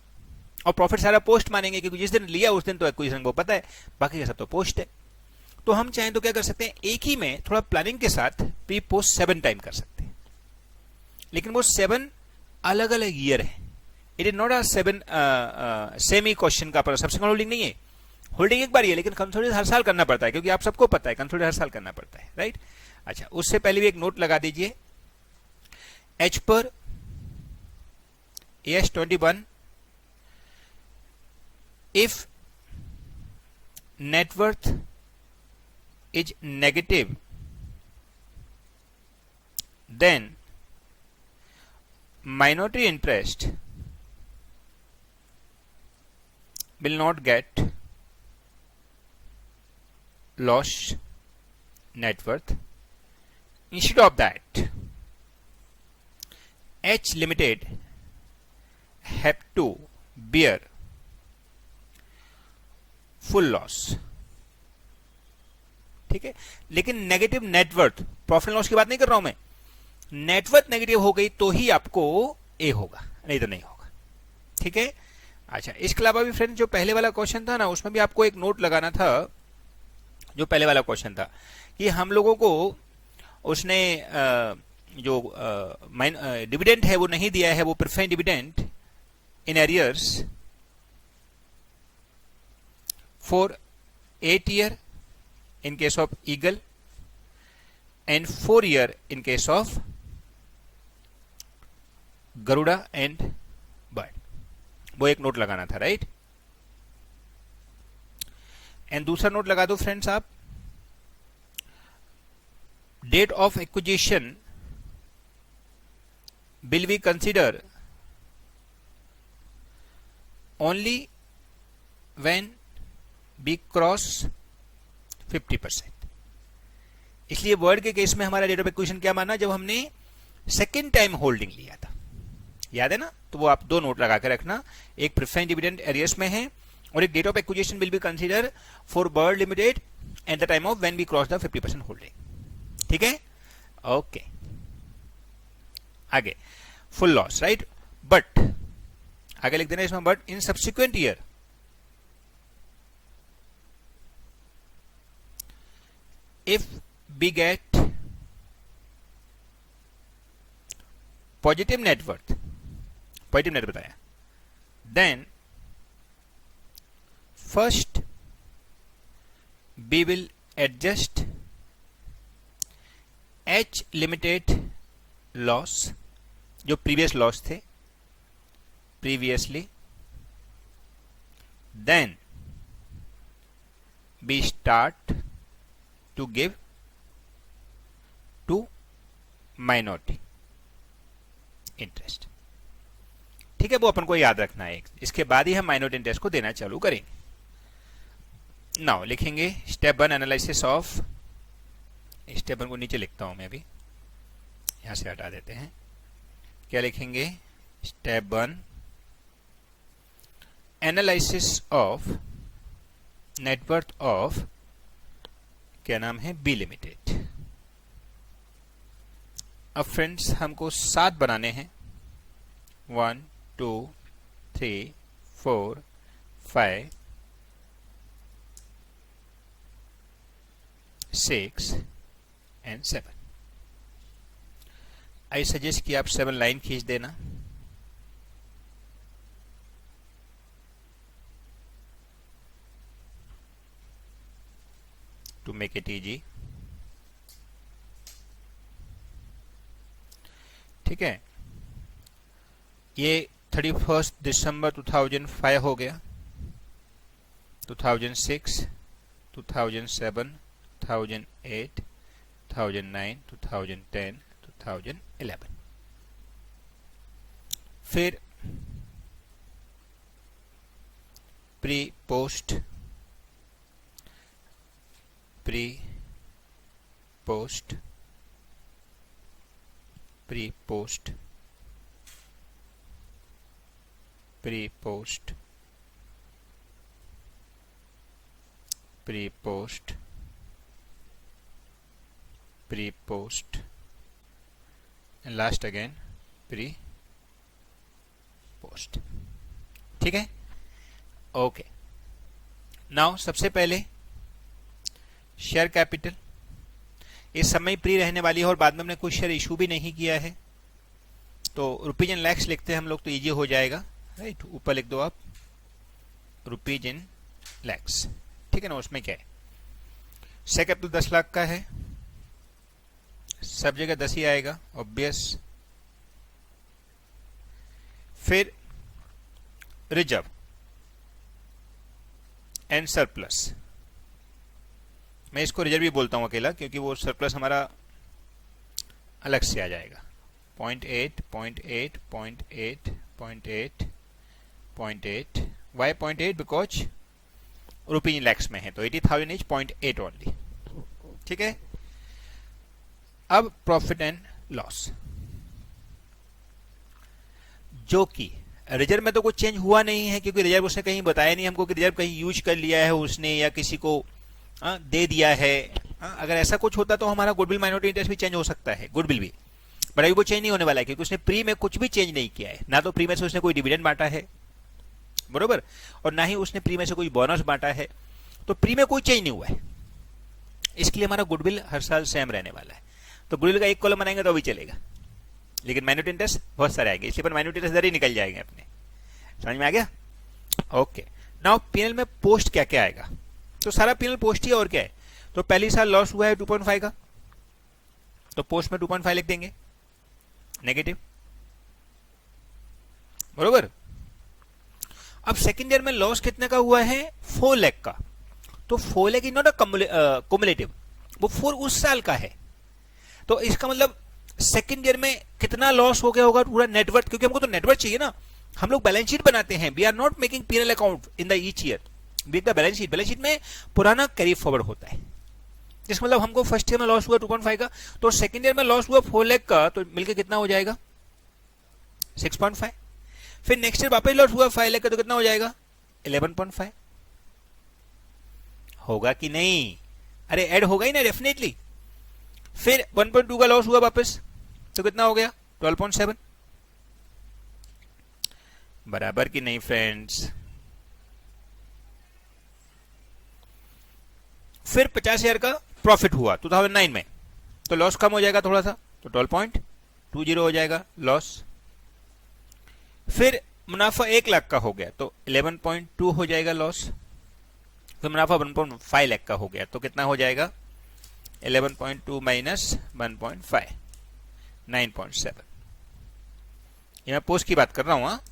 और प्रॉफिट सारा पोस्ट मानेंगे क्योंकि जिस दिन लिया उस दिन तो एक्विजिशन को पता है, बाकी का सब तो पोस्ट है. तो हम चाहें तो क्या कर सकते हैं, एक ही में थोड़ा प्लानिंग के साथ प्री पोस्ट 7 टाइम कर सकते हैं. लेकिन वो 7 अलग अलग ईयर है. It is not a 7 same he question का सब्सिक्वेंट होल्डिंग नहीं है. होल्डिंग एक बार ही है, लेकिन कंसोलिडेट हर साल करना पड़ता है, क्योंकि आप सबको पता है कंसोलिडेट हर साल करना पड़ता है. राइट. अच्छा, उससे पहले भी एक नोट लगा दीजिए. एच पर AS21 if net worth is negative, then minority interest will not get lost net worth. Instead of that, H Limited have to bear full loss. ठीक है. लेकिन negative net worth, profit and loss की बात नहीं कर रहा हूं मैं. नेटवर्थ नेगेटिव हो गई तो ही आपको ए होगा, नहीं तो नहीं होगा. ठीक है. अच्छा, इसके अलावा भी फ्रेंड जो पहले वाला क्वेश्चन था ना, उसमें भी आपको एक नोट लगाना था. जो पहले वाला क्वेश्चन था कि हम लोगों को उसने जो डिविडेंड है वो नहीं दिया है, वो preference dividend in arrears for 8 year in case of eagle and 4 year in case of garuda and bird. वो एक नोट लगाना था. राइट. एंड दूसरा नोट लगा दो फ्रेंड्स आप, date of acquisition will be consider only when be cross 50%. इसलिए word के केस में हमारा डेट ऑफ एक्विजिशन क्या माना, जब हमने सेकेंड टाइम होल्डिंग लिया था. याद है ना. तो वो आप 2 नोट लगा के रखना. एक प्रेफरेंस डिविडेंड एरियर्स में है और एक date of acquisition will be consider for bird limited at the time of when we cross the 50% holding. ठीक है. ओके. आगे फुल लॉस. राइट. बट आगे लिख देना इसमें, but in subsequent year if we get positive net worth, positive net बताया, Then first we will adjust H limited loss, जो previous loss थे previously. Then we start to give to minority interest. ठीक है, वो अपन को याद रखना है, इसके बाद ही हम माइनॉरिटी इंटरेस्ट को देना चालू करेंगे। नाउ लिखेंगे स्टेप 1 एनालिसिस ऑफ, स्टेप 1 को नीचे लिखता हूं मैं, अभी यहां से हटा देते हैं। क्या लिखेंगे? Step 1 analysis of networth of, क्या नाम है, बी लिमिटेड। अब फ्रेंड्स हमको 7 बनाने हैं, 1 2 3 4 5 6 and 7। आई सजेस्ट कि आप 7 लाइन खींच देना। To make it easy. ठीक है, ये 31 दिसंबर 2005 हो गया, 2006, 2007, 2008, 2009, 2010, 2011। फिर pre post, pre post, pre post, pre post, pre post, pre post, and last again pre post. ठीक है, ओके। नाउ सबसे पहले शेयर कैपिटल, इस समय प्री रहने वाली है और बाद में हमने कोई शेयर इशू भी नहीं किया है, तो रुपीज इन लैक्स लिखते हैं हम लोग, तो इजी हो जाएगा, राइट। ऊपर लिख दो आप रुपीज इन लैक्स, ठीक है ना। उसमें क्या है, शेयर कैपिटल 10 लाख का है, सब जगह 10 ही आएगा, ऑब्वियस। फिर रिजर्व एंड सरप्लस, मैं इसको रिजर्व भी बोलता हूं अकेला, क्योंकि वो सरप्लस हमारा अलग से आ जाएगा। 0.8, 0.8, 0.8, 0.8, 0.8। Why 0.8? Because rupees in lakhs में है, तो 80,000 इज 0.8 ओनली। ठीक है, अब प्रॉफिट एंड लॉस, जो कि रिजर्व में तो कुछ चेंज हुआ नहीं है, क्योंकि रिजर्व उसने कहीं बताया नहीं हमको कि रिजर्व कहीं यूज कर लिया है उसने या किसी को दे दिया है। अगर ऐसा कुछ होता तो हमारा गुडविल माइनॉरिटी इंटरेस्ट भी चेंज हो सकता है, गुडविल भी, बट अभी वो चेंज नहीं होने वाला है, क्योंकि उसने प्री में कुछ भी चेंज नहीं किया है, ना तो प्री में से उसने कोई डिविडेंड बांटा है, बरोबर, और ना ही उसने प्री में से कोई बोनस बांटा है, तो प्री में कोई चेंज नहीं हुआ है, इसके लिए हमारा गुडविल हर साल सेम रहने वाला है। तो गुडविल का एक कॉलम बनाएंगे तो अभी चलेगा, लेकिन माइनॉरिटी इंटरेस्ट बहुत सारे आएंगे, इसलिए माइनॉरिटी इंटरेस्ट इधर ही निकल जाएंगे अपने। समझ में आ गया? ओके। नाउ पीएनएल में पोस्ट क्या क्या आएगा, तो सारा पीएनएल पोस्ट ही है, और क्या है। तो पहली साल लॉस हुआ है 2.5 का, तो पोस्ट में 2.5 लिख देंगे, नेगेटिव, बरोबर। अब सेकेंड ईयर में लॉस कितने का हुआ है? 4 लाख का, तो 4 lakh is not a cumulative, वो 4 उस साल का है, तो इसका मतलब सेकेंड ईयर में कितना लॉस हो गया होगा पूरा नेटवर्थ, क्योंकि हमको तो नेटवर्थ चाहिए ना, हम लोग बैलेंस शीट बनाते हैं, we are not making PNL account in the each year, we the balance sheet, balance sheet में पुराना कैरी फॉरवर्ड होता है, जिसका मतलब हमको फर्स्ट ईयर में लॉस हुआ 2.5 का, तो सेकेंड ईयर में लॉस हुआ 4 लाख का, तो मिलकर कितना हो जाएगा? 6.5। फिर नेक्स्ट ईयर वापस लॉस हुआ 5 लाख का, तो कितना हो जाएगा? 11.5। होगा कि नहीं? अरे ऐड होगा ही ना, डेफिनेटली। फिर 1.2 का लॉस हुआ वापस, तो कितना हो गया? 12.7। बराबर कि नहीं फ्रेंड्स? फिर 50,000 का प्रॉफिट हुआ 2009 में, तो लॉस कम हो जाएगा थोड़ा सा, तो 12.20 हो जाएगा लॉस। फिर मुनाफा 1 लाख का हो गया तो 11.2 हो जाएगा लॉस। तो मुनाफा 1.5 लाख का हो गया तो कितना हो जाएगा 11.2 माइनस 1.5 9.7। ये मैं पोस्ट की बात कर रहा हूं। हाँ,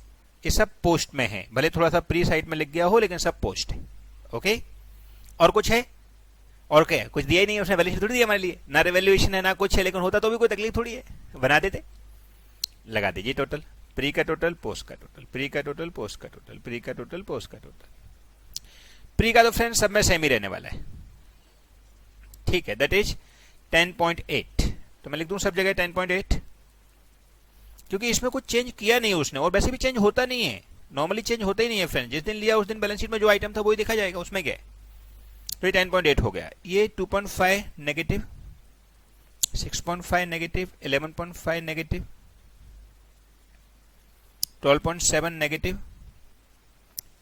ये सब पोस्ट में है, भले थोड़ा सा प्री साइड में लिख गया हो लेकिन सब पोस्ट है। ओके, और कुछ है? और क्या, कुछ दिया ही नहीं, उसने वैल्यूएशन थोड़ी दिया हमारे लिए, ना रिवैल्यूएशन है ना कुछ है, लेकिन होता तो भी कोई तकलीफ थोड़ी है, बना देते। लगा दीजिए टोटल, प्री का टोटल, पोस्ट का टोटल, प्री का टोटल, पोस्ट का टोटल, प्री का टोटल, पोस्ट का टोटल। प्री का तो फ्रेंड्स सब में सेम ही रहने वाला है, ठीक है, दैट इज 10.8। तो मैं लिख दूं सब जगह 10.8, क्योंकि इसमें कुछ चेंज किया नहीं उसने, और वैसे भी चेंज होता नहीं है, नॉर्मली चेंज होता ही नहीं है फ्रेंड। जिस दिन लिया उस दिन बैलेंस शीट में जो आइटम था वही देखा जाएगा, उसमें क्या है। तो ये 10.8 हो गया। ये 2.5 negative, 6.5 negative, 11.5 negative, 12.7 negative,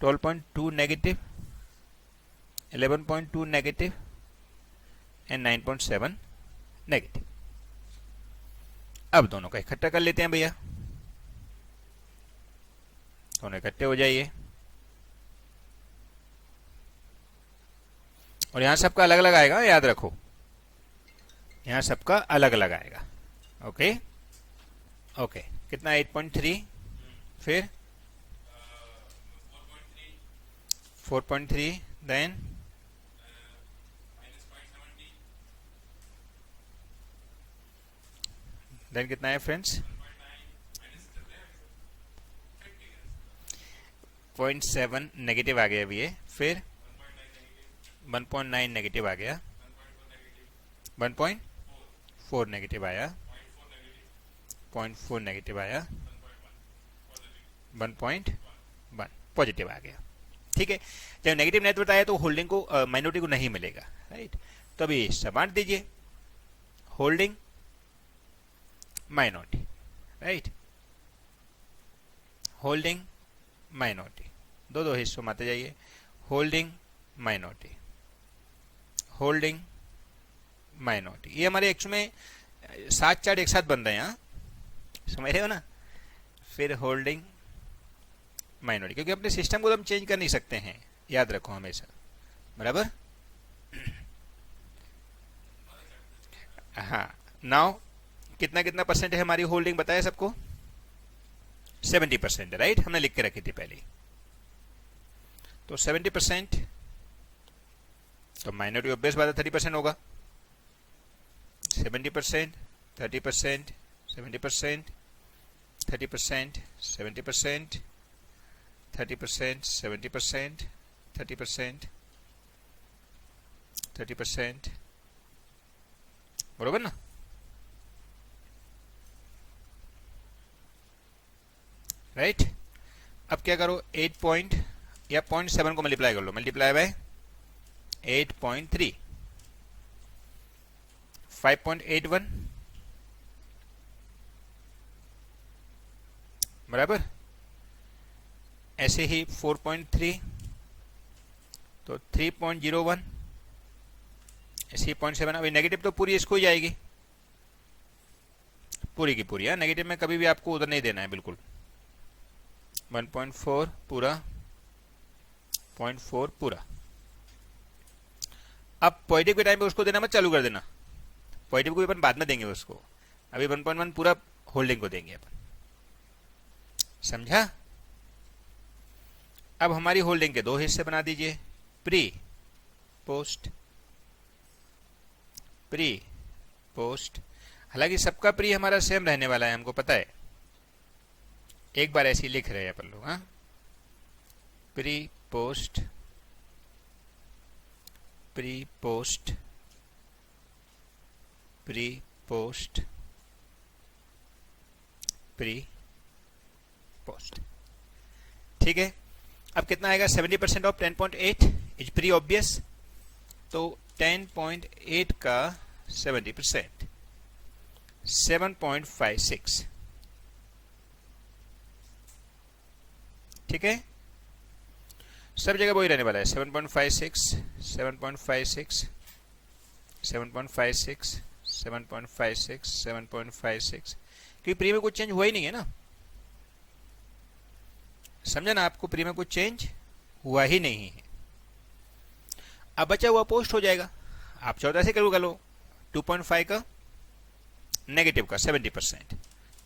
12.2 negative, 11.2 negative and 9.7 negative. अब दोनों का इकट्ठा कर लेते हैं भैया, दोनों इकट्ठे हो जाइए, और यहां सबका अलग अलग आएगा, याद रखो, यहां सबका अलग अलग आएगा। ओके ओके, कितना 8.3, फिर 4.3, देन कितना है फ्रेंड्स 0.7 नेगेटिव आ गया अभी ये, फिर 1.9 नेगेटिव आ गया, 1.4 नेगेटिव आया, 0.4 नेगेटिव आया, 1.1 पॉजिटिव आ गया। ठीक है, जब नेगेटिव नेट वर्थ आया तो होल्डिंग को माइनॉरिटी को नहीं मिलेगा, राइट। तो अभी सब बांट दीजिए, holding minority, right, holding minority, दो दो हिस्सों में आते जाइए, होल्डिंग माइनॉरिटी, होल्डिंग माइनॉरिटी। ये हमारे एक्चुअल में 7 चार्ट एक साथ बन रहे हैं, यहाँ समझ रहे हो ना। फिर होल्डिंग माइनॉरिटी, क्योंकि अपने सिस्टम को तो हम चेंज कर नहीं सकते हैं, याद रखो हमेशा, बराबर। हाँ, नाउ कितना कितना परसेंट है हमारी होल्डिंग, बताया सबको 70% है, राइट, हमने लिख के रखी थी पहले। तो 70%, तो माइनॉरिटी ऑब्वियस बात है 30% होगा। 70%, 30%, 70%, 30%, 70%, 30%, 70%, 30%, 30%, बरोबर ना। राइट, अब क्या करो, 8 पॉइंट या 0.7 को मल्टीप्लाई कर लो, मल्टीप्लाई बाय 8.3, 5.81 बराबर। ऐसे ही 4.3 तो 3.01, ऐसे ही 0.7। अभी नेगेटिव तो पूरी इसको ही जाएगी, पूरी की पूरी, नेगेटिव में कभी भी आपको उधर नहीं देना है बिल्कुल। 1.4 पूरा, 0.4 पूरा। अब पॉजिटिव के टाइम पे उसको देना मत चालू कर देना, पॉजिटिव को भी अपन बाद में देंगे उसको, अभी 1.1 पूरा होल्डिंग को देंगे अपन, समझा। अब हमारी होल्डिंग के दो हिस्से बना दीजिए, प्री पोस्ट, प्री पोस्ट। हालांकि सबका प्री हमारा सेम रहने वाला है, हमको पता है, एक बार ऐसे ही लिख रहे हैं अपन लोग। हाँ, pre post, pre post, pre post, pre post, ठीक है। अब कितना आएगा, 70% ऑफ 10.8 इज प्री ऑब्वियस, तो 10.8 का 70% 7.56, ठीक है, सब जगह वही रहने वाला है, 7.56, 7.56, 7.56, 7.56, 7.56, क्योंकि प्री में कुछ चेंज हुआ ही नहीं है ना, समझा ना, आपको प्री में कुछ चेंज हुआ ही नहीं है। अब बचा हुआ पोस्ट हो जाएगा, आप 14 से कर लो 2.5 का नेगेटिव का 70%,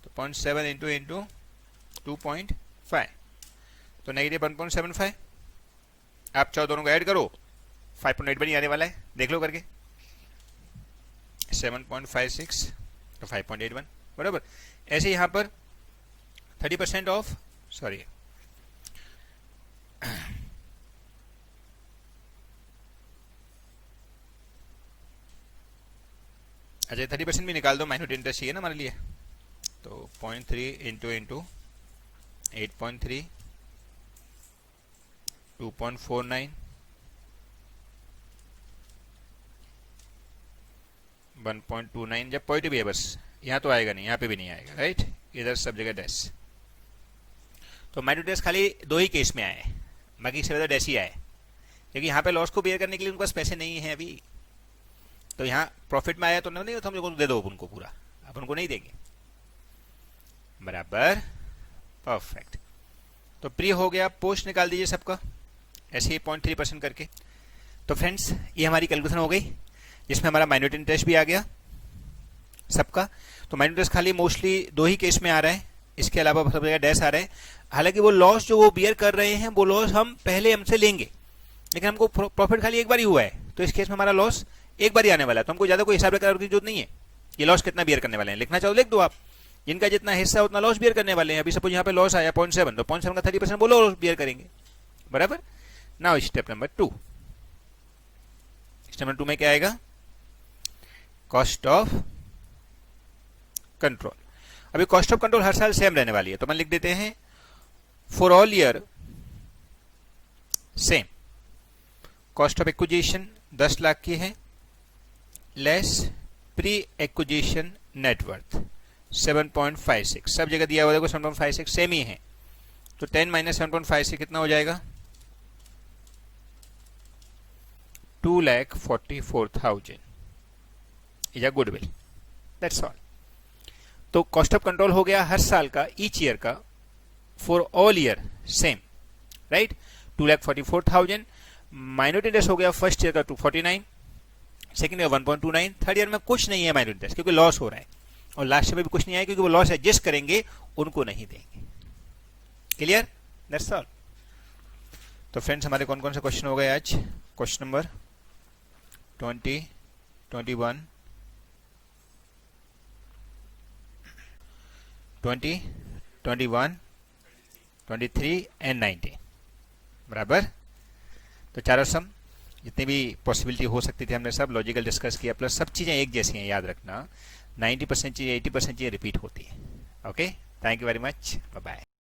तो 0.7 इंटू 2.5 तो नेगेटिव 1.75। आप चाहो दोनों को ऐड करो, 5.8 बनी आने वाला है, देख लो करके 7.56 तो 5.81 बराबर। ऐसे यहां पर 30% ऑफ, सॉरी अच्छा 30% भी निकाल दो, माइनर इंटरेस्ट चाहिए ना हमारे लिए, तो 0.3 इंटू 8.3 2.49 1.29, जब पॉइंट भी है बस, यहाँ तो आएगा नहीं, यहाँ पे भी नहीं आएगा, राइट, इधर सब जगह डैश। तो माइनर इंटरेस्ट खाली दो ही केस में आए, बाकी सब ज्यादा डैश ही आए, क्योंकि यहाँ पे लॉस को बेयर करने के लिए उनके पास पैसे नहीं है अभी। तो यहाँ प्रॉफिट में आया तो नहीं, तो हम लोगों को दे दो उनको पूरा, अब उनको नहीं देंगे, बराबर, परफेक्ट। तो प्री हो गया, पोस्ट निकाल दीजिए सबका ऐसे ही 0.3% करके। तो फ्रेंड्स ये हमारी कैलकुलेशन हो गई, जिसमें हमारा माइनॉरिटी इंटरेस्ट भी आ गया सबका। तो माइनॉरिटी इंटरेस्ट खाली मोस्टली दो ही केस में आ रहा है, इसके अलावा सब जगह डैश आ रहा है। हालांकि वो लॉस जो वो बियर कर रहे हैं वो लॉस हम पहले हमसे लेंगे, लेकिन हमको प्रॉफिट खाली एक बार ही हुआ है, तो इस केस में हमारा लॉस एक बार ही आने वाला है, तो हमको ज्यादा कोई हिसाब करने की जरूरत नहीं है। ये लॉस कितना बियर करने वाले हैं लिखना चाहो लिख दो आप, जिनका जितना हिस्सा उतना लॉस बियर करने वाले हैं। अभी सपोज यहाँ पे लॉस आया 0.7, तो 0.7 का 30% वो लॉस बियर करेंगे, बराबर। Now step number 2, step number 2 में क्या आएगा, कॉस्ट ऑफ कंट्रोल। अभी कॉस्ट ऑफ कंट्रोल हर साल सेम रहने वाली है, तो मैं लिख देते हैं for all year same. Cost of acquisition 10 lakh की है, लेस प्री एक्विजिशन नेटवर्थ 7.56, सब जगह दिया हुआ देखो 7.56 सेम ही है, तो 10 माइनस 7.56 कितना हो जाएगा, 2,44,000 is a goodwill, that's all. तो कॉस्ट ऑफ कंट्रोल हो गया हर साल का, ईच ईयर का, for all year same, right, 2,44,000। Minority interest हो गया फर्स्ट ईयर का 249, सेकंड ईयर 1.29, थर्ड ईयर में कुछ नहीं है माइनॉरिटी इंटरेस्ट क्योंकि लॉस हो रहा है, और लास्ट ईयर में भी कुछ नहीं आया क्योंकि वो लॉस एडजस्ट करेंगे, उनको नहीं देंगे। Clear, that's all. तो फ्रेंड्स हमारे कौन कौन से क्वेश्चन हो गए आज, क्वेश्चन नंबर 20, 21, 20, 21, 23 एंड 19, बराबर। तो चारों सम जितनी भी पॉसिबिलिटी हो सकती थी हमने सब लॉजिकल डिस्कस किया, प्लस सब चीजें एक जैसी हैं, याद रखना 90% चीजें 80% चीजें रिपीट होती है। Okay, thank you very much, bye bye.